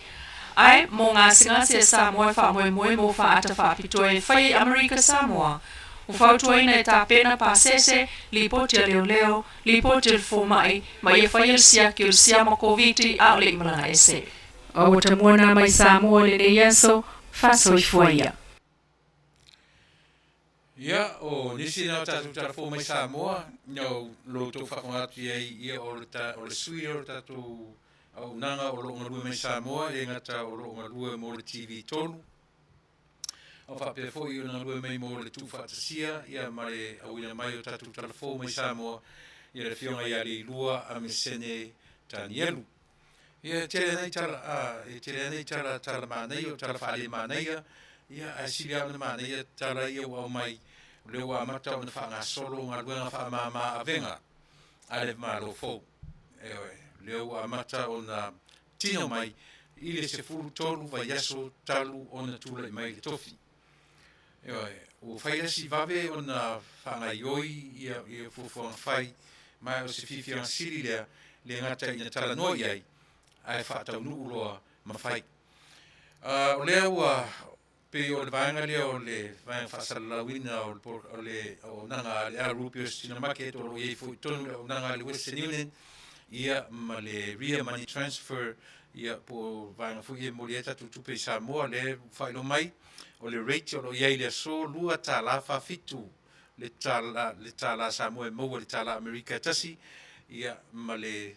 Ai, mo ngā singa se Samoa wha moe mo wha ata wha pitoe whai Amerika Samoa. O whautuaina e Tapenaina pasese, li poti a leo, li poti al fomai, ma ia whai al sia ki al sia ma koviti a o le malanga ese. O ta muana mai Samoa le ne yaso, Fasa i fuaia. Ia, o nisi na tatu tarafo mai Samoa, nyau loto whakongati ia o le sui o tatu au nanga o lo ngalue mai Samoa, e ngata o lo ngalue mo le TV tolu. O whapea fo i o ngalue mai mo le tūwhatasia, ia mare au ina mai o tatu tarafo mai Samoa, ia le fionga ia li lua a me sene tani elu. Ia tere nei tala mānei o tala whaale māneia, ia a siri au na māneia tala ia wau mai, leo a mata o na wha ngā solo ngā luenga wha māma a venga, a le mālo fō. Leo a mata o na tino mai, i le se furu tolu vai yaso talu o na tula i mai le tofi. O whairasi vawe o na wha ngā ioi, ia fufuanga whai, mai o se whiwhianga siri lea, le ngata i na tala noi ai, ai Taunuu loa mawhai. O lea ua pe o le vaenga lea o le vaenga whasalalawina o le nanga le Rupios tina market o lo iei fui tonu o nanga le Western Union ia ma le Ria Money Transfer ia po vaenga fui e morieta tutupe Samoa le whailo mai o le rate o lo iei le so lua tala whawhitu le tala Samoa e maua le tala Amerika tasi ia ma le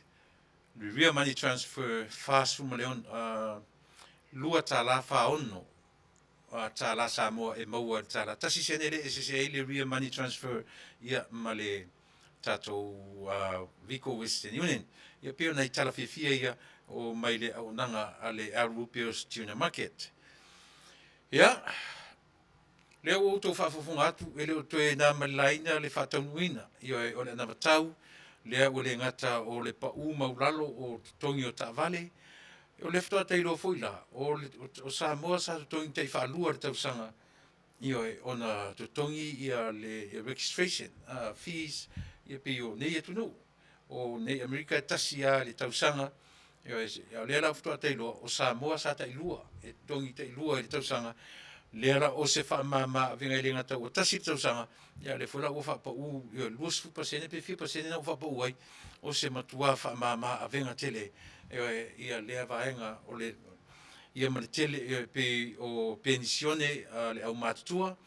Real Money Transfer Fasa maleon lua tala whaono tala Samoa e maua tala tasi senere e se le Real Money Transfer ia male Tatou Vico Western Union ia pio nei tala fifia ia o mai le au nanga a le Rupios Tuna Market ia leo o tō whafofonga atu e leo toe nā malaina le whataunuina ia o le namatau lea o le ngata o le pa'u maulalo o tongi o Vale o le ftoa teilo foila o Samoa sa tongi tei whaalua le tausanga ia ona tongi ia le registration fees ia pe o nei atunu o nei Amerika tasi a le tausanga ia lea la ftoa teilo o Samoa sa teilua e tongi teilua le tausanga lera o se whaamama venga i le ngata o tasi tausanga ia le fula o whapau ia luas fupasene pe fipasene na o whapau ai o se matua whaamama a venga tele ia lea vaenga o le ia ma le tele pe o pensione le au matutua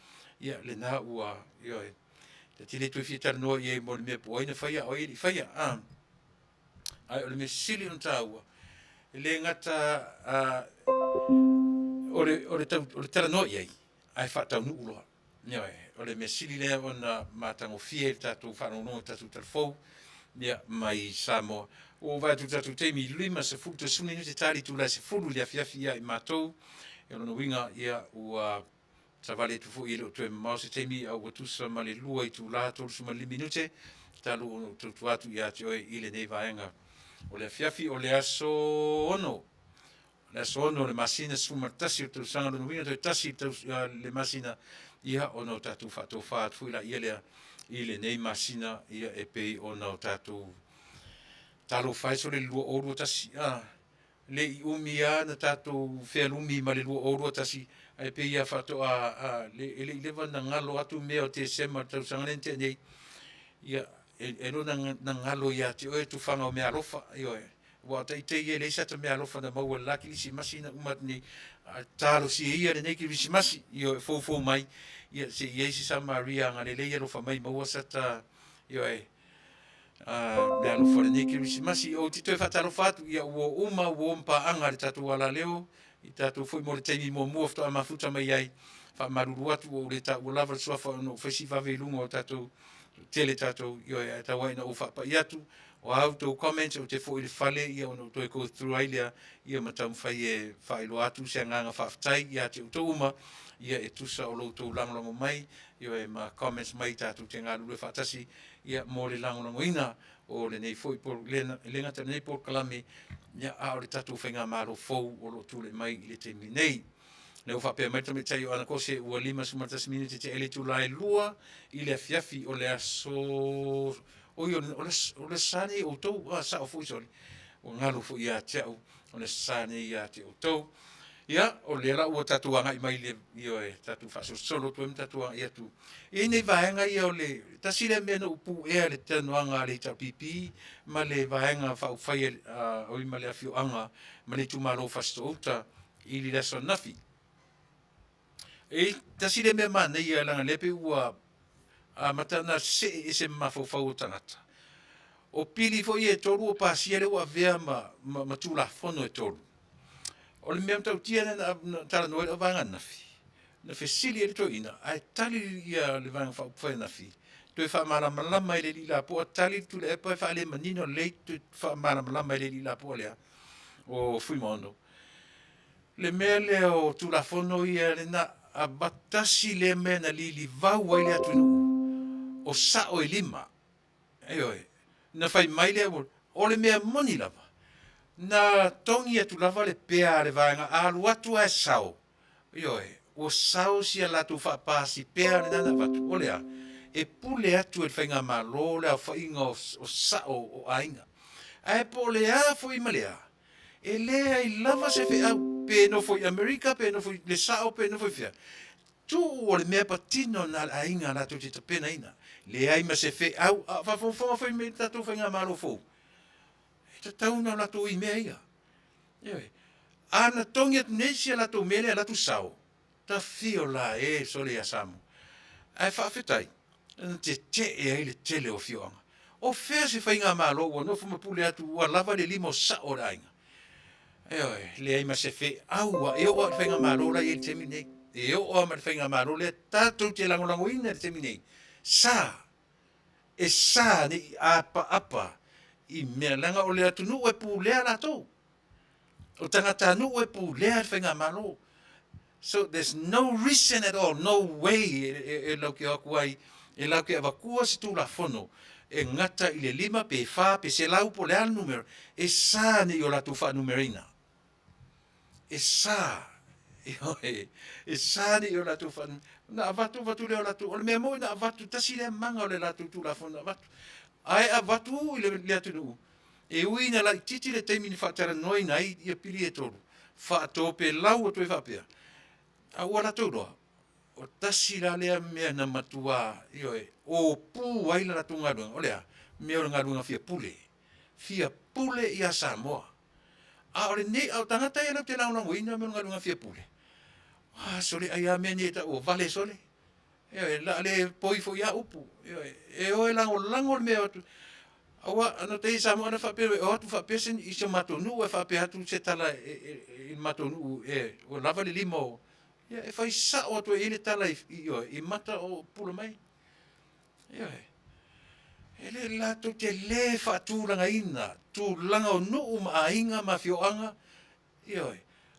ia le na ua ia te tile tui fitara noa ia mo le mea poaina whaia o ili whaia ai o le me sili on taua le ngata o le tala no iei ai Taunuu loa o le mesili lea ona matango fie tatou whanono tatou talfou ia mai Samoa o vai tu tatou teimi lima se fulu te suni ni te tali tu la se fulu le Afiafi ia i matou e ono winga ia ua Vale tu fu ilo tu mau se teimi au watusa ma le lua i tu la tolu suma li minute talu tu atu ia te oe ile nei vaenga o le Afiafi o le aso ono le sono le masina suma tasi tu sanga no wina tu tasi le masina ia ono tatu fato fat fuila ile nei masina ia e pe ono tatu talo fai so le luo ouro tasi le umia na tatu felumi ma le luo ouro tasi e pe ia fato le va na ngalo atu me o te sema tu sanga nente nei ia e no na ngalo ia te o tu fanga o me alofa io wa te le sa te me alofa na mau la ki si masina umat ni talo si ia le nei ki si masi io fo mai ia se ia si sa Maria nga le le alofa mai mau sa ta io me alofa le nei ki si masi o ti te fa talo fatu ia wo uma wo mpa anga le tatu ala leo i tatu foi mo le temi mo mofto ama futa mai ai fa maruru atu o le ta o lava so fa no festival velungo tatu tele tatu io ta waina o fa pa iatu o auto comments o te foi le fale ia ono to go through ia matam fai e fai lo atu se nganga Faafetai ia te utuma ia e tusa o loutou langolango mai, ia e ma comments mai tātou te ngā lule whātasi, ia mō le langolango ina, o le nei foi por le ngata nei Polokalame, ia a o le tātou whainga mālo fou o lo tūle mai i le te nei. Le ufa pe mai tome tai o ana kose ua 5 sumatas minute te ele Tuilae lua i le Afiafi o le aso o le sane o tou sa o fui soli o ngalo fu ia tau o le sane ia te o tou ia o le la ua tatuanga i mai le io e tatu faso solo tu em tatuanga ia tu e nei vaenga ia o le tasile me no pu e le tanuanga le ta pipi ma le vaenga fa fai o i male afio anga ma le tu malo fasto uta i le so nafi e tasile me mana ia langa lepe ua a matana se mafofau tangata. O pili fo e toru o pasia le ua vea ma tula fono e toru. O le mea tau tia na tala noe o vanga nafi. Na fe sili e to ina, ai tali ia le vanga whai nafi. Toi wha malamalama i le li la poa tali Tuilaepa e wha le manino lei toi wha malamalama i le li la poa lea o fuimono. Le mea le o tula fono ia le na a batasi le mea na li vau ai le atunu o sa o lima e na fai mai le o le mea moni lava na tongi atu lava le pea le vaenga alu atu e sao o sao si ala tu fa pasi pea le nana vatu o lea e pule atu e whainga malo le a whainga o sa o ainga e po lea fo i malea e lea i lava se fe au pe no foi Amerika, pe no foi le sao, pe no foi fia. Tu o le mea patino na ainga la tu te Tapenaina. Le ai ma se fe au, fa foi me tatu whainga malo fou. E Tatou na la tu i mea ia. Ana tongi atu nesia la tu mele la tu sao. Ta fio la e sole a samu. Ai Faafetai. Te e ai le tele o fioanga. O fea se whainga malo, o no fuma pule atu, ua lava le limo sao la ainga. Le ai ma se fe aua e o whainga marola i te minei. E o ma whainga marola tātou te langolango ina te minei. Sa ni apa i mea langa o le atunu e pu lea la tau. O tangata nu e pu lea whainga maro. So there's no reason at all, no way e lau ki aku ai, e lau ki awakua si tū la fono. E ngata i le 5 pe wha pe se lau po lea numero. E sa ni o la tu wha numerina. E sa ni o la tu fan na avatu le o la tu o le mea mo na avatu tasi le manga o le la tu la fona avatu ai avatu i le atu nu e ui na la titi le teimi ni fatara noi nai i pili e tolu fa to pe lau o tu fa pe a wala tu do o tasi la le mea na matua o pu ai la tu ngadu o le me o ngadu nga fia pule ia Samoa a ore nei au tangata ia te nao nango ina me ngalunga fia pule. Sole ai a meni eta o Vale sole. La le poifo ia upu. E o e lango me atu. Awa ana te Samoa ana whape o atu whape sen i se Matonu e whape atu se tala i Matonu o lava le limo. E whai sa o atu e ele tala i mata o pula mai. Ele la to te le fatulanga ina, tu langa o nuu ma ainga ma fioanga.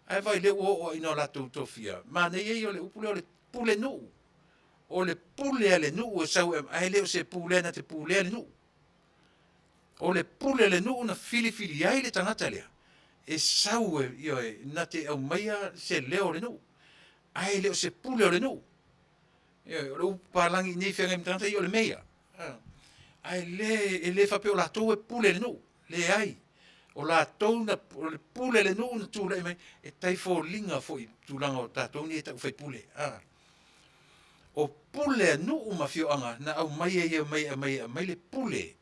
Ai vai le o ina la to tofia. Ma ne ye le upule o le pule nuu. O le pule le nuu sau ai le se pule na te pule le nuu. O le pule le nuu na fili ai le tangata lea. E sau na te au maia se leo le nuu. Ai le se pule o le nuu. O le upalangi nei whianga mi tangata i o le meia. Ai le fa pe o la tou e pule le no le ai o la tou na pule le no na tu le mai e tai fo linga fo i tu langa o tatou ni e ta fai pule o pule no ma fio anga na au mai le pule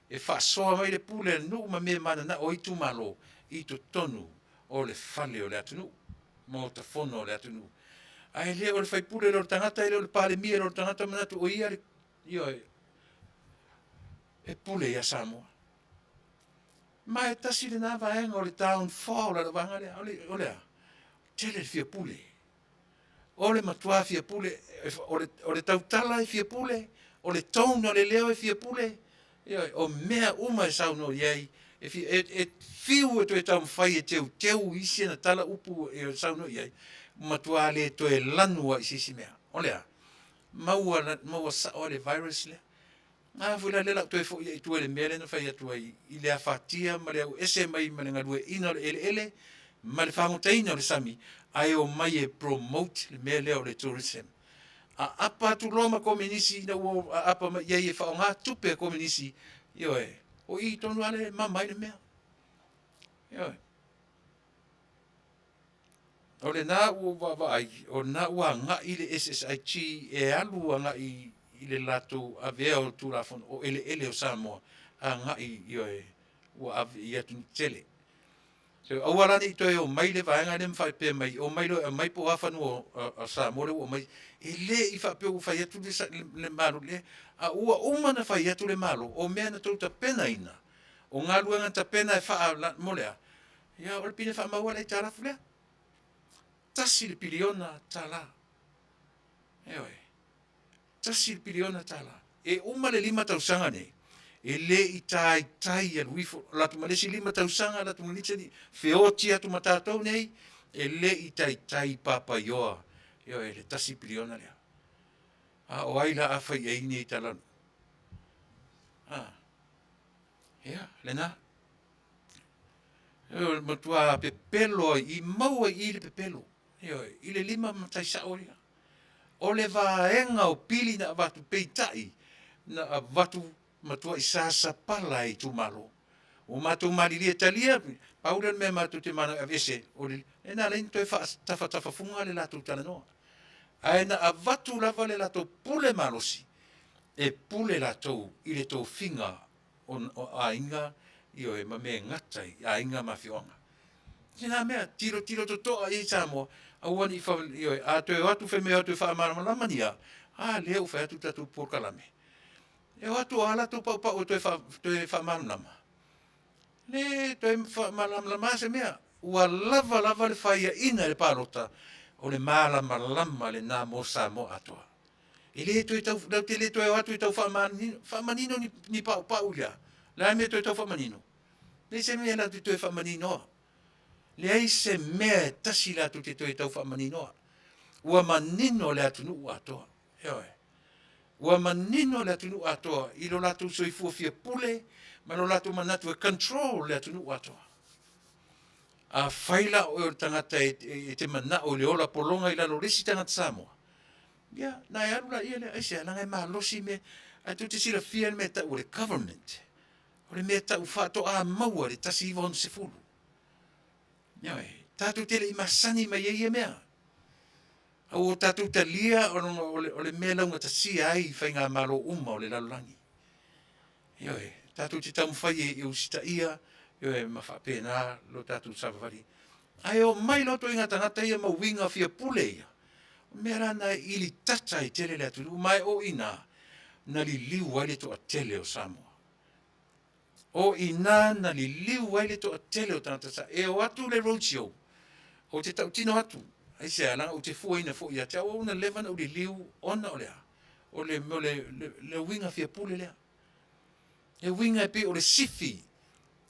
e Faasoa mai le pule no ma me mana na o i tu malo i tu tonu o le fale o le atunu mo ta fono o le atunu ai le o le fai pule le o tangata le o le pale mia le o tangata manatu o ia e pule ia Samoa. Ma e tasi le nā vaenga o le town fall la vanga o lea. Tele fia pule. O le matua fia pule, o le tautala e fia pule, o le tone o le leo e fia pule. O mea uma e sauno iei, e fiu e tu e tau mwhai e teu isi na tala upu e sauno iei. matua le toe lanua i sisi mea. Olea, maua sa o le virus le. Nga fula le la toe fo i tue le mele na fai atua i le afatia ma le au ese mai ma le ngadue ina le ele ma le whangotaina le sami ai o mai e promote le mele o le tourism. A apa tu loma kominisi na o apa ma ia e whaonga tupe kominisi yo e. O i tonu ale mamai le mea. Yo e. O le nā ua ai, o nā ua ngā i le SSIG e alu a ngā i le lato a vea o tū rafon o ele o Samoa a ngā i o e ua ave i atu ni tele. So awarani i toi o mai le vaenga le mwhai pē mai, o mai lo e mai po awhanu o Samoa o mai, e le i whapeo u whai atu le malu le, a ua umana whai atu le malu, o mea na tau Tapenaina, o ngā luanga Tapena e wha molea, ia o le pine wha maua le tarafu lea. Tasi le piliona tala. Ewe. Tasi le piliona tala. E uma le 5 tausanga ne. E le i tai a luifo. Latu malesi 5 tausanga, latu malesi ni feoti atu matatou nei. E le i tai papa yoa. Ewe, le tasi piliona lea. O aila awhai e ini i talanu. Ia, le na. Ewe, matua pepelo i maua i le pepelo. I le 5 matai sa oria. O le vaenga o pili na watu peitai, na watu matua i sasa pala i tu malo. O matu malilia talia, pauran me matu te mana avese, o le, e na lein toi tafa funga le latu tala noa. Ai na a watu lava le lato pule malosi, e pule lato i le tō finga o a inga, i o e mame ngatai, a inga mafionga. Sina mea, tiro to toa i Samoa, a wani fa yo a to watu fe me atu fa mara Mania a le u fa tu tatu Polokalame e watu ala to pa o to fa mara le to fa mara se mea wa lava le fa ia ina le parota o le mala le na mo Samoa atoa ele to tau te le to watu to fa manino ni pa ulia la me to fa manino le se me la to fa manino le ai se mea tasi la tu te toi tau whamaninoa. Ua manino le atunu atoa. Eoe. Ua manino le atunu atoa. I lo latu soifua fia pule, ma lo latu manatu e control le atunu atoa. A whaila o tangata e te mana o le ola polonga i lalo resi tangata Samoa. Ia, na e arula ia le aise, nanga e maa losi me, a tu te sila fia me ta o le government. O le mea ta ufato a maua le tasi ivon se fulu. Iae, tatu tele i masani mai e mea. O tatu talia o le mea launga ta si ai whai ngā malo uma o le lalurangi. Iae, tatu te tamu whai e usita ia, iae mawhapena lo tatu sawavari. Ai o mai loto i ngā tangata ia ma winga fia pule ia. Mea rana ili tata i tele le atu, mai o ina na li liu wale to a tele o Samoa. O ina na li liu waile to a tele o tangata sa. E o atu le roadshow. O te tau tino atu. Ai se alanga o te fuaina fo ia. Te au na levan o li liu ona o lea. O le winga fia pule lea. E winga e pe o le sifi.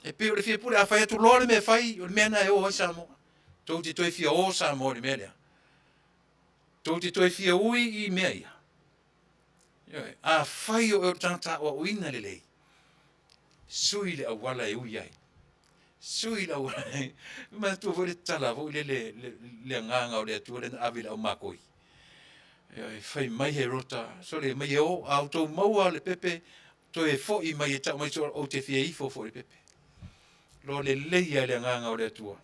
E pe o le fia pule. A whai atu loa le mea whai. O le mea na e o ai Samoa. Tau te toi fia o Samoa le mea lea. Tau te toi fia ui i mea ia. A whai o tangata o ina le lei. Sui le awala e ui ai. Sui le awala e. Ma tu vole tala, vole le nganga o le atua le avila o makoi. Fai mai he rota, so le mai o, au tau maua le pepe, to e fo i mai e tau mai so o te fia ifo fo le pepe. Lo le leia le nganga o le atua.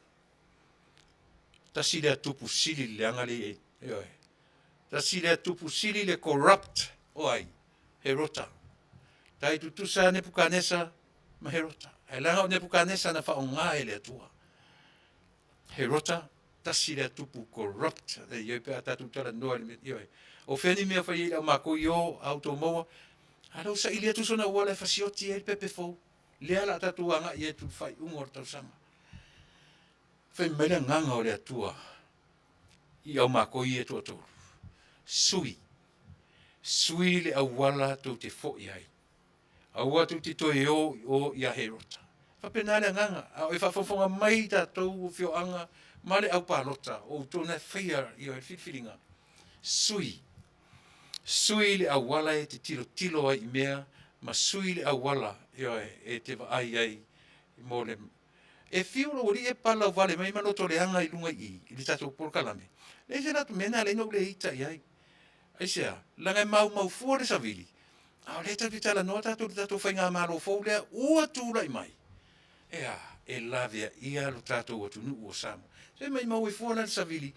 Tasi le atupu sili le anga le e. Tasi le atupu sili le corrupt o ai. He rota. Tai tutusa ne pukanesa, ma herota. E langa o Nebuchadnezzar na whaonga e le atua. Herota, tasi le atupu corrupt. E ioi pe atatu tala noa le ioi. O wheni mea whai ila mako i o, auto moa. Alau sa ili atu sona ua le whasioti e pepe fau. Lea la atatu anga i etu whai ungor tau sanga. Whai mele nganga o le atua. I au mako i etu atoru. Sui. Sui le awala tau te fo i ai. Aua tu te toi o ia herota. Whapenale nganga. Au e whafonga mai ta tau fio anga Ma le au palota o tōna whaia i o e whiwhiringa. Sui. Sui le awala e te tilo ai I mea, ma sui le awala e te ai ai mo le. E whiuro ori e pala Vale mai manoto le anga I lunga I le tatou Polokalame. Le se natu mena le no le ita I ai. Ai sea, langa mau fuore savili. A le tatu tala no tatou whainga maro fau lea ua tūra I mai. Ea, e lavea ia lo tatou atu nu o Samu. Se mai mau e fuona le savili.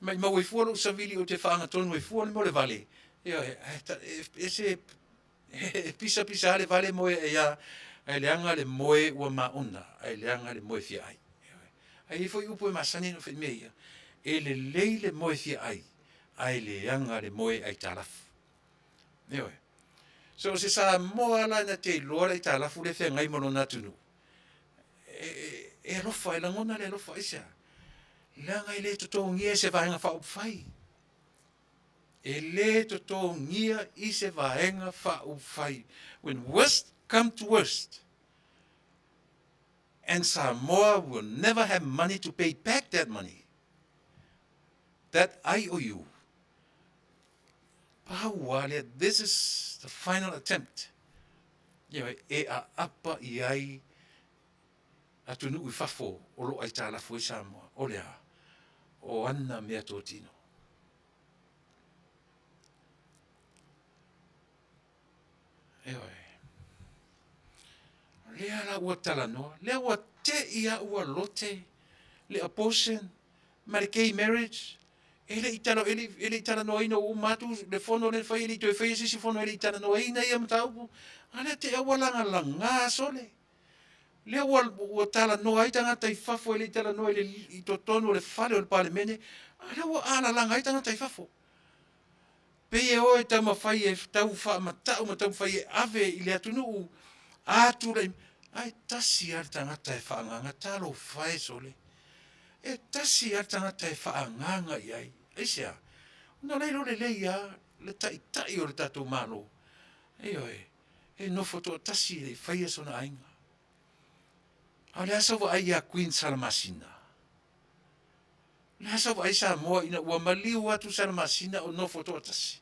Mai mau e fuona o savili o te whaanga tonu e fuona mo le Vale. Ea, e se pisa le Vale moe e ia ai leanga le moe ua maona. Ai leanga le moe fia ai. Ai foi upo e masani no whenmea. E le leile moe fia ai. Ai leanga le moe ai talafu. Ea, so se sa moa la na te loa I talafu le whengai mono na tunu. E lofa e langona le lofa isa. Langa I le toto ngia se vaenga wha upwhai. E le toto ngia I se vaenga wha upwhai. When worst come to worst, and Samoa will never have money to pay back that money, that I owe you. Pahawale, this is the final attempt. E a apa I ai atunu I fafo o lo ai talafu I Samoa. O lea, o ana mea tō tino. Eoi. Lea la ua talanoa. Lea ua te ia ua lote. Le abortion. Ma le gay marriage. Ele I talanoa ina o matu. Le fono le fai. Ele I toi fai sisi fono. Ele I talanoa ina ia mataupu. Ale te awa langa langa sole. Lea ua talanoa ai tangata I fafo. Ele I talanoa I totono le fale o le pale mene. Ale ua ala langa ai tangata I fafo. Peye o e tau mawhai e tau wha matau whai e ave I le atunu atura ai tasi ar tangata e whaanganga talo whae sole. E tasi ar tangata e whaanganga I ai. Eisea, una leiro le leia le tai o le tatou malo. E nofo to tasi le whaia sona ainga. A le asawa ai a Queen Salamasina. Le asawa ai Samoa ina ua maliu atu Salamasina o nofo to tasi.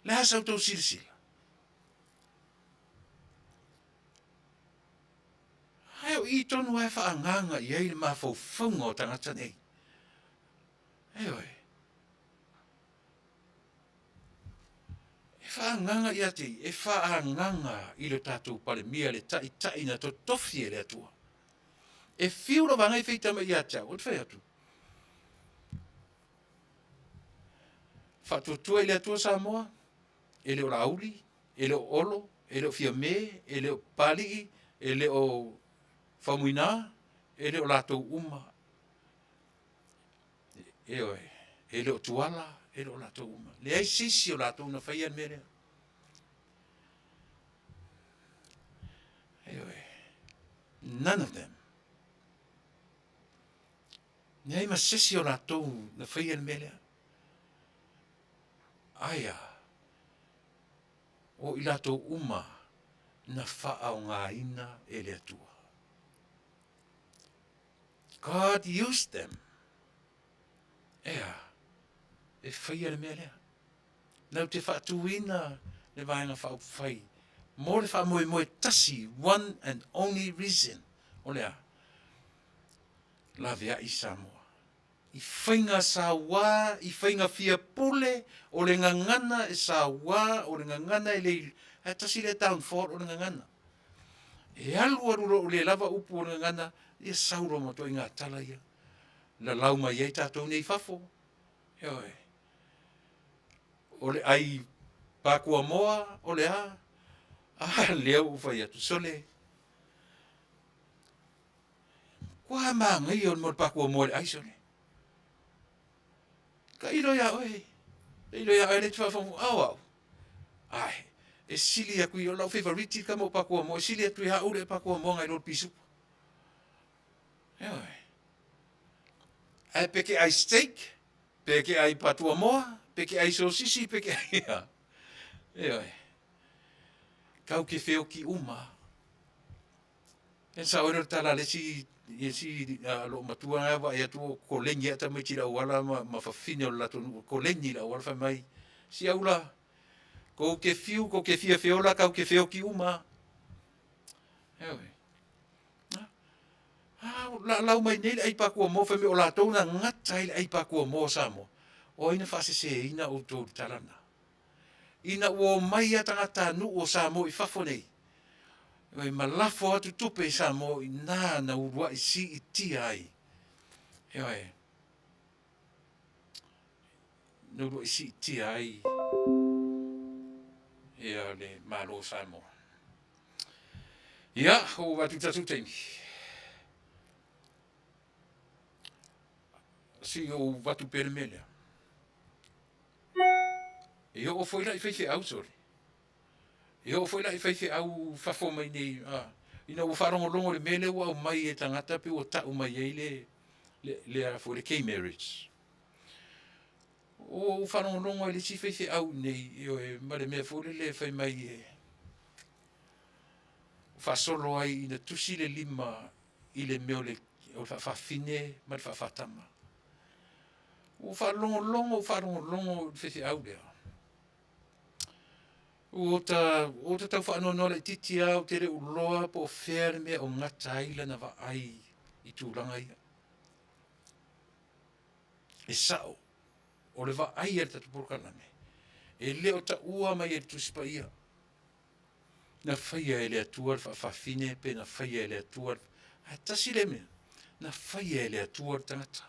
Le asawa tau silisila. Hai o I tonu ai whaanganga I ai le mawhauwhaunga o tangata nei. E whaanganga I ati, e whaanganga I le tātou pale mia le tai na to tofi e le atua. E whiura wangai whitama I atia, o te whai atu. Whatutua I le atua Samoa, e le o rauli, e le o olo, e le o fiame, e le o pali, e le o whamuina, e le o latou uma. E le o tuala, e le o latou uma. Le ai sisi o latou na whaia mere. None of them. Ne ai masisi o latou na whaia mere. Aia. O I latou uma na wha o ngā ina e le atua. God used them. Ea, e whaia le mea lea. Nau te whaatuina le vaenga whai. Mo le wha moe tasi, one and only reason. O lea, la vea I Samoa. I whainga sawa, I whainga fia pule, o le ngangana e sawa, o le ngangana e le, e tasi le downfall o le ngangana. E alu aruro o le lava upu o le ngangana, I sauro mato I ngā tala ia. La lauma iei tātou nei fafo. O le ai pākua moa, o le a. Lea u whai atu sole. Kua maa ngai o le mor pākua moa le ai sole. Ka ilo ia oe. Ilo ia oe le tuafamu au au. Ai, e sili aku I o lau favoriti ka mo pākua moa. E sili atu I haure pākua moa ngai lor pisupu. Ai peke ai steak, peke ai patua moa, peke ai sosisi, peke ai ia. Kau ke wheo ki uma. E sa ora tala le si lo matua wa ya tu ko lengi ata mai tira wala ma fa fine la tu ko lengi la wala fa mai si aula ko ke fiu ko ke fia fiola ka ke fio ki uma ewe la mai nei ai pa ko mo fa me ola to na ngatai ai pa ko mo samo o ina fa se ina o to talana ina o mai ata nu o samo I fa fonei Oi malafo atu tupe sa mo ina na urua isi iti ai. Oi. No urua isi iti ai. Ia le malo sa mo. Ia, ho watu tatu teimi. Si o watu pere melea. Ia o foi la I feife au sori. Ia o foi la I feife au fafo mai nei. Ina o wharongo le mele wa o mai e tangata pe o ta o mai e le for the gay marriage. O wharongo le si feife au nei io e mare mea fore le fai mai e whasolo ai ina tusi le lima I le meo le o whawhine ma le whawhatama. O wharongo feife au lea. O ta tau whaanono le titi au te re uloa po whare mea o ngata aila na wa ai I tūranga ia. E sao, o le wa ai ar tatu Polokalame. E leo ta ua mai e tuspa ia. Na whaia e le atua whawhine pe na whaia e le atua. A tasi le mea, na whaia e le atua tangata.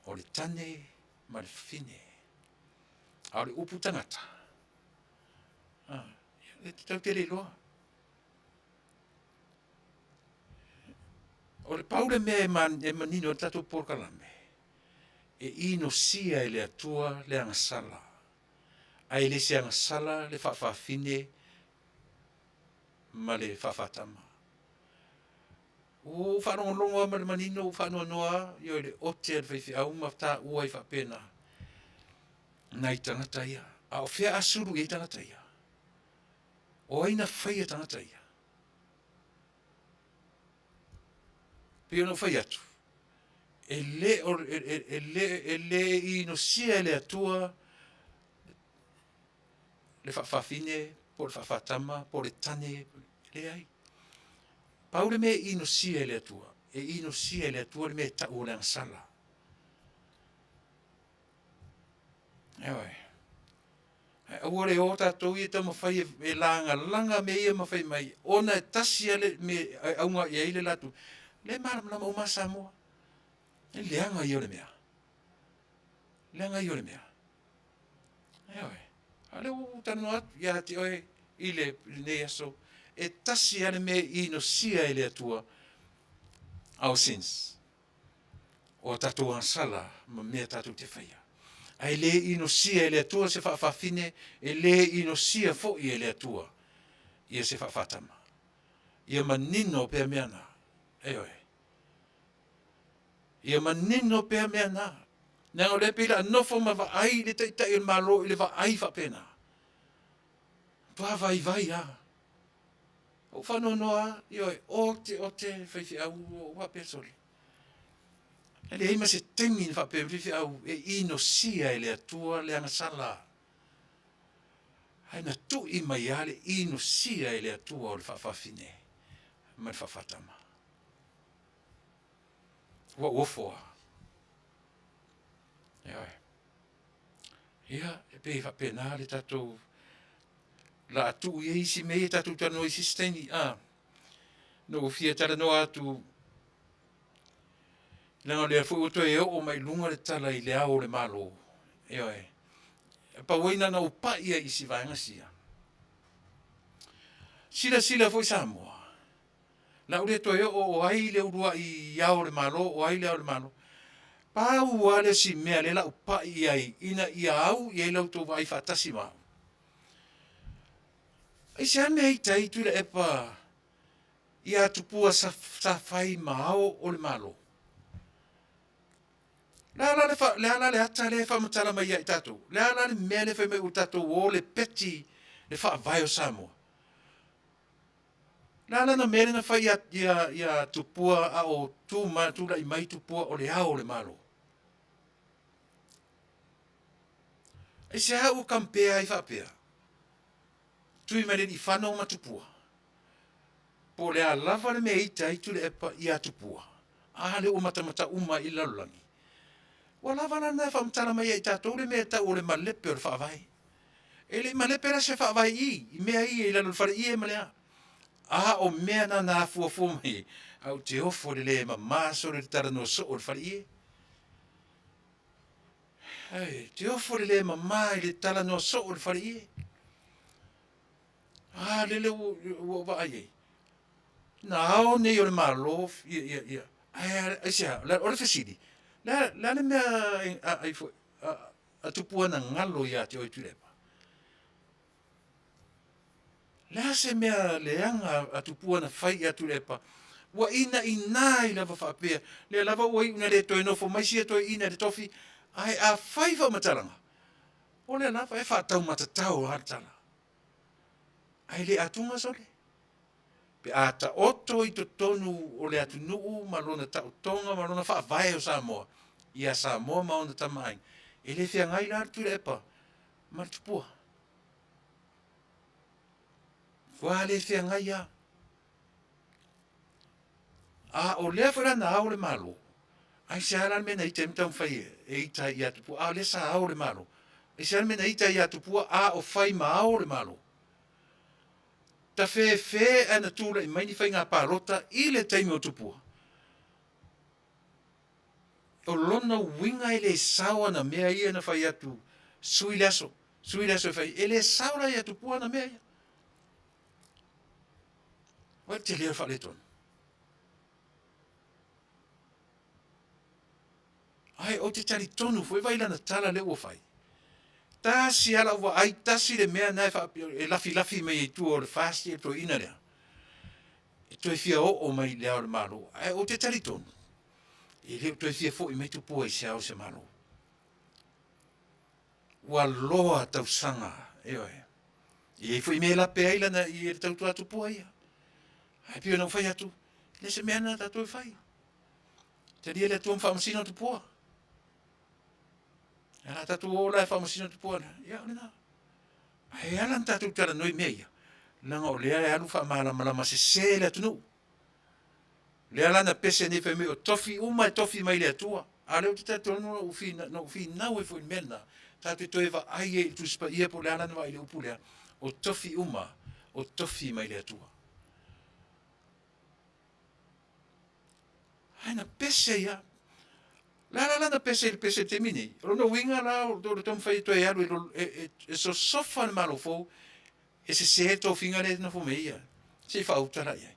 O le tane ma le whine. A le upu tangata. E te tau tere loa. O le paure mea e manino o Tatou Polokalame. E ino sia e le atua le angasala. Ai le se angasala le whawhine ma le whawhatama. O whanongonga ma le manino o whanoanoa io le ote al whaifi au ma ta ua I whapena. Nai tangata ia. A o whea asuru I tangata ia. O aina whaia tangata ia. Pio no whai atu. E le ino sia le atua le whawhine po le whawhatama po le tane le ai. Paule me ino sia le atua. E ino sia le atua le me ta o le ansala. Ewe. Ua le o tatou I tama whai e langa me ia ma whai mai. Ona e tasi ale me aunga I eile latu. Le maramlama o Samoa. E leanga I o le mea. Leanga I o le mea. Ewe. Ale o tanu atu ia te oe I le nei aso. E tasi ale me ino sia ele atua. Au sins. O tatou ansala ma mea tatou te whaia. Ai le ino sia ele atua se whawhine. E le ino sia fo I ele atua. Ia se whawhatama. Ia manino pea meana. Ewe. Ia manino pea meana. Nā o le pila nofo ma wa ai le taitai o malo I le wa ai whapena. Pua vai a. O whanonoa, ioi, o te whaiwhi au o wape sori. E le eima se tengi ni whape whaiwhi au e ino sia e le atua le angasala. Hai na tu I mai a le ino sia e le atua o le whawhine. Ma le whawhatama. Wa uofoa. Ia, e pe whape nā le tatou la atu I isi me tatou tano I sisteni no fia tala no atu nanga le fu to e o mai lunga le tala I le ao le malo pa waina na upa ia isi vaenga sia sila foi Samoa la ule to e o ai le urua I ao le malo o ai le ao le malo pa wale si me le la upa ia ina ia au ia le to vai fatasi ma Ai se ame ai tai Tuilaepa ia tupua sa whai mao o le malo. Le ala le ata le whamatala mai ai tatou. Le ala le mea le whai mai o tatou o le peti le wha vai o Samoa. Lala na mere na whai ia tupua a o tūla i mai tupua o le ao le malo. E se hau kampea i whapea. Tui mere i whanau ma tupua. Po le a lava le mea ita i Tuilaepa i a tupua. A le o matamata uma i lalulangi. Wa lava na na whamtara mai i Tatou le mea tau o le malepe o le whaavai. E le malepe la se whaavai i mea i lalu whare i e malea. A o mea na na fua mai. Au te ofo le ma maso le tara no so o le whare i e. Hey, te ofo le ma mai le tala no so o le whare i e. Ah, le o va ai. Na au nei o le malo, ia. Ai sia, o le fesidi. La le mea ai fo a tupua na ngalo ia te o Tuilaepa. La se mea le anga a tupua na fai ia Tuilaepa. Wa ina i lava whapea. Le lava ua ina le toi nofo maisia toi ina le tofi. Ai a fai wha matalanga. O le lava e whatau matatau hartala. Ai le atunga sole. Pe a Taoto i tonu o le atu nuu, malona Taotonga, malona whaavai o Samoa. Ia Samoa maona tamain. E le whia ngai la Tuilaepa. Martupua. Wa le whia ngai ia. A o lea whara na au le malo. Ai se ala mena i te mtau whai e ita i atupua. A le sa au le malo. E se ala mena ita i atupua a o whai ma au le malo. Ta fe ana tūla i maini whai ngā pārota i le teimi o tupua. O lona winga i le sawa na mea ia na whai atu sui laso whai. E le sawa i atupua na mea ia. Wa te lea whale tonu. Ai o te tari tonu fwe waila na tala le ua whai. Tasi ala ua ai tasi le mea nai wha e lafi mai e tua o le fasti e to ina lea. E toi fia o mai lea o le malo. Ai o te tari tonu. E leo toi fia fo i mai tupua i se au se malo. Ua loa tau sanga. E oe. E fo i me la pe aila na i e tau tua tupua ia. Ai pio na whai atu. Le se mea na tatou whai. Te lia le tuam whamasino tupua. Ala tatu o la whamasino tupua na. Ia ole na. Ai ala tatu tara noi mea ia. Langa o lea e alu whamalama se se le atunu. Lea lana pese ne whai me o tofi uma e tofi mai le atua. A leo te tatu no ufi nau e fo in mena. Tatu to eva ai e tu spa ia po lea lana wa ile upu lea. O tofi uma o tofi mai le atua. Ai na pese ia. La na pese te mini. Rono winga la o do tom fai to e alu e so sofa malo fo e se to finga le no fo meia. Se fa utara ia.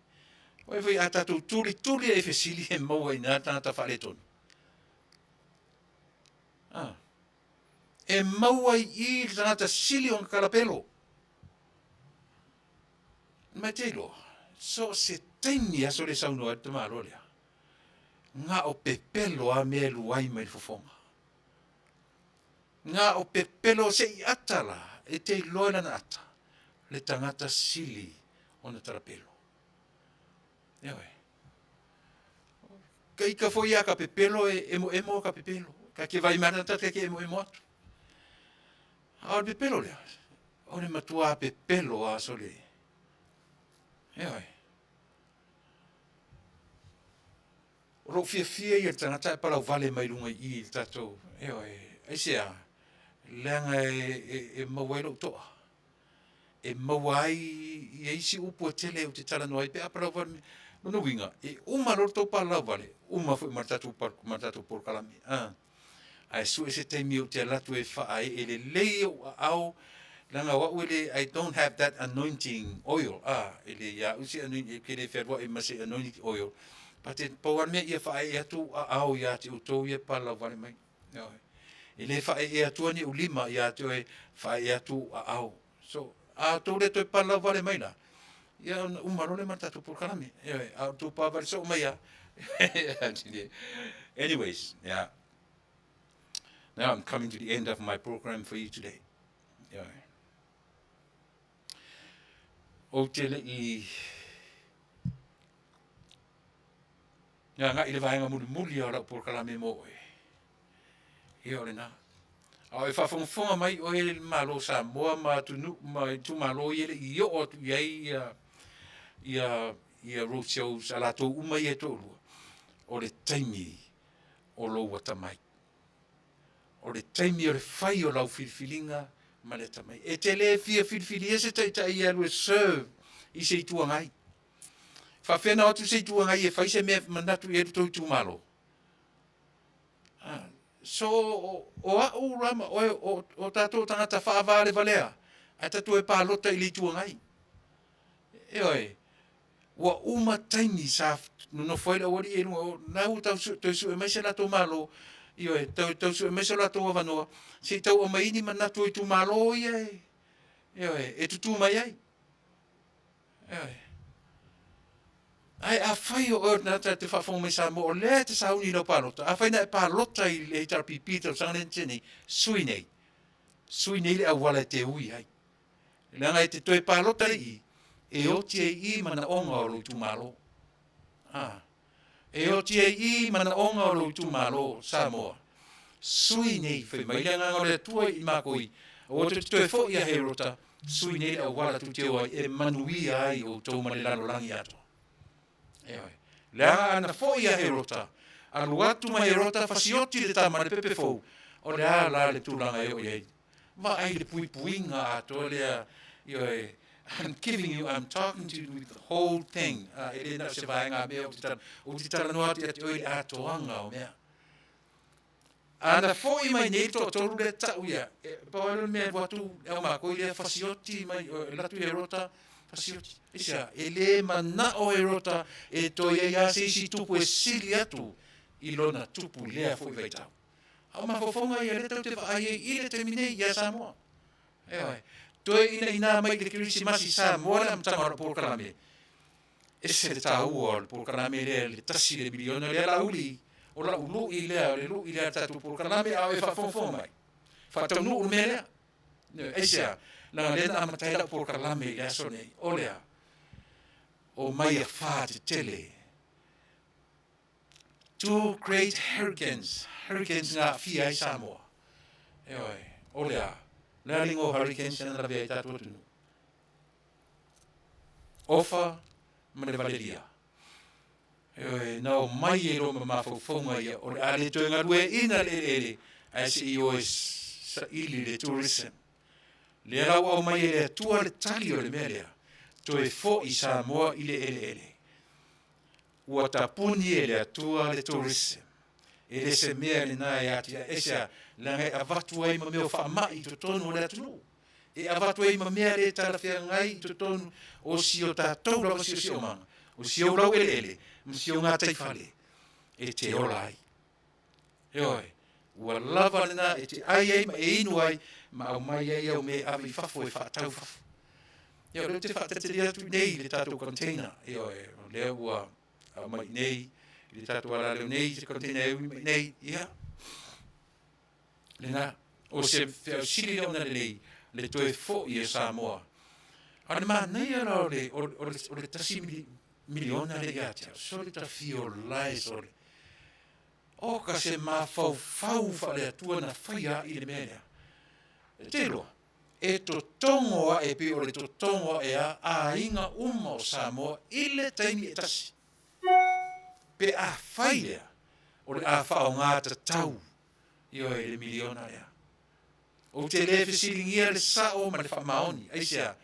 Oi foi ata tu tuli e fesili e mo e na ta fa le ton. Ah. E mo ai I ta sili on carapelo. Matelo. So se tenia so le sauno at malo le. Nga o pepelo a me luai mai fofonga. Nga o pepelo se I atala e te loela na ata. Le tangata sili o na tarapelo. Ewe. Ka ika foi a ka pepelo e emo ka pepelo. Ka ke vai mana tata ke emo atu. A o pepelo lea. O le matua pepelo a sole. Ewe. Ro fia I tangata para o vale mai lunga I tatou. Ewe, ai sea. Langa e mawelo toa. E mawai I isi upo tele o te tala noai pe para o vale. No winga. E uma roto pa la vale. Uma foi martatu Polokalame. Ai su ese te mi o te latu e fa e le leo au langa wa wele I don't have that anointing oil. Ele ya usi anointing ke le ferwa e mase anointing oil. Pate pauan me ia fa e atu au ya te utou ia pa la vale mai. Ele fa e atu ni ulima ya te fa e atu au. So a to le to pa la vale mai la. Ia umaro le martatu Polokalame. A tu pa vale so mai ya. Anyways, yeah. Now I'm coming to the end of my program for you today. Yeah. O te le I Ia nga i le vaenga muli o la Polokalame mo e. Ia o le na. Au e whafonga mai o e malo sa moa ma tu malo i ele i o tu iei ia roadshow sa la tō umai e tō lua. O le taimi o lo wata mai. O le taimi o le whai o lau whilwhilinga ma le tamai. E te le fia whilwhili e se taitai i alu e serve i se itua ngai. Whawhena o tu se itua ngai e whai se mea manatu i e tō tu malo. So o au rama o tātou tangata whaavare valea. A tātou e pālota i le itua ngai. E oi, wa uma taimi sa no foila wari e no nau tau su e mai se la tō malo. I oi, tau su e mai se la tō wanoa. Se tau o maini manatu i tu malo i e. E oi, e tutu mai ai. E oi. Ai a fai o na te whawhonga mai sa mo o lea te sauni no pālota. A whai na e pālota i le tarapi pita o sanganen tēnei, sui nei. Sui nei le a wala te ui ai. Langa e te toi pālota i, e o tia i mana onga o lo tu malo. E o tia i mana onga o lo tu malo sa moa. Sui nei whai mai langa o le tua i makoi. O te toi fo i a herota, sui nei le a wala tu te oi e Manuia ai o tau mane lano langi ato. Lea ana fo ia herota. Alu atu ma herota fasioti le tamane pepe fou. O lea la le tūlanga e o iei. Ma ai le pui puinga ato lea. I'm giving you, I'm talking to you with the whole thing. Ele na se vaenga mea o te tala noa te ati oile atoanga o mea. Ana fo i mai nei to toru le tau ia. Paolo mea watu e mako i lea fasioti mai latu herota. Fasioti. Isa, ele mana o erota e to ia se isi tupu e sili atu i lona tupu lea fo i vaitau. Au mafofonga i le tau te whaai i le temine ia Samoa. Eoi, toe ina mai le kirisi masi Samoa le amtanga o le Polokalame. E se le tau o le Polokalame le tasi le miliona le la uli. O la ulu i lea tatu Polokalame au e whafonga mai. Taunuu o mea lea. Eisa, la lena amatai la Polokalame le aso nei. O lea. O mai a wha te tele. Two great hurricanes ngā whia i Samoa. E oi, o lea. Lea lingo hurricanes na rawe ai tātua tunu. Ofa, mane Valeria. E oi, nao mai e roma mawhauwhaunga ia. O le ale toi ngā rue ina le ere. A se i oe sa ili le tourism. Le rau au mai e le tua le tali o le mea lea. Toe fo i Samoa i le ele. Ua tapuni e le atua le tourism. E le se mea le nā e ati a esa langai avatu ai ma meo whaama i to tonu o le atunu. E avatu ai ma mea le tarafea ngai i to tonu o si o Tatou lau si o manga. O si o lau ele, ma si o ngā taifale. E te ola ai. E oi, ua lava le nā e te ai ma e inu ai ma au mai ai au me awi fafo e whaatau fafo. Ia o te whaatatiri atu nei le Tatou container. Ia o lea ua mai nei, le Tatou ala leo nei, se container e mai nei, ia. Le nā, o se whiau siri leo na le nei, le toe fo i e Samoa. Ane maa nei ala o le tasi miliona le iatia, so le ta fio lai so le. O ka se maa fau fa le atua na whaia i le mea. Te loa. E to tongoa e pe o le to tongoa e a inga uma o Samoa i le taimi e tasi. Pe a whaia o le a whao ngā Tatou i o e le miliona ea. O te le whisiringia le sao ma le whamaoni. Aisea,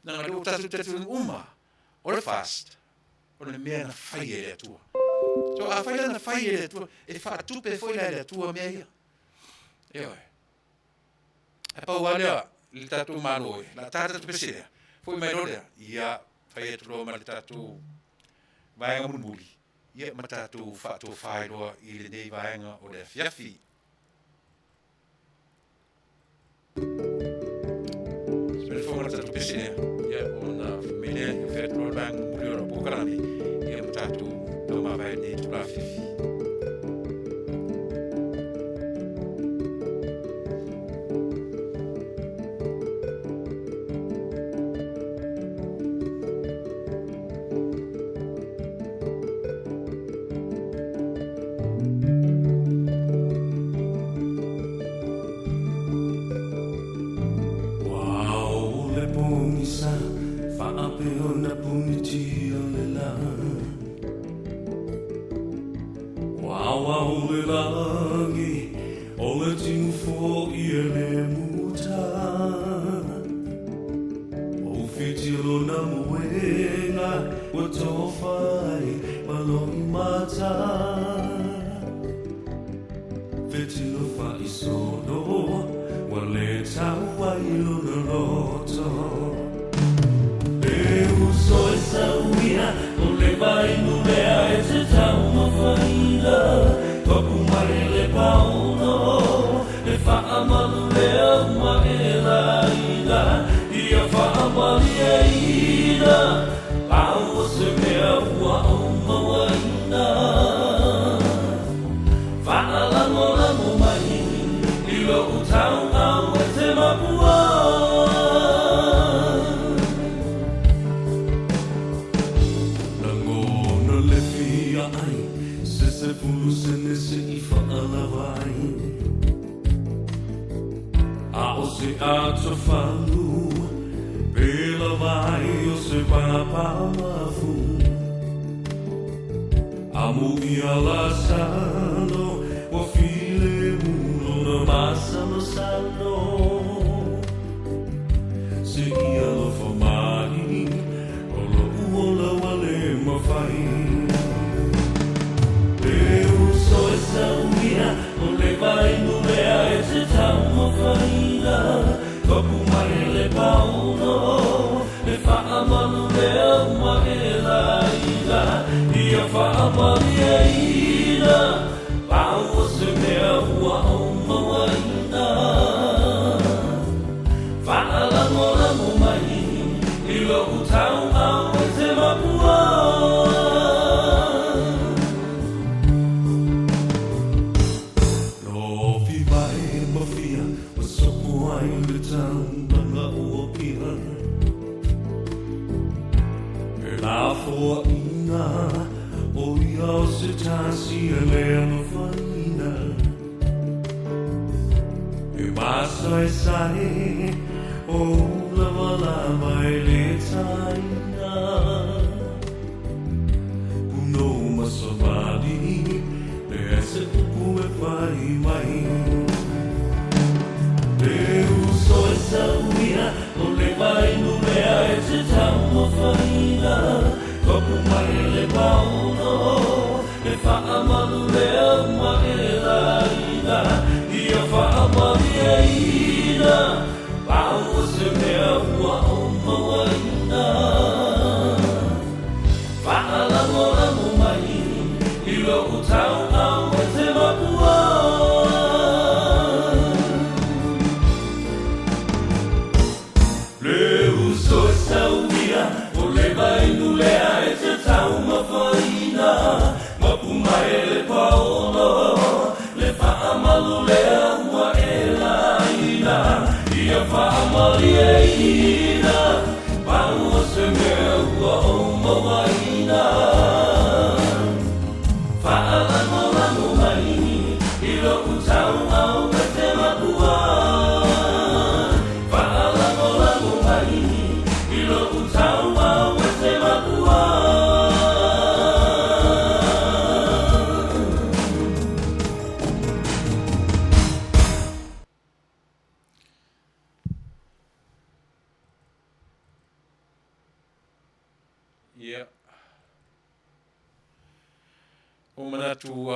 nanga leo tatu tatu uma o le fast. O le mea na whaia le atua. So a whaia na whaia le atua e whaatupe whaia le atua mea ia. E oi. E pau alea. Le Tatou maloe, la tata tu pesea. Foi mai rorea, ia whai atu roa ma le Tatou vaenga munmuli. Ia ma Tatou whaatou whairoa i le nei vaenga o le Afiafi. Spere whonga Tatou pesea, ia o na whamene, ia whai atu roa vaenga munmuli o na Polokalame, ia ma Tatou tau ma vaenga nei tu la Afiafi. sa Faape ona puniti o le la Wawa o le langi O le tingu fo I le muta O fitilo na muenga Wa tofai maloi mata Fitilo fa isono Wa le taua ilo na loto Le uso e sauia O le vai nulea e te tau mawhaina Toku mai le pauno Le whaamalu lea ma e la ina Ia whaamali e ina Pau o se mea ua o mawaina Whaalango lango mai Ilo utau au e te mapua Langona le fia ai Se pulu se nese I whaalawai A o se ato whalu Pela vai o se papa mafu Amu I ala sano O file muno na masa no sano Se ia lo famari O lo uola wale mawhai So sauia o le vai nulea e te tau mawhaina Toku mai le pauno Le whaamalu lea ma e la ina Ia whaamali e ina Pau o se mea ua o mawaina Whaalango lango mai I lo utau au e te mapua La foina o iau se tasi e lea no faina E masa e sai o lava lava e le taina Kuno masamadi le ese upu e fai mai Le uso e sauia o le vai nulea e te tau mawhaina Toku mai le pauno Le whaamalu lea ma e la ina Ia whaamali e ina Pau o se mea ua o mawaina Whaalango lango mai I lo utau au e te mapua Le uso e sauia O le vai nulea e te tau mawhaina Mapu mai e le paolo Le whaamalu lea ua e la ina Ia whaamali e ina Pau o se mea ua o mawaina Whaalango lango mai I lo utau au e te mapua Whaalango lango mai I lo utau au e te mapua Yeah. O manatu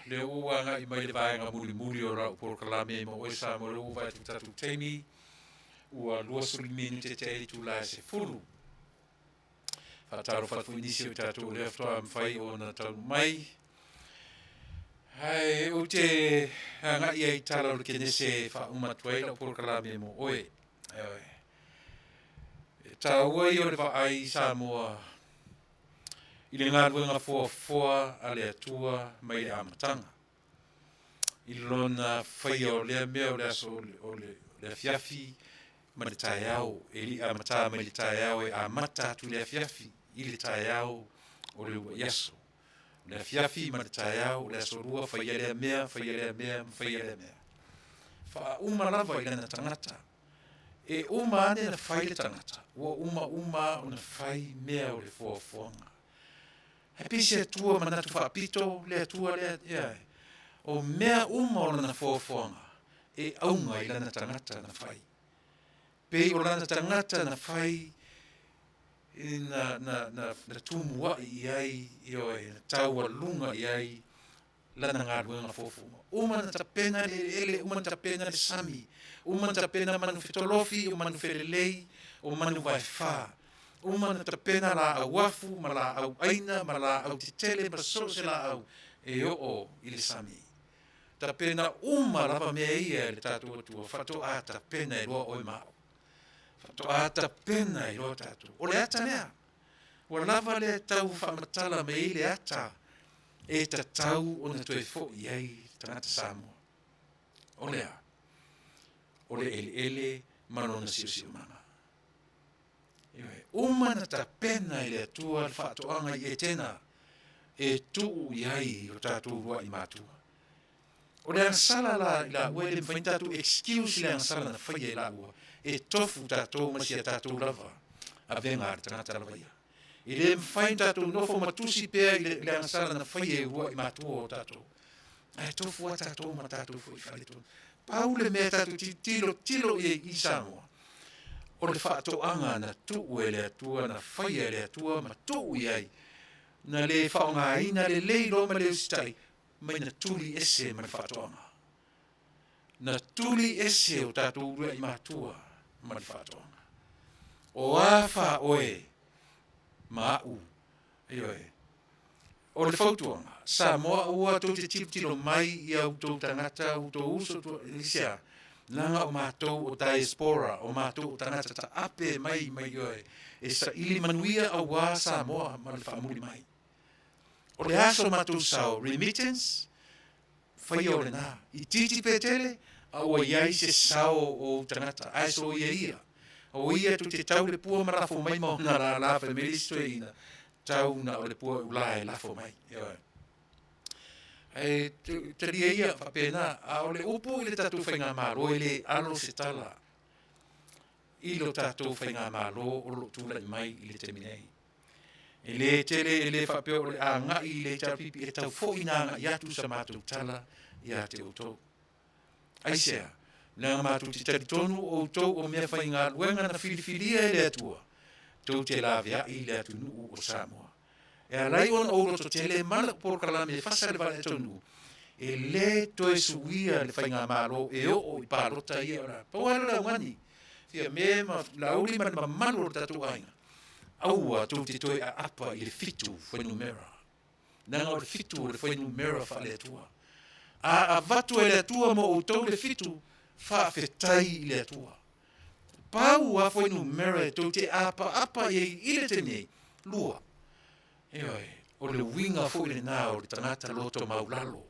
le uanga I mai le vaenga muli o rau Polokalame ma oesa mo le uva tu tatu teimi ua lua suli minute te eri tula se fulu. Whataro whatu inisi o Tatou le aftoa mwhai o na tau mai. Hai, o te ngai ai tala o le kene se wha umatuai la Polokalame mo oe. Ta ua I o le wha ai sa moa I le ngā ruenga fua a le atua mai le amatanga. I lona whai o lea mea o le aso o le Afiafi ma le tae au. E li amata mai le tae au e amata tu le Afiafi I le tae au o le ua iaso. Le Afiafi ma le tae au le aso rua whai a lea mea. Wha uma lava I lana tangata. E uma ane na whai le tangata. Ua uma o na whai mea o le fuafuanga. He pisi atua manatu whaapito, le atua le ia. O mea uma o na fuafuanga. E aunga i lana tangata na whai. Pei o lana tangata na whai na tumua i ai, na taua lunga i ai, lana ngā luenga fuafuanga. Uma na tapena le ele, uma na tapena le sami, uma na tapena manu fitolofi, o manu felelei, o manu waifa. Uma na tapena la au wafu, ma la au aina, ma la au titele, ma sose la au e o i le sami. Tapena uma lava mea ia le tatua tua, fato a tapena e roa oi mao. Fato a tapena e roa tatua. O le ata mea, o lava le tau whaamatala me i le ata, e ta tau o na toe fo i ai tangata Samoa. O lea, o le ele manona siu manga. Iwe, uma na tapena i le atua le whaatoanga i e tena, e tuu i ai o tātou rua i mātua. O le ansala la ua le mwhain tātou excuse le ansala na whaia i la ua, e tofu tātou masia tātou lava, a venga ar tangata lava ia. I le mwhain tātou nofo matusi pēr i le ansala na whaia i rua i mātua o tātou. Ai tofu a tātou ma tātou fo i whale tonu. Pau le mea tātou tilo i Samoa. O le whaatoanga na tuu e le atua, na whaia e le atua, ma tuu i ai. Na le whaonga ina le leilo ma le ustai, mai na tuli ese ma le whaatoanga. Na tuli ese o tātou rua i mātua ma le whaatoanga. O a wha oe, ma au, o le whautuanga, Samoa ua tau te tilo mai i au tau tangata, au tau uso tu isia, nanga o mātou o diaspora, o mātou o tangata ta ape mai oe, e Saili Manuia a wā Samoa ma le whaamuri mai. O le aso mātou sao, remittance, whai o le nā, i titi pētele, a ua iai se sao o tangata, aiso ia. O ia tu te tau le pua marafo mai mo na la familisto e ina, tau na o le pua ulai lafo mai. E te ria ia whapena, a o le upo i le tatou whainga malo, e le alo se tala. I lo tatou whainga malo, o lo tūlai mai i le teminei. E le tele, e le whapeo, o le a ngai i le taupipi, e tau fo inanga i atu sa mātou tala i a te oto. Aisea, na mātou te tari tonu o tau o mea whainga luenga na filifilia e le atua. Tau te la vea i le atu nuu o Samoa. E a lai on o roto tele mana Polokalame e Fasa le Vale e Taunuu. E le toe suia le whainga malo e o i pārota i ora. Pauara la wani. Fia me ma lauli man ma manu o tatu ainga. Aua tau te toe a apa i le fitu whainu mera. Nanga o le fitu o le whainu mera wha le atua. A vatu e le atua mo o tau le fitu Faafetai i le atua. Pau a whainu mera e tau te apa i le tenei. Lua. O le winga fo i le nā o le tangata loto maulalo.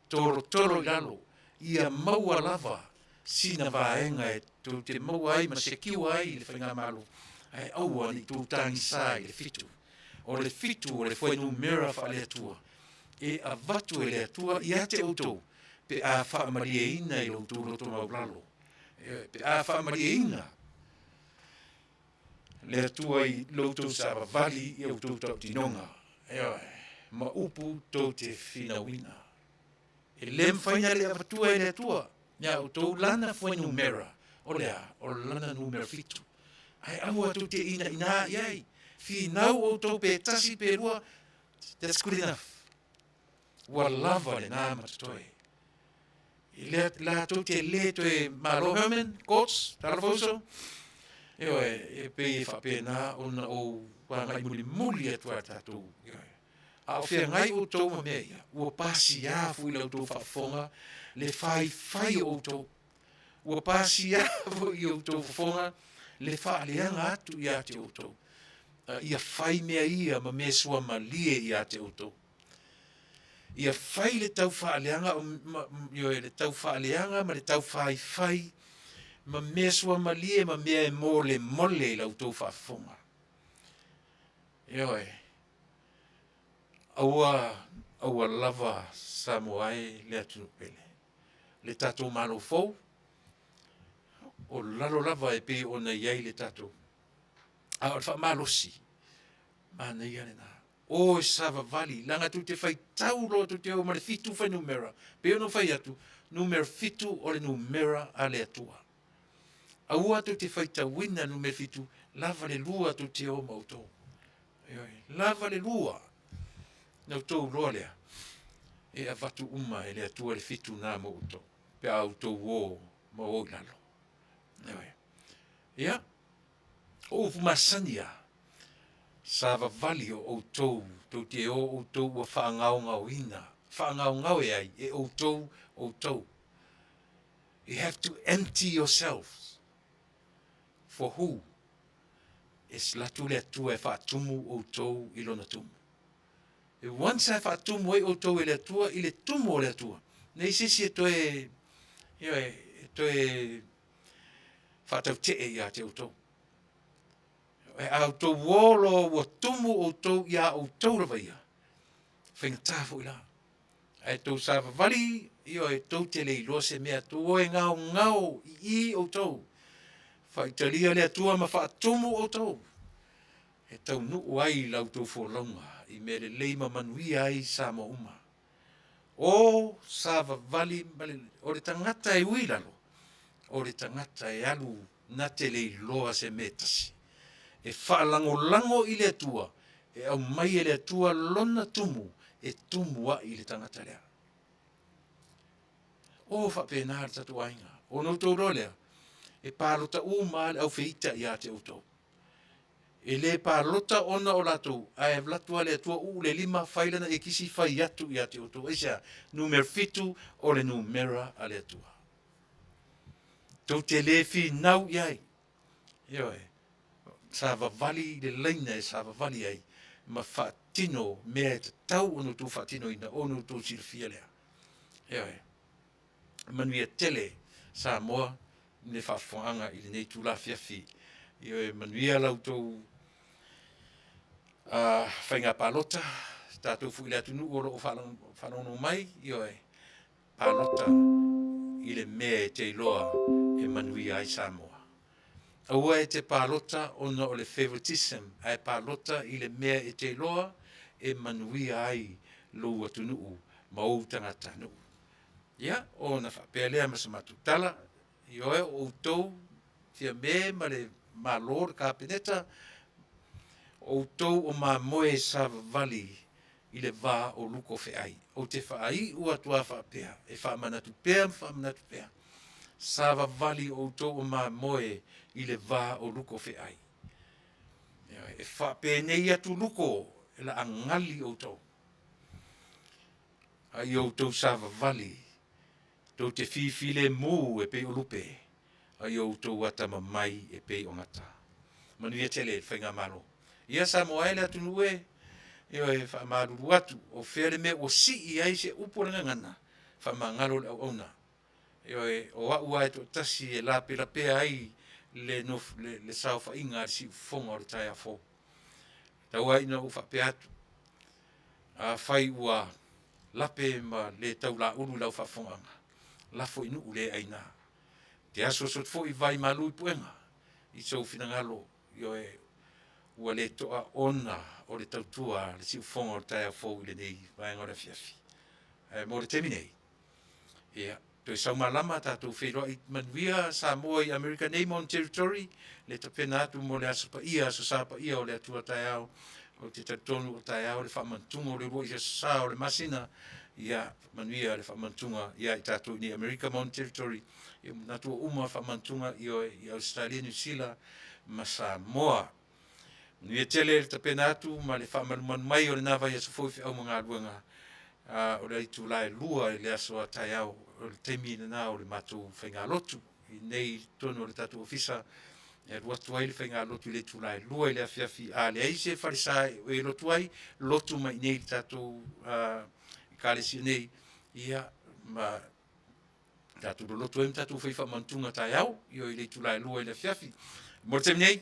Toro i lalo. Ia maua lava. Sina vaenga e tau te maua ai ma se kiwa ai i le whainga malo. Ai aua ni tau tangi sa i le fitu. O le fitu o le whainu mera wha le atua. E a vatu e le atua i ate autou. Pe a wha maria ina i lautou loto maulalo. Pe a wha maria ina. Le atua i lautou sa Vale i autou tau tinonga. Ma upu tau te finawina. E lem whaina le avatua e le atua. Nia autou lana whainu mera. O lea, o lana numera fitu. Ai aua tau te ina iai. Fi nau autou pe tasi pe rua. That's good enough. Wa lava le nā matatoe. I la tau te le toe Malo Herman, Courts, Talafoso. E pe e whapena ona o wangai muli atua tātou. A o whea ngai o tau ma mea ia. Ua pasi a fui lau tau whafonga. Le whai o tau. Ua pasi a fui o tau whafonga. Le whaaleanga atu i a te o tau. Ia whai mea ia ma mea sua ma lie i a te o tau. Ia whai le tau whaaleanga. Le tau whaaleanga ma le tau whai. Ma mea sua ma lie ma mea e mole lau tau whafonga. Aua lava Samoa le atu pele. Le tatou malo fou. o lalo lava e pe ona iai le tatou. A o wha malosi. Mana ia na. O sava vali. Langa tu te whai tau lo tu te o mare fitu whai numera. Pe ono whai atu. Numera fitu o le numera a le atua. A ua tu te whai tau wina numera fitu. Lava le lua tu te o mautou. Lava le lua. Nau tau loa lea. E a vatu uma e le atua le fitu nā mautou. Pe au tau o ma o lalo. Ia. O fumasania. Sava vali o tou. Tau te o tou wa whaangau ngau ina. Whaangau ngau e ai. E o tou. You have to empty yourselves. For who? Es latu le atua e whaatumu o tou ilona tumu. E once e whaatumu e o tou e le atua, i le tumu o le atua. Nei sisi e toe, whaatau te e ia te o tou. E au tou wolo wa tumu o tou ia o tou rawa ia. Whenga tāwhu i la. E tou sāwa vali, io e tou te leilo se mea tou e ngau i o tou. Whaitalia le atua ma whaatumu o tou. E tau nuu ai lau tou wholonga, i me le leima Manuia ai sa mo uma. O sāwa vali, o le tangata e uilalo, o le tangata e alu na te leiloa se metasi. E whaalango i le atua, e au mai e le atua lona tumu, e tumua i le tangata lea. O whapena tatu ainga, o no tau rolea, e pālota uma au whiita i a te autou. E le pālota ona o latou, a e vlatua le atua le lima whailana e kisi whai atu i a te autou. Eisa, numero fitu o le numera a le atua. Tau te le fi nau iai. Ioe, sāwa vali le leina e sāwa vali ai, ma whaatino mea e tau ono tu whaatino ina, ono tu sirfia lea. Ioe, Manuia tele, sa moa, ne whaafonga i le nei tū la Afiafi. Ioe, Manuia lau tau whainga pālota, tātou fu i le atunu oro o whanono mai, ioe, pālota i le mea e te iloa e Manuia ai sa moa. Aua e te pālota ona o le favoritism, ai pālota i le mea e te iloa e Manuia ai lou atunu ma ou tangata nuu. Ia, o na whapelea ma sa matutala, ioe o tou, fia me ma le malor kapeneta, o tou o ma moe sa vali i le vā o luko fe ai. O te whaai ua tua whapea, e whamanatu pea. Sa vali o tou o ma moe i le vā o luko fe ai. E whape nei atu luko, e la angali o tou. Ai o tou sa vali, tau te whiwhile mū e pei o lupe, ai o tou atama mai e pei o ngata. Manuia tele, whainga malo. Ia sa moa ele atu nue, io e whamaruru atu, o where me o si i ai se uporanga ngana, whamangaro le au ona. Io e o au ai to tasi e lape ai le sao whainga si ufonga o le tai a fo. Tau ai na ufa pe atu. A whai ua lape ma le tau la uru lau whafonganga. Lafo inu ule aina. Te aso sot fo i vai malu i puenga. I sau finangalo, io e ua le toa ona o le tautua, le si ufonga o le tai a fo i le nei, vai ngore Afiafi. Mo le temi nei. Ia, toi sau malama tātou whero i Manuia, Samoa i American Name on Territory, le tapena atu mo le aso pa ia, so sa pa ia o le atua tai au, o te Taunuu o tai au, le whamantunga o le roi i sa o le masina, ia Manuia le whamantunga, ia i tātou ni American Name on Territory, ia natua uma whamantunga i Australia, New Zealand, ma Samoa. Manuia tele le tapena atu, ma le whamanuman mai o le nawa ia so fofi au mga aluanga, o le itu lai lua i le aso a tai au, o le temi na o le matou whainga lotu, i nei tono o le tatu ofisa, e ruatu ai le whainga lotu i le itu lai lua i le Afiafi, a le aise wharisa e lotu ai, lotu mai nei tatu i kālesi nei, ia ma tatu do lotu ai tatu whaifa mantunga tai au, i o i le itu lai lua i le Afiafi. Mo le temi nei,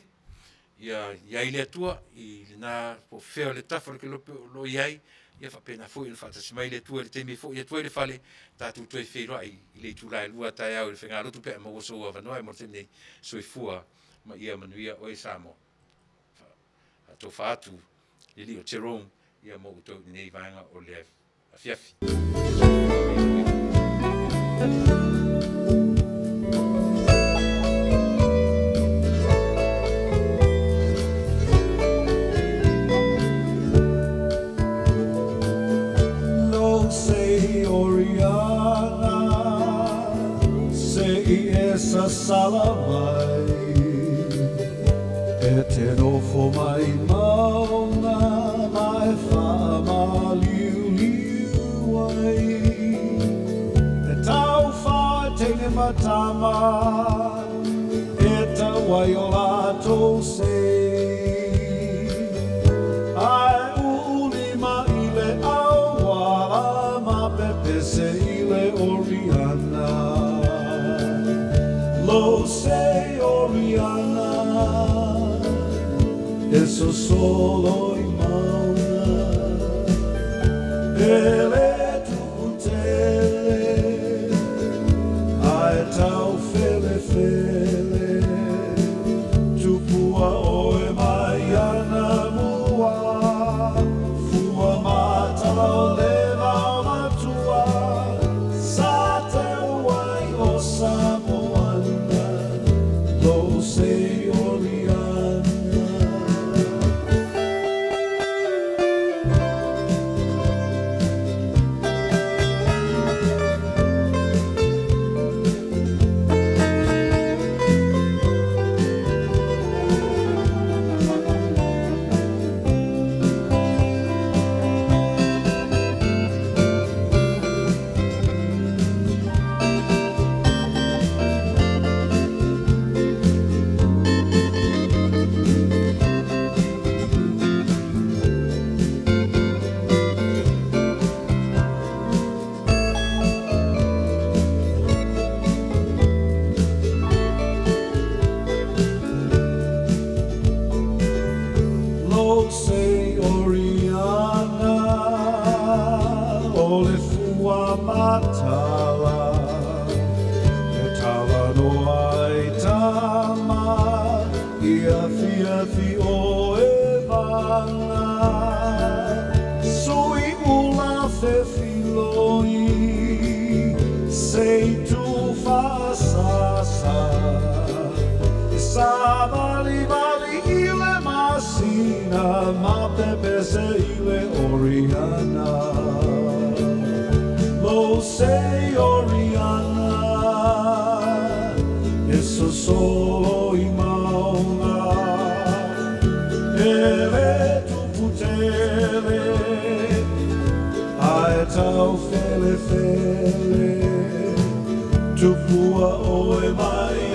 ia i le atua, i le nā po whea le tafa le ke lo iai, ia whapena fo i le whata simai le tua le teimi fo ia tua le whale tātou toi whewha i le tūlai lua tai au le whenga rotu pēa ma waso ua whanua mo tēnei soifua ma ia manuia o e Samo. Tō whaatu i li o Terong ia mo utou nei vaenga o le Afiafi. Lo sei Oriana, sei essa salamai, e te nofo mai mauna, mai wha liu liu ai, e tau wha tene matama, e tau wai o lato sei, ai ulima i le awala, ma pepe se i le Oriana, lo sei Oriana, eso solo in mauna e le tutele ai tau fele fele tupua oe mai ana mua fua matalo leva o matua sa te uai o Samoana lo sei Oriana. Lo sei Oriana, o le fua matala, e tala no ai tama, I Afiafi o e vanga, sui ula fe filoi, sei tu Fasa, e sa vali vali i le masina, ma pepe se i le Oriana, lo sei Oriana, eso solo i mauna, e le tuputele, ai tau fele fele, tupua oe mai